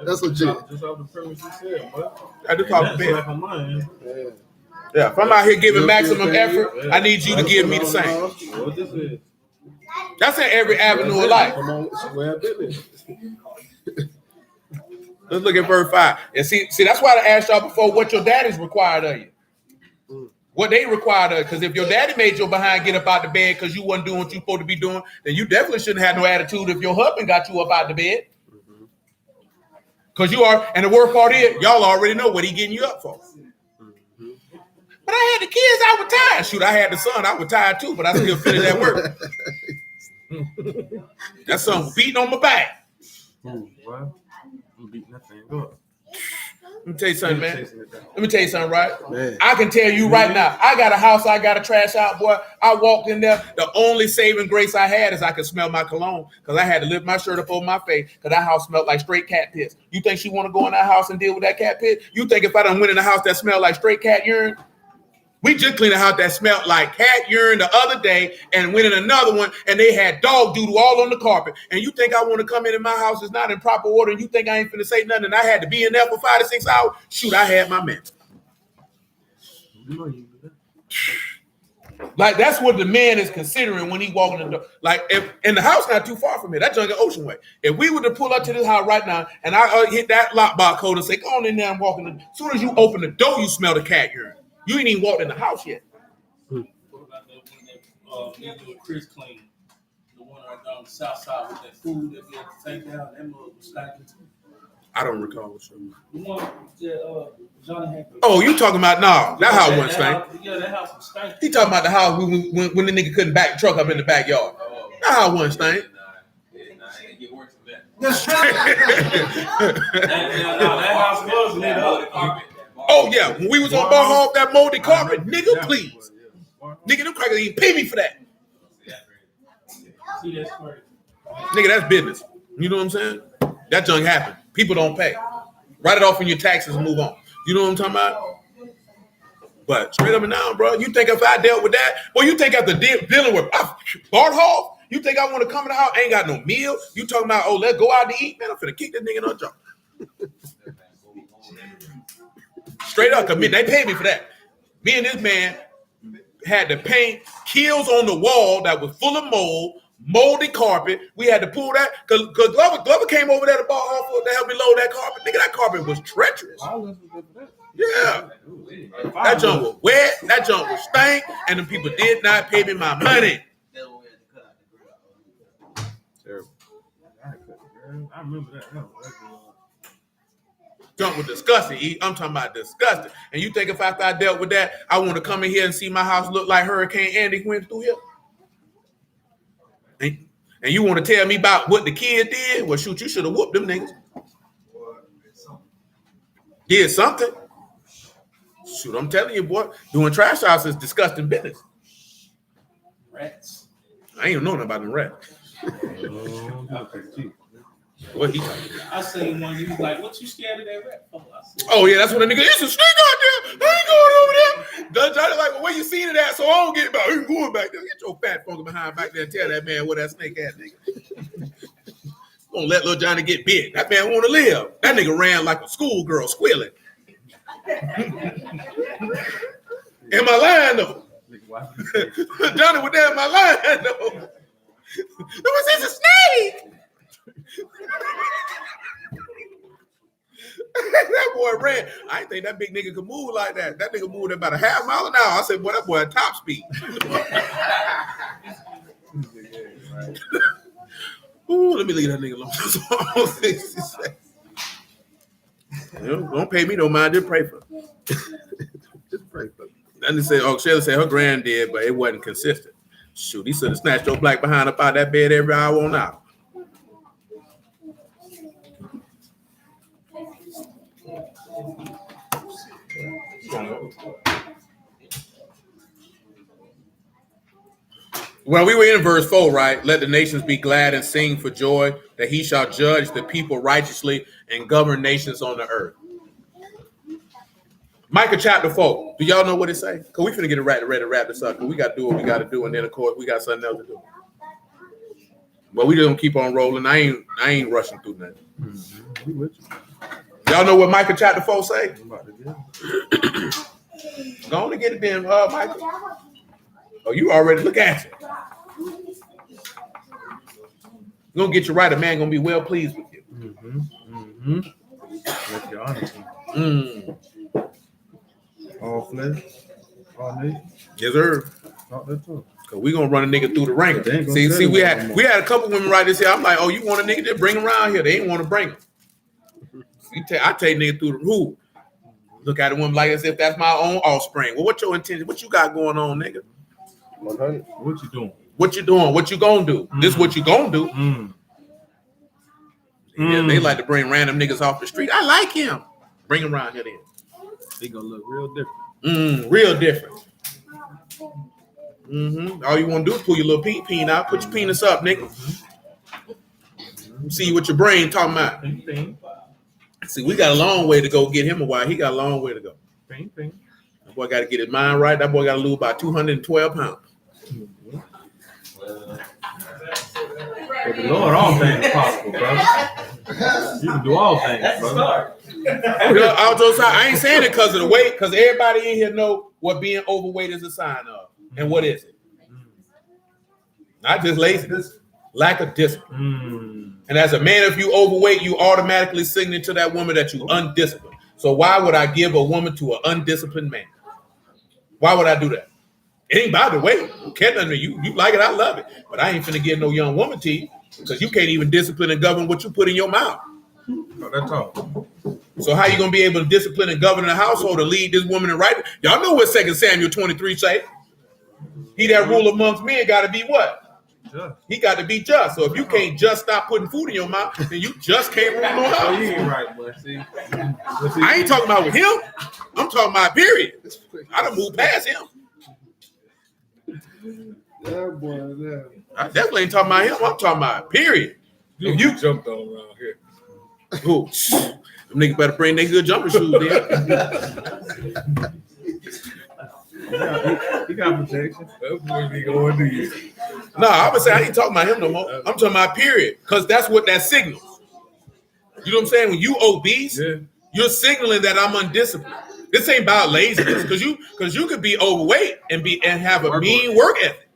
That's legit. Just off the premise you said, but I just talk to bed. like a man. Yeah, if I'm out here giving maximum effort, I need you to give me the same. What this is? That's in every avenue of life. Let's look at verse 5. And see, that's why I asked y'all before what your daddy's required of you. What they required of you. Because if your daddy made your behind get up out the bed because you wasn't doing what you supposed to be doing, then you definitely shouldn't have no attitude if your husband got you up out the bed. Because you are, and the worst part is, y'all already know what he getting you up for. But I had the kids, I was tired. Shoot, I had the son, I was tired too, but I still finished that work. That son beating on my back. Well, I'm beating that thing up. Let me tell you something, man. Let me tell you something, right? Man. I can tell you right now, I got a house I got to trash out, boy. I walked in there. The only saving grace I had is I could smell my cologne because I had to lift my shirt up over my face because that house smelled like straight cat piss. You think she want to go in that house and deal with that cat piss? You think if I done went in a house that smelled like straight cat urine? We just cleaned a house that smelled like cat urine the other day and went in another one and they had dog doodle all on the carpet. And you think I want to come in and my house is not in proper order and you think I ain't finna say nothing and I had to be in there for 5 to 6 hours? Shoot, I had my man. Like that's what the man is considering when he walking in the door. Like if and the house not too far from here, that junk at Ocean Way. If we were to pull up to this house right now and I hit that lockbox code and say, go on in there and walk in, as soon as you open the door, you smell the cat urine. You ain't even walked in the house yet. What about that one that Chris clean? The one right down the south side with that food that we had to take down. That mug was stacking too. I don't recall what you. The one that Johnny had. Oh, you talking about no? That house wasn't stank. Yeah, that house was stank. He talking about the house when the nigga couldn't back the truck up in the backyard. That house wasn't stank. That house was lit up. Oh yeah, when we was on bar off that moldy carpet, nigga, please, nigga, them crackers even pay me for that. See, that's crazy. Nigga, that's business. You know what I'm saying? That junk happened. People don't pay. Write it off in your taxes and move on. You know what I'm talking about? But straight up and down, bro. You think if I dealt with that, well, you think after dealing with Bart Hall, you think I want to come in the house? Ain't got no meal. You talking about, oh, let's go out to eat? Man, I'm finna kick this nigga in the jaw. Straight up, cause they paid me for that. Me and this man had to paint kills on the wall that was full of mold, moldy carpet. We had to pull that because Glover came over there to help me load that carpet. Nigga, that carpet was treacherous. Yeah. That junk was wet, that junk was stank, and them people did not pay me my money. Terrible. I remember that. Junk was disgusting. I'm talking about disgusting. And you think if after I dealt with that, I want to come in here and see my house look like Hurricane Andy went through here? And you want to tell me about what the kid did? Well, shoot, you should have whooped them niggas. Did something. Shoot, I'm telling you, boy, doing trash house is disgusting business. Rats. I ain't know nothing about them rats. What he talking about? I seen one. You was like, "What you scared of that rat for?" I said, Oh yeah, that's when the nigga. It's a snake out there. I ain't going over there. Johnny like, well, where you seen it at? So I don't get it back. You going back there? Get your fat funky behind back there and tell that man where that snake at, nigga. Gonna let little Johnny get bit. That man want to live. That nigga ran like a schoolgirl squealing. In my line though. Johnny was there in my line though. It was just a snake. That boy ran. I didn't think that big nigga could move like that. That nigga moved about a half mile an hour. I said, boy, that boy at top speed. Ooh, let me leave that nigga alone. Don't pay me no mind. Just pray for him. Just pray for him. Then they say, Shelly said her grand did, but it wasn't consistent. Shoot, he should have snatched your black behind up out that bed every hour on out. Well, we were in verse 4, right? Let the nations be glad and sing for joy that he shall judge the people righteously and govern nations on the earth. Micah chapter 4. Do y'all know what it say? Because we finna get it ready to wrap this up. Because we got to do what we got to do. And then, of course, we got something else to do. But we just gonna keep on rolling. I ain't rushing through nothing. Y'all know what Micah chapter 4 say? Go on and get it then, Micah. Oh, you already look at it. Gonna get you right. A man gonna be well pleased with you. Let your honesty. All flesh, all nation. Yes, sir. Not that too. Cause we gonna run a nigga through the ringer. See, we had a couple women right this here. I'm like, oh, you want a nigga? Just bring him around here. They ain't want to bring him. I take nigga through the hoop. Look at a woman like as if that's my own offspring. Well, what's your intention? What you got going on, nigga? What you doing? What you doing? What you gonna do? This what you gonna do? Yeah, they like to bring random niggas off the street. I like him. Bring him around here then. He gonna look real different. Real different. All you want to do is pull your little peen out. Put your penis up, nigga. See what your brain talking about. See, we got a long way to go get him a while. He got a long way to go. That boy got to get his mind right. That boy got to lose about 212 pounds. For the Lord, all things are possible, brother. You can do all things, brother. I ain't saying it because of the weight, because everybody in here know what being overweight is a sign of. And what is it? Not just laziness, lack of discipline. And as a man, if you overweight, you automatically signal to that woman that you undisciplined. So why would I give a woman to an undisciplined man? Why would I do that? It ain't by the way. You like it, I love it. But I ain't finna give no young woman to you because you can't even discipline and govern what you put in your mouth. No, that's all. So how you gonna be able to discipline and govern the household to lead this woman in right? Y'all know what 2 Samuel 23 say. He that rule amongst men got to be what? Just. He got to be just. So if you can't just stop putting food in your mouth, then you just can't rule no house. Oh, you ain't right, boy. See? I ain't talking about with him. I'm talking about period. I done moved past him. That boy, that. I definitely ain't talking about him. I'm talking about period. You jumped on around here. Who? Them niggas better bring their good jumping shoes then. He got protection. That boy be going to you. No, I would say I ain't talking about him no more. I'm talking about period. Because that's what that signals. You know what I'm saying? When you obese, you're signaling that I'm undisciplined. This ain't about laziness because you could be overweight and have a mean work ethic,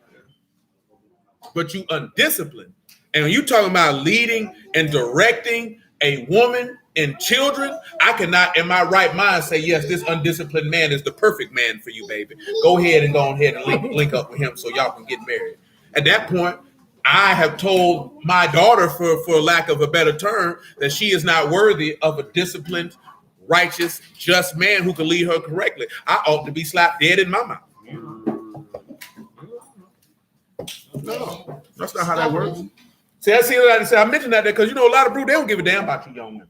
but you undisciplined. And when you talking about leading and directing a woman and children, I cannot in my right mind say, yes, this undisciplined man is the perfect man for you, baby. Go ahead and link up with him so y'all can get married. At that point, I have told my daughter, for lack of a better term, that she is not worthy of a disciplined, righteous, just man who can lead her correctly. I ought to be slapped dead in my mouth. No, that's not how that works. See, I mentioned that because a lot of brute, they don't give a damn about you young women.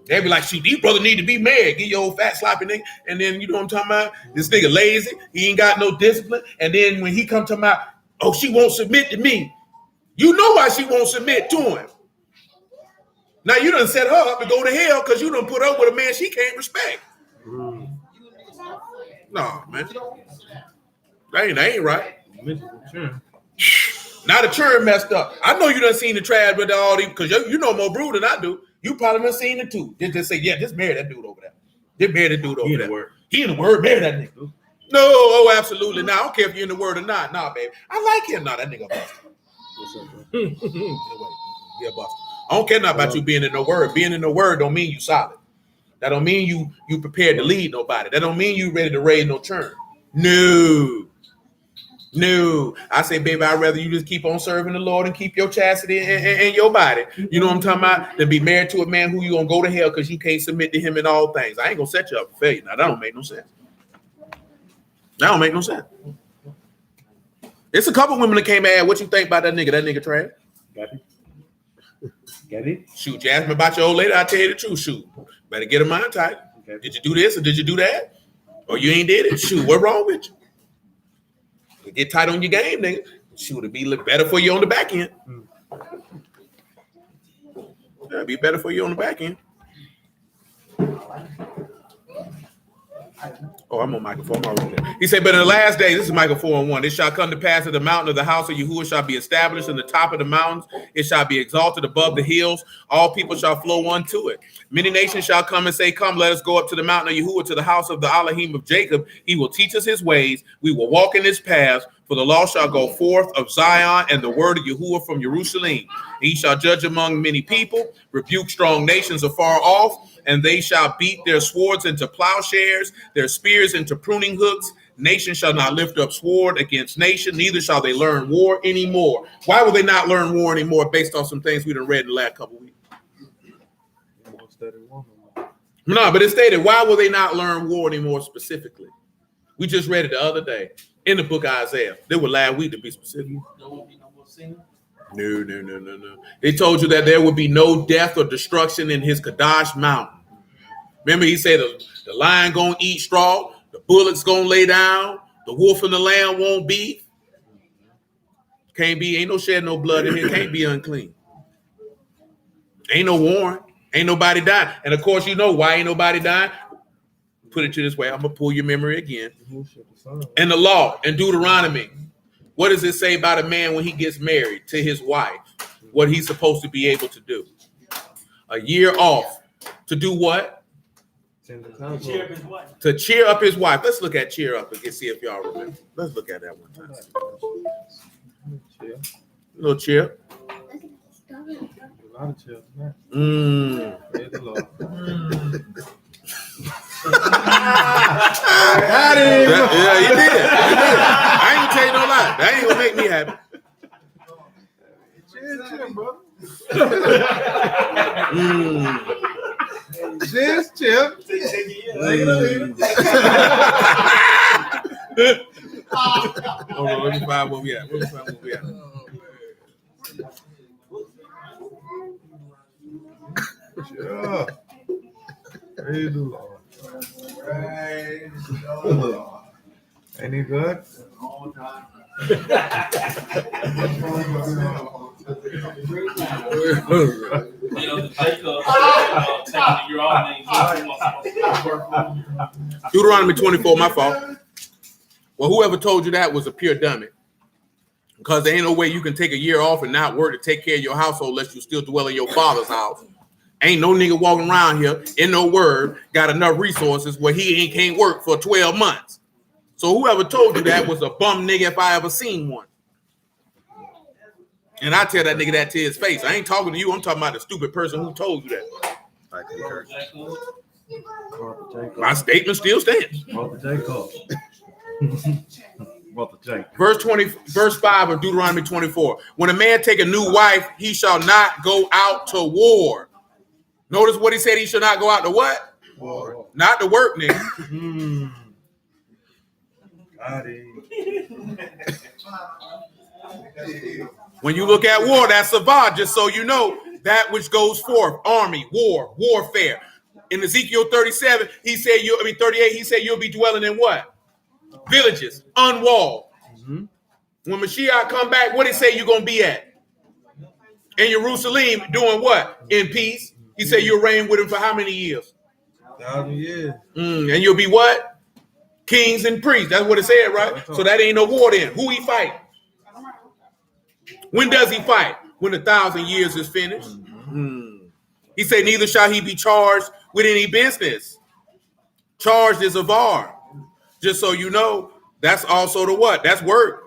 They be like, shoot, these brothers need to be married. Get your old fat sloppy nigga. And then you know what I'm talking about? This nigga lazy. He ain't got no discipline. And then when he come talking about, oh, she won't submit to me. You know why she won't submit to him. Now you done set her up to go to hell because you done put up with a man she can't respect. No, man. That ain't right. Now the churn messed up. I know you done seen the trash with all these, because you know more brew than I do. You probably done seen it too. Just say, yeah, just marry that dude over there. Just marry that dude over there. He in the word, marry that nigga. No, oh, absolutely not. I don't care if you're in the word or not. Nah, baby. I like him. Nah, that nigga busted. Yeah, busted. I don't care nothing about you being in the word. Being in the word don't mean you solid. That don't mean you prepared to lead nobody. That don't mean you ready to raise no churn. No. I say, baby, I'd rather you just keep on serving the Lord and keep your chastity in your body. You know what I'm talking about? Than be married to a man who you gonna go to hell because you can't submit to him in all things. I ain't gonna set you up for failure. Now, that don't make no sense. That don't make no sense. It's a couple women that came and asked, what you think about that nigga? That nigga trash? Got it? Shoot, you asked me about your old lady, I'll tell you the truth. Shoot, better get her mind tight. Okay. Did you do this or did you do that? Or you ain't did it? Shoot, what's wrong with you? Get tight on your game, nigga. Shoot, it'd be better for you on the back end. Yeah, it'd be better for you on the back end. Oh, I'm on Michael 4. He said, but in the last days, this is Michael 4:1, it shall come to pass that the mountain of the house of Yahuwah shall be established in the top of the mountains. It shall be exalted above the hills. All people shall flow unto it. Many nations shall come and say, come, let us go up to the mountain of Yahuwah, to the house of the Alahym of Jacob. He will teach us his ways. We will walk in his paths. For the law shall go forth of Zion, and the word of Yahuwah from Jerusalem. He shall judge among many people, rebuke strong nations afar off, and they shall beat their swords into plowshares, their spears into pruning hooks. Nation shall not lift up sword against nation, neither shall they learn war anymore. Why will they not learn war anymore based on some things we done read in the last couple of weeks? No, but it stated, why will they not learn war anymore specifically? We just read it the other day in the book of Isaiah. They were last week to be specific. No more singing? No. They told you that there would be no death or destruction in his Kadash mountain. Remember, he said the lion gonna eat straw, the bullock's gonna lay down, the wolf and the lamb won't beef. Can't be, ain't no shed no blood in here, can't be unclean. Ain't no warrant, ain't nobody dying. And of course, you know why ain't nobody dying? Put it to this way, I'm gonna pull your memory again. And the law in Deuteronomy, what does it say about a man when he gets married to his wife? What he's supposed to be able to do? A year off. To do what? To cheer up his wife. Let's look at cheer up and see if y'all remember. Let's look at that one time. A little cheer. A lot of chill. Praise the Lord. Yeah, you did. I ain't gonna tell you no lie. That ain't gonna make me happy. Chill, bro. Just chill. Hold on, let me find where we at. Sure. Praise the Lord. Ain't he good? Deuteronomy 24, my fault. Well, whoever told you that was a pure dummy. Because there ain't no way you can take a year off and not work to take care of your household unless you still dwell in your father's house. Ain't no nigga walking around here in no word got enough resources where he can't work for 12 months. So whoever told you that was a bum nigga if I ever seen one. And I tell that nigga that to his face. I ain't talking to you. I'm talking about the stupid person who told you that. I concur. My statement still stands. Verse 5 of Deuteronomy 24. When a man take a new wife, he shall not go out to war. Notice what he said. He shall not go out to what? War. Not to work, nigga. Got it. When you look at war, that's savah, just so you know, that which goes forth, army, war, warfare. In Ezekiel 37, 38, he said you'll be dwelling in what? Villages, unwalled. Mm-hmm. When Mashiach come back, what did he say you're going to be at? In Jerusalem, doing what? In peace. He said you'll reign with him for how many years? 1,000 years. And you'll be what? Kings and priests. That's what it said, right? So that ain't no war then. Who he fight? When does he fight? When 1,000 years is finished. Mm-hmm. He said, neither shall he be charged with any business. Charged is a var. Just so you know, that's also the what? That's work.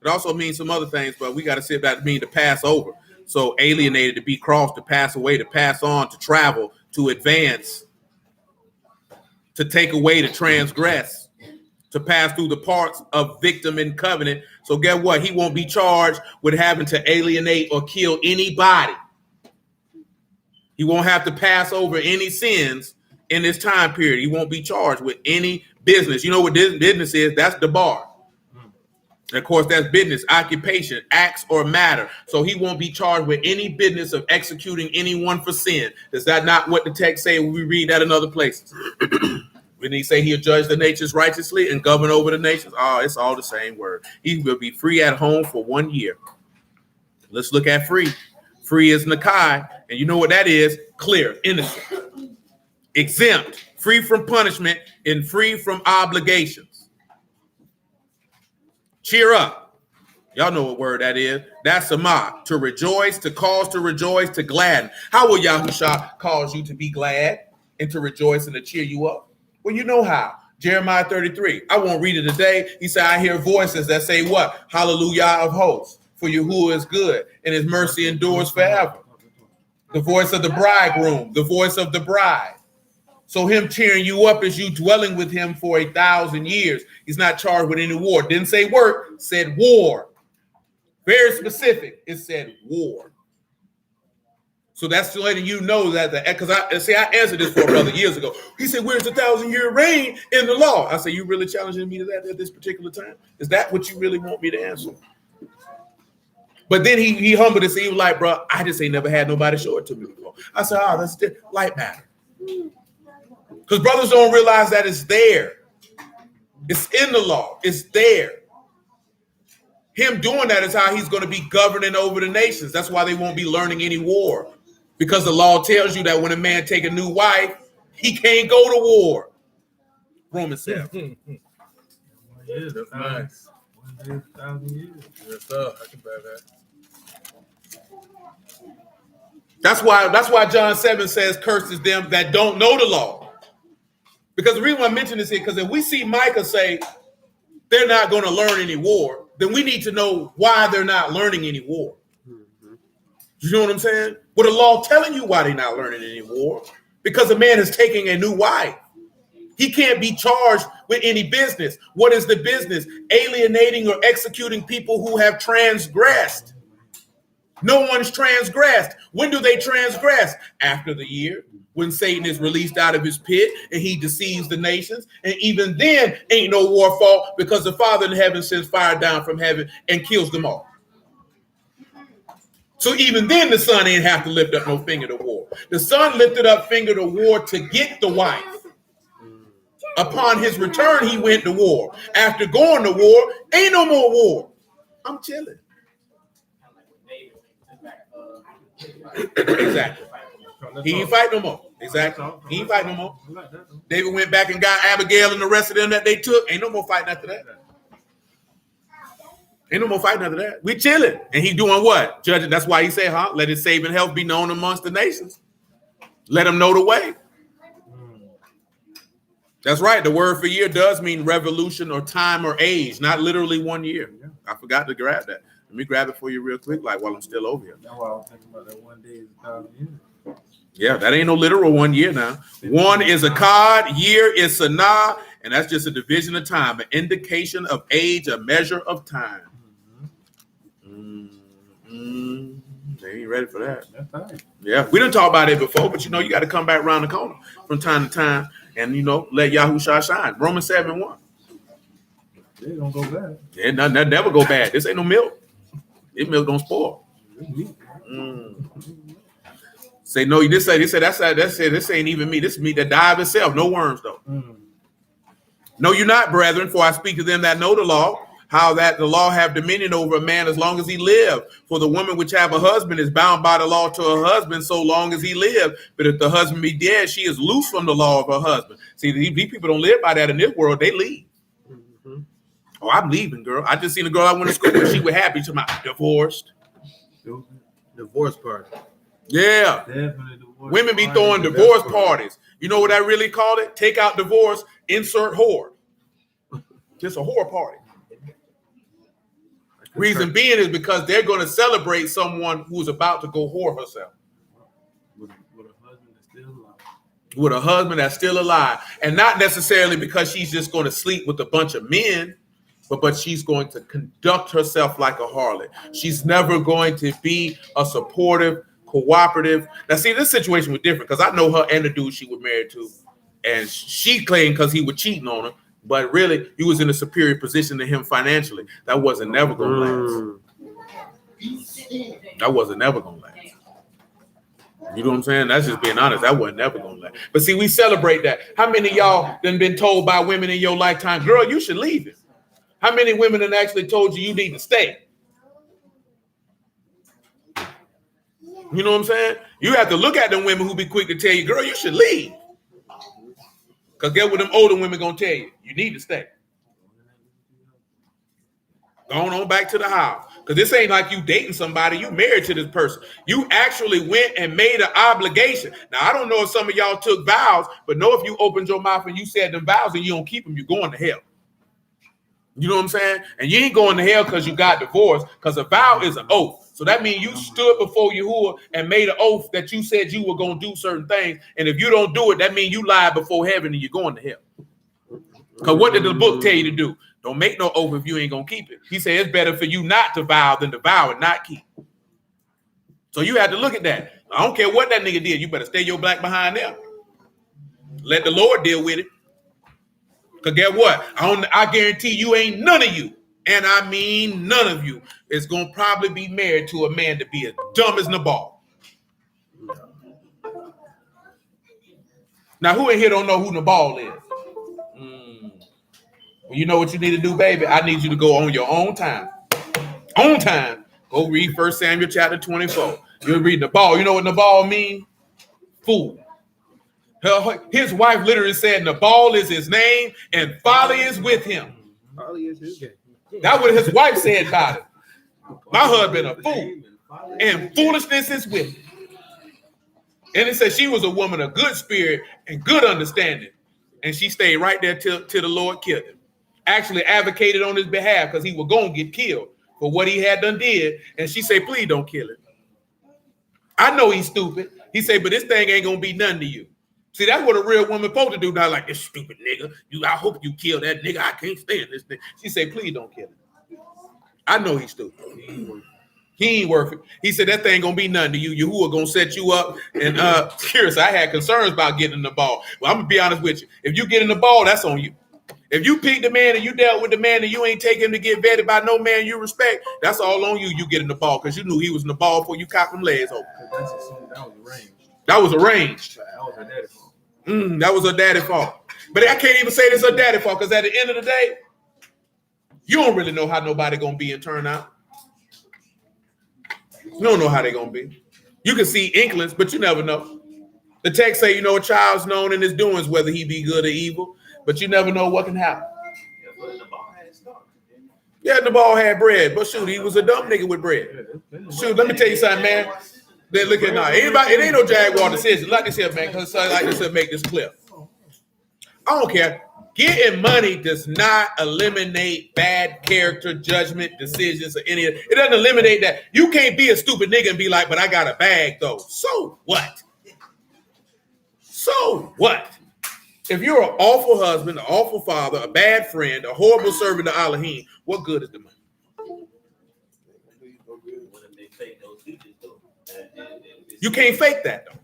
It also means some other things, but we got to sit back to mean to pass over. So alienated, to be crossed, to pass away, to pass on, to travel, to advance, to take away, to transgress, to pass through the parts of victim and covenant. So get what? He won't be charged with having to alienate or kill anybody. He won't have to pass over any sins in this time period. He won't be charged with any business. You know what this business is? That's the bar. And of course, that's business, occupation, acts or matter. So he won't be charged with any business of executing anyone for sin. Is that not what the text say when we read that in other places? When he say he'll judge the nations righteously and govern over the nations? Oh, it's all the same word. He will be free at home for 1 year. Let's look at free. Free is Nakai. And you know what that is? Clear, innocent, exempt, free from punishment, and free from obligations. Cheer up. Y'all know what word that is. That's Sama, to rejoice, to cause to rejoice, to gladden. How will Yahushua cause you to be glad and to rejoice and to cheer you up? Well, you know how. Jeremiah 33. I won't read it today. He said, I hear voices that say what? Hallelujah of hosts. For Yahuwah is good and his mercy endures forever. The voice of the bridegroom, the voice of the bride. So him cheering you up is you dwelling with him for 1,000 years. He's not charged with any war. Didn't say work, said war. Very specific. It said war. So that's letting you know that because I answered this for a brother years ago. He said, where's the 1,000-year reign in the law? I said, you really challenging me to that at this particular time? Is that what you really want me to answer? But then he humbled us. He was like, bro, I just ain't never had nobody show it to me before. I said, that's light matter. Because brothers don't realize that it's there. It's in the law. It's there. Him doing that is how he's going to be governing over the nations. That's why they won't be learning any war. Because the law tells you that when a man take a new wife, he can't go to war. Romans 7. Yeah, that's nice. 1,000 years. Yes, sir. I can bear that. That's why John 7 says, curses them that don't know the law. Because the reason why I mention this here, because if we see Micah say they're not going to learn any war, then we need to know why they're not learning any war. Mm-hmm. You know what I'm saying? Well, the law telling you why they're not learning any war. Because a man is taking a new wife. He can't be charged with any business. What is the business? Alienating or executing people who have transgressed. No one's transgressed. When do they transgress? After the year, when Satan is released out of his pit and he deceives the nations. And even then, ain't no war fought because the Father in heaven sends fire down from heaven and kills them all. So even then, the son ain't have to lift up no finger to war. The son lifted up finger to war to get the wife. Upon his return, he went to war. After going to war, ain't no more war. I'm chilling. Exactly. He ain't fight no more. Exactly. He ain't fight no more. David went back and got Abigail and the rest of them that they took. Ain't no more fighting after that. Ain't no more fighting after that. We chilling. And he doing what? Judging. That's why he said, let his saving health be known amongst the nations. Let them know the way. That's right. The word for year does mean revolution or time or age, not literally 1 year. I forgot to grab that. Let me grab it for you real quick, like while I'm still over here. That's why I was thinking about that 1 day is 1,000 years. Yeah, that ain't no literal 1 year now. 1 is a cod, year is sanah, and that's just a division of time, an indication of age, a measure of time. They ain't ready for that. That's right. Yeah, we didn't talk about it before, but you got to come back around the corner from time to time and let Yahushua shine. Romans 7:1. They don't go bad. Yeah, that never go bad. This ain't no milk. This milk don't spoil. Say no, you say that's it. This ain't even meat. This is meat that died itself. No worms though. No, you're not, brethren, for I speak to them that know the law, how that the law have dominion over a man as long as he live. For the woman which have a husband is bound by the law to her husband so long as he live. But if the husband be dead, she is loose from the law of her husband. See, these people don't live by that in this world. They leave. Oh, I'm leaving, girl. I just seen a girl I went to school with. She was happy to my divorced. Divorce party. Yeah. Definitely divorce. Women be throwing divorce parties. You know what I really call it? Take out divorce, insert whore. Just a whore party. Reason being is because they're going to celebrate someone who's about to go whore herself. With a husband that's still alive. With a husband that's still alive. And not necessarily because she's just going to sleep with a bunch of men, but she's going to conduct herself like a harlot. She's never going to be a supportive, cooperative. Now, see, this situation was different because I know her and the dude she was married to. And she claimed because he was cheating on her. But really, he was in a superior position to him financially. That wasn't never going to last. That wasn't never going to last. You know what I'm saying? That's just being honest. That wasn't never going to last. But see, we celebrate that. How many of y'all done been told by women in your lifetime, girl, you should leave it? How many women have actually told you need to stay? You know what I'm saying? You have to look at them women who be quick to tell you, girl, you should leave. Because guess what them older women going to tell you? You need to stay. Going on back to the house. Because this ain't like you dating somebody. You married to this person. You actually went and made an obligation. Now, I don't know if some of y'all took vows, but know if you opened your mouth and you said them vows and you don't keep them, you're going to hell. You know what I'm saying? And you ain't going to hell because you got divorced, because a vow is an oath. So that means you stood before Yahuwah and made an oath that you said you were going to do certain things. And if you don't do it, that means you lied before heaven and you're going to hell. Because what did the book tell you to do? Don't make no oath if you ain't going to keep it. He said it's better for you not to vow than to vow and not keep. So you have to look at that. I don't care what that nigga did. You better stay your black behind there. Let the Lord deal with it. Because guess what? I guarantee you ain't none of you, and I mean none of you, is going to probably be married to a man to be as dumb as Nabal. Now, who in here don't know who Nabal is? Well, you know what you need to do, baby? I need you to go on your own time. On time. Go read 1 Samuel chapter 24. You'll read Nabal. You know what Nabal means? Fool. His wife literally said Nabal is his name and folly is with him. Folly is his game. That's what his wife said about it. My husband a fool, and foolishness is with him. And it said she was a woman of good spirit and good understanding, and she stayed right there till the Lord killed him. Actually advocated on his behalf because he was going to get killed for what he had done did, and she said, please don't kill him. I know he's stupid. He said, but this thing ain't going to be none to you. See, that's what a real woman supposed to do. Not like this stupid nigga. I hope you kill that nigga. I can't stand this thing. She said, please don't kill him. I know he's stupid. He ain't worth it. He said, that thing gonna be nothing to you. Yahuwah gonna set you up. And seriously, I had concerns about getting the ball. Well, I'm gonna be honest with you. If you get in the ball, that's on you. If you picked the man and you dealt with the man and you ain't take him to get vetted by no man you respect, that's all on you. You get in the ball because you knew he was in the ball before you cocked them legs open. That was arranged. That was her daddy's fault. That was her daddy's fault. But I can't even say it's her daddy's fault because at the end of the day, you don't really know how nobody gonna be in turnout. You don't know how they're gonna be. You can see inklings, but you never know. The text say, a child's known in his doings, whether he be good or evil, but you never know what can happen. Yeah, the ball had bread, but shoot, he was a dumb nigga with bread. Shoot, let me tell you something, man. They look at now. Anybody, it ain't no Jaguar decision. Like this here, man. Because like this here, make this clear. I don't care. Getting money does not eliminate bad character, judgment, decisions, or any of it. It doesn't eliminate that. You can't be a stupid nigga and be like, but I got a bag though. So what? So what? If you're an awful husband, an awful father, a bad friend, a horrible servant to Alahym, what good is the money? You can't fake that though.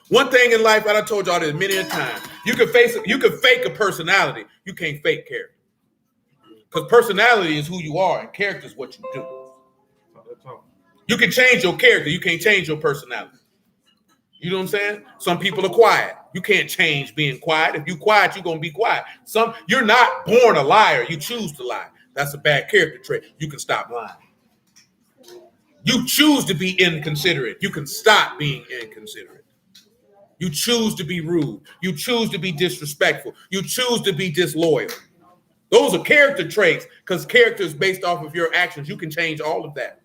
One thing in life, I told y'all this many a time, you can fake a personality, you can't fake character. Because personality is who you are and character is what you do. You can change your character, you can't change your personality. You know what I'm saying? Some people are quiet. You can't change being quiet. If you're quiet, you're going to be quiet. You're not born a liar. You choose to lie. That's a bad character trait. You can stop lying. You choose to be inconsiderate. You can stop being inconsiderate. You choose to be rude. You choose to be disrespectful. You choose to be disloyal. Those are character traits because character is based off of your actions. You can change all of that.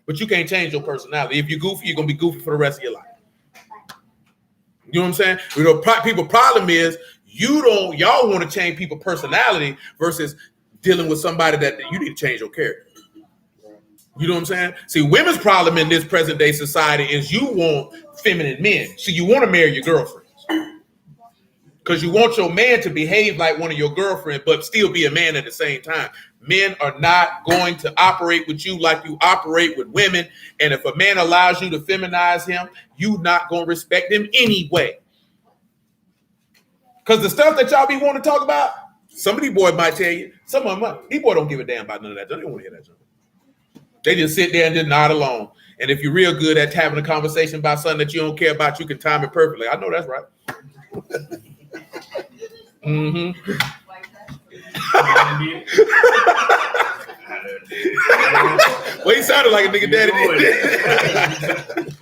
But you can't change your personality. If you're goofy, you're going to be goofy for the rest of your life. You know what I'm saying? You know, people's problem is y'all want to change people's personality versus dealing with somebody that you need to change your character. You know what I'm saying? See, women's problem in this present day society is you want feminine men. So you want to marry your girlfriends. Because you want your man to behave like one of your girlfriends, but still be a man at the same time. Men are not going to operate with you like you operate with women. And if a man allows you to feminize him, you not going to respect him anyway. Because the stuff that y'all be wanting to talk about, some of these boys might tell you, some of them, these boys don't give a damn about none of that. They don't want to hear that junk. They just sit there and just nod along. And if you're real good at having a conversation about something that you don't care about, you can time it perfectly. I know that's right. Mm-hmm. Well, he sounded like a nigga daddy did.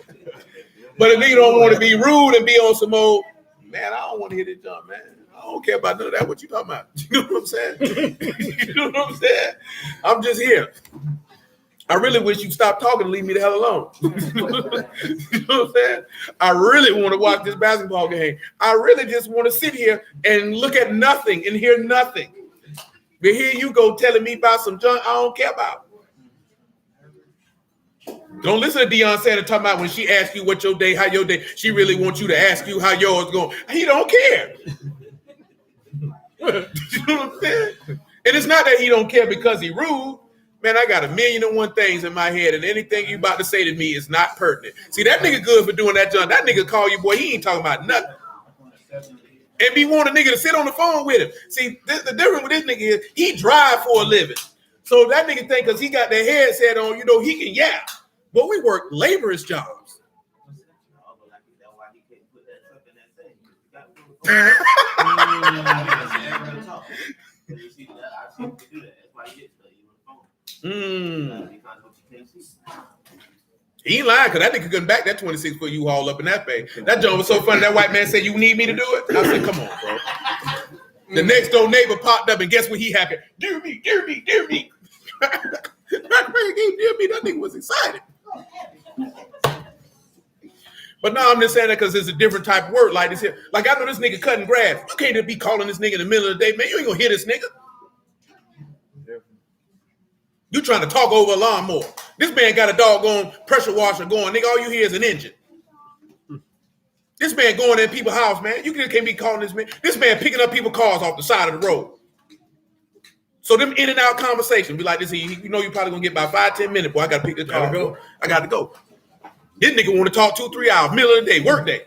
But a nigga don't want to be rude and be on some old, man, I don't want to hear this jump, man. I don't care about none of that. What you talking about? You know what I'm saying? You know what I'm saying? I'm just here. I really wish you'd stop talking and leave me the hell alone. You know what I'm saying? I really want to watch this basketball game. I really just want to sit here and look at nothing and hear nothing. But here you go telling me about some junk I don't care about. Don't listen to Deion Sanders talking about when she asks you what your day, how your day, she really wants you to ask you how yours going. He don't care. You know what I'm saying? And it's not that he don't care because he rude. Man, I got 1,000,001 things in my head, and anything you about to say to me is not pertinent. See, that nigga good for doing that, John. That nigga call you, boy, he ain't talking about nothing. And be wanting a nigga to sit on the phone with him. See, the difference with this nigga is he drive for a living. So that nigga think because he got that headset on, you know, he can yap. But we work laborers jobs. He ain't lying because that nigga couldn't back that 26 foot you haul up in that thing. That joke was so funny. That white man said, "You need me to do it?" I said, "Come on, bro." The next door neighbor popped up and guess what he happened? Dear me, dear me, dear me. That man gave dear me. That nigga was excited. But no, I'm just saying that because it's a different type of work like this here. Like I know this nigga cutting grass. You can't just be calling this nigga in the middle of the day, man. You ain't gonna hear this nigga. You trying to talk over a lawnmower. This man got a doggone pressure washer going. Nigga, all you hear is an engine. This man going in people's house, man. You can't be calling this man. This man picking up people's cars off the side of the road. So them in and out conversation be like this. You know you probably gonna get about 5-10 minutes. Boy, I gotta pick this car up. I gotta go. This nigga want to talk 2-3 hours, middle of the day, work day.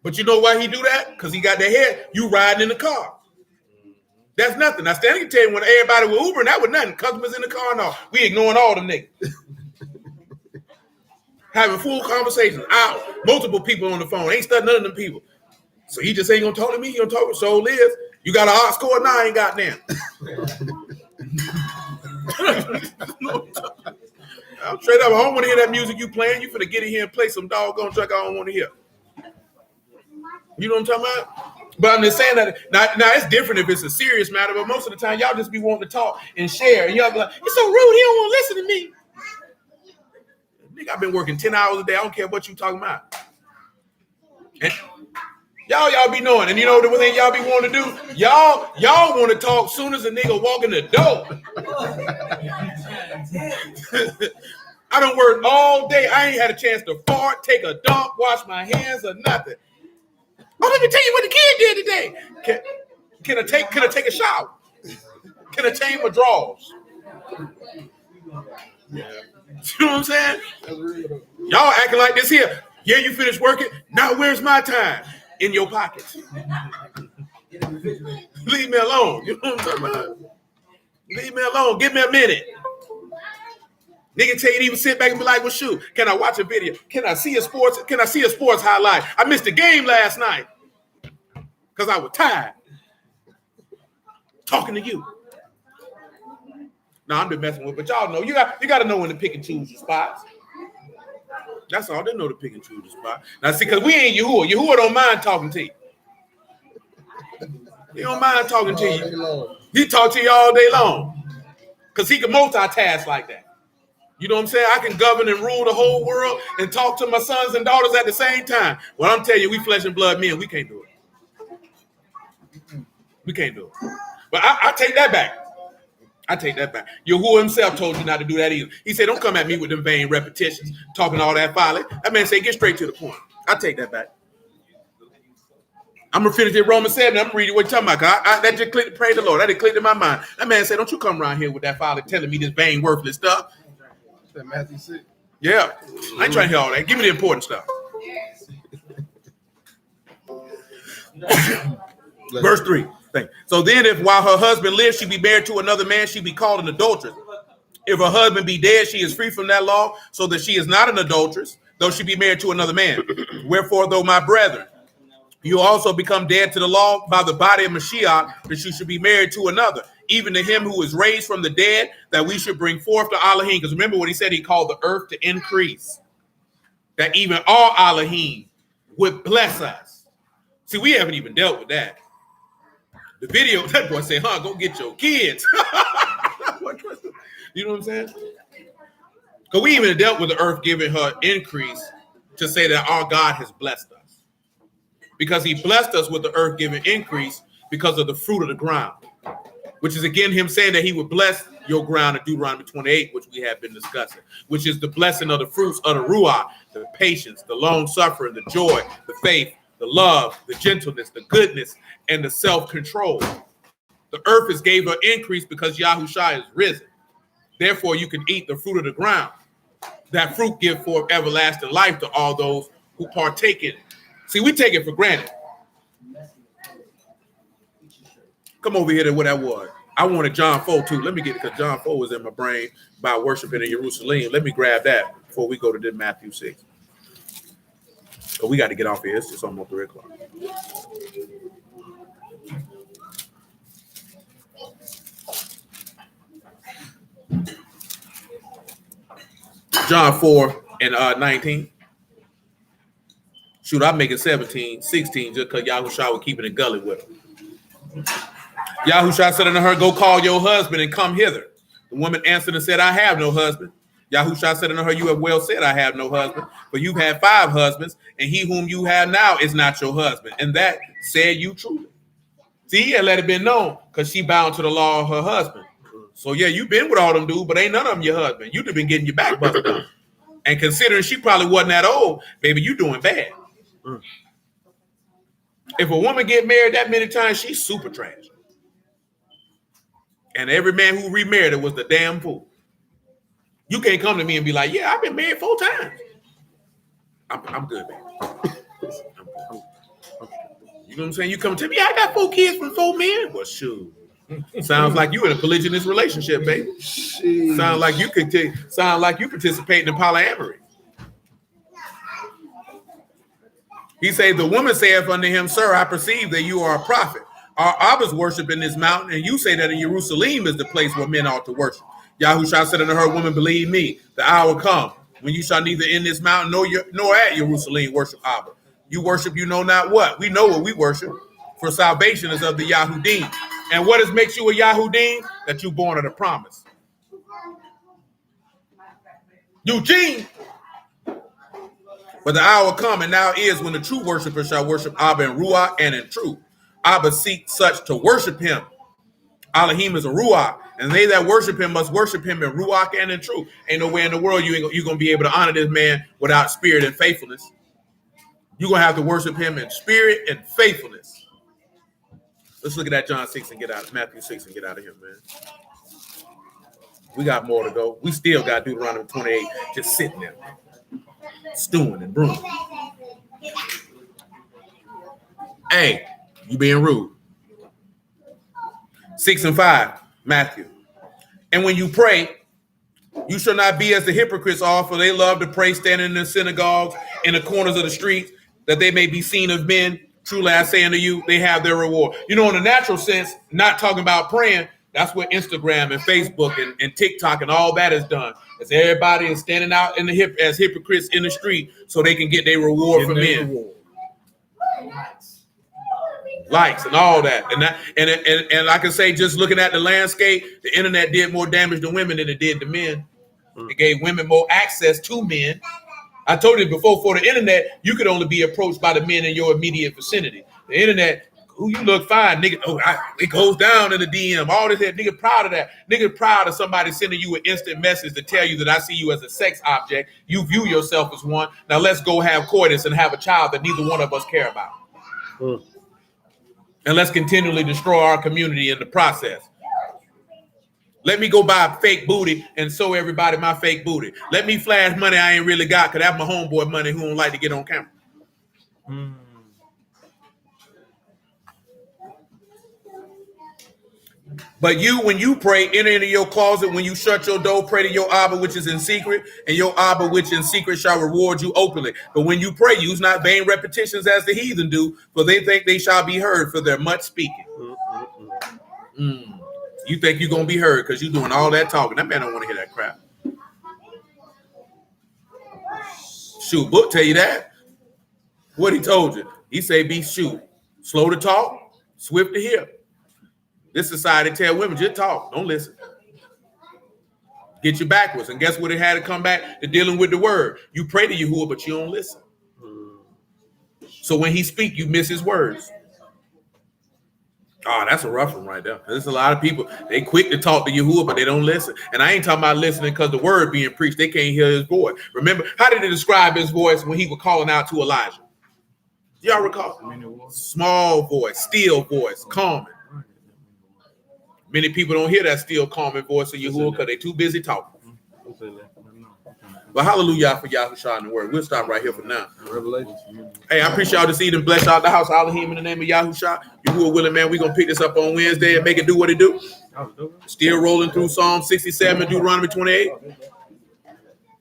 But you know why he do that? Because he got that head. You riding in the car. That's nothing. Now, Stanley can tell you when everybody was Ubering, that was nothing. Customers in the car and all. We ignoring all the niggas. Having full conversations, out, multiple people on the phone. Ain't studying none of them people. So he just ain't gonna talk to me. He gonna talk to so Liz. You got an odd score? Nah, I ain't got them. I'm straight up. I don't want to hear that music you playing. You finna get in here and play some doggone track I don't want to hear. You know what I'm talking about? But I'm just saying that now it's different if it's a serious matter, but most of the time y'all just be wanting to talk and share. And y'all be like, it's so rude, he don't want to listen to me. Nigga, I've been working 10 hours a day. I don't care what you talking about. And y'all be knowing. And you know the thing y'all be wanting to do? Y'all want to talk soon as a nigga walk in the door. I done worked all day. I ain't had a chance to fart, take a dump, wash my hands, or nothing. Oh, let me tell you what the kid did today. Can I take a shower? Can I change my drawers? Yeah. You know what I'm saying? Y'all acting like this here. Yeah, you finished working. Now where's my time? In your pockets. Leave me alone. You know what I'm talking about? Leave me alone. Give me a minute. Nigga tell you to even sit back and be like, well, shoot, can I watch a video? Can I see a sports highlight? I missed the game last night because I was tired. Talking to you. No, I'm just messing with, but y'all know you got to know when to pick and choose your spots. That's all. They know to pick and choose your spot. Now see, because we ain't Yahuwah. Yahuwah don't mind talking to you. He don't mind talking to you. He talk to you all day long because he can multitask like that. You know what I'm saying? I can govern and rule the whole world and talk to my sons and daughters at the same time. Well, I'm telling you, we flesh and blood men. We can't do it. We can't do it. But I take that back. I take that back. Yahuwah himself told you not to do that either. He said, don't come at me with them vain repetitions, talking all that folly. That man said, get straight to the point. I take that back. I'm going to finish it Romans 7. I'm going to read you what you're talking about. That just clicked, praise the Lord. That just clicked in my mind. That man said, don't you come around here with that folly telling me this vain, worthless stuff. That Matthew 6. Yeah. I ain't trying to hear all that. Give me the important stuff. Verse 3. So then if while her husband lives, she be married to another man, she be called an adulteress. If her husband be dead, she is free from that law, so that she is not an adulteress, though she be married to another man. Wherefore, though my brethren, you also become dead to the law by the body of Mashiach, that you should be married to another, even to him who is raised from the dead, that we should bring forth the Alahym. Because remember what he said, he called the earth to increase. That even all Alahym would bless us. See, we haven't even dealt with that. The video, that boy said, go get your kids. You know what I'm saying? Because we even dealt with the earth giving her increase to say that our God has blessed us. Because he blessed us with the earth giving increase because of the fruit of the ground. Which is again him saying that he would bless your ground in Deuteronomy 28, which we have been discussing. Which is the blessing of the fruits of the Ruach, the patience, the long suffering, the joy, the faith, the love, the gentleness, the goodness, and the self-control. The earth is gave her increase because Yahushua is risen. Therefore, you can eat the fruit of the ground. That fruit give forth everlasting life to all those who partake in it. See, we take it for granted. Come over here to what that was. I wanted John 4 too. Let me get it because John 4 was in my brain about worshiping in Jerusalem. Let me grab that before we go to this Matthew 6. So we got to get off here. It's just almost 3 o'clock. John 4 and 19. Shoot, I'll make it 17, 16 just because Yahushua was keeping it gully with him. Yahushua said unto her, go call your husband and come hither. The woman answered and said, I have no husband. Yahushua said unto her, you have well said, I have no husband. For you've had 5 husbands, and he whom you have now is not your husband. And that said you truly. See, he had let it be known because she bound to the law of her husband. So yeah, you've been with all them dudes, but ain't none of them your husband. You'd have been getting your back busted up. And considering she probably wasn't that old, baby, you doing bad. If a woman get married that many times, she's super trash. And every man who remarried her was the damn fool. You can't come to me and be like, yeah, I've been married 4 times. I'm good, man. You know what I'm saying? You come to me, yeah, I got 4 kids from 4 men. Well, shoot. Sounds like you in a polygynous relationship, baby. Sound like you participate in polyamory. He said, the woman saith unto him, sir, I perceive that you are a prophet. Our Abba's worship in this mountain, and you say that in Jerusalem is the place where men ought to worship. Yahushua said unto her, woman, believe me, the hour come when you shall neither in this mountain nor at Jerusalem worship Abba. You worship you know not what. We know what we worship, for salvation is of the Yahudim. And what makes you a Yahudim? That you born of the promise. Eugene, But the hour come, and now is, when the true worshipers shall worship Abba in Ruach and in truth. Abba seeks such to worship him. Alahym is a Ruach, and they that worship him must worship him in Ruach and in truth. Ain't nowhere in the world you're going to be able to honor this man without spirit and faithfulness. You're going to have to worship him in spirit and faithfulness. Let's look at that John 6 and get out of Matthew 6 and get out of here, man. We got more to go. We still got Deuteronomy 28 just sitting there, stewing and brewing. Hey, you being rude. 6 and 5, Matthew. And when you pray, you shall not be as the hypocrites are, for they love to pray standing in the synagogues, in the corners of the streets, that they may be seen of men. Truly I say unto you, they have their reward. You know, in the natural sense, not talking about praying, that's what Instagram and Facebook and TikTok and all that is done. As everybody is standing out in the as hypocrites in the street so they can get their reward from men. Likes and all that. And I can say, just looking at the landscape, the internet did more damage to women than it did to men. It gave women more access to men. I told you before, for the internet, you could only be approached by the men in your immediate vicinity. The internet, who you look fine, nigga. It goes down in the DM. All this head, nigga, proud of that. Nigga, proud of somebody sending you an instant message to tell you that I see you as a sex object. You view yourself as one. Now let's go have coitus and have a child that neither one of us care about. And let's continually destroy our community in the process. Let me go buy fake booty and show everybody my fake booty. Let me flash money I ain't really got, because that's my homeboy money who don't like to get on camera. But you, when you pray, enter into your closet. When you shut your door, pray to your Abba which is in secret, and your Abba which in secret shall reward you openly. But when you pray, use not vain repetitions as the heathen do, for they think they shall be heard for their much speaking. You think you're going to be heard because you're doing all that talking. That man don't want to hear that crap. Shoot, book tell you that. What he told you. He say be slow to talk, swift to hear. This society tell women, just talk, don't listen. Get you backwards. And guess what? It had to come back to dealing with the word. You pray to Yahuwah, but you don't listen. So when he speak, you miss his words. Oh, that's a rough one right there. There's a lot of people, they quick to talk to Yahuwah, but they don't listen. And I ain't talking about listening because the word being preached, they can't hear his voice. Remember, how did he describe his voice when he was calling out to Elijah? Do y'all recall? Small voice, still voice, calming. Many people don't hear that still calming voice of Yahuwah because they're too busy talking. But hallelujah for Yahushua in the word. We'll stop right here for now. Hey, I appreciate y'all this evening. Bless y'all the house. Alahym in the name of Yahushua. Yahuwah willing, man. We're going to pick this up on Wednesday and make it do what it do. Still rolling through Psalm 67 and Deuteronomy 28.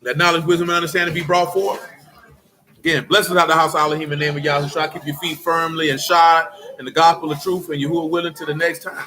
Let knowledge, wisdom, and understanding be brought forth. Again, blessings out the house. Alahym in the name of Yahushua. Keep your feet firmly and shod in the gospel of truth. And Yahuwah willing to the next time.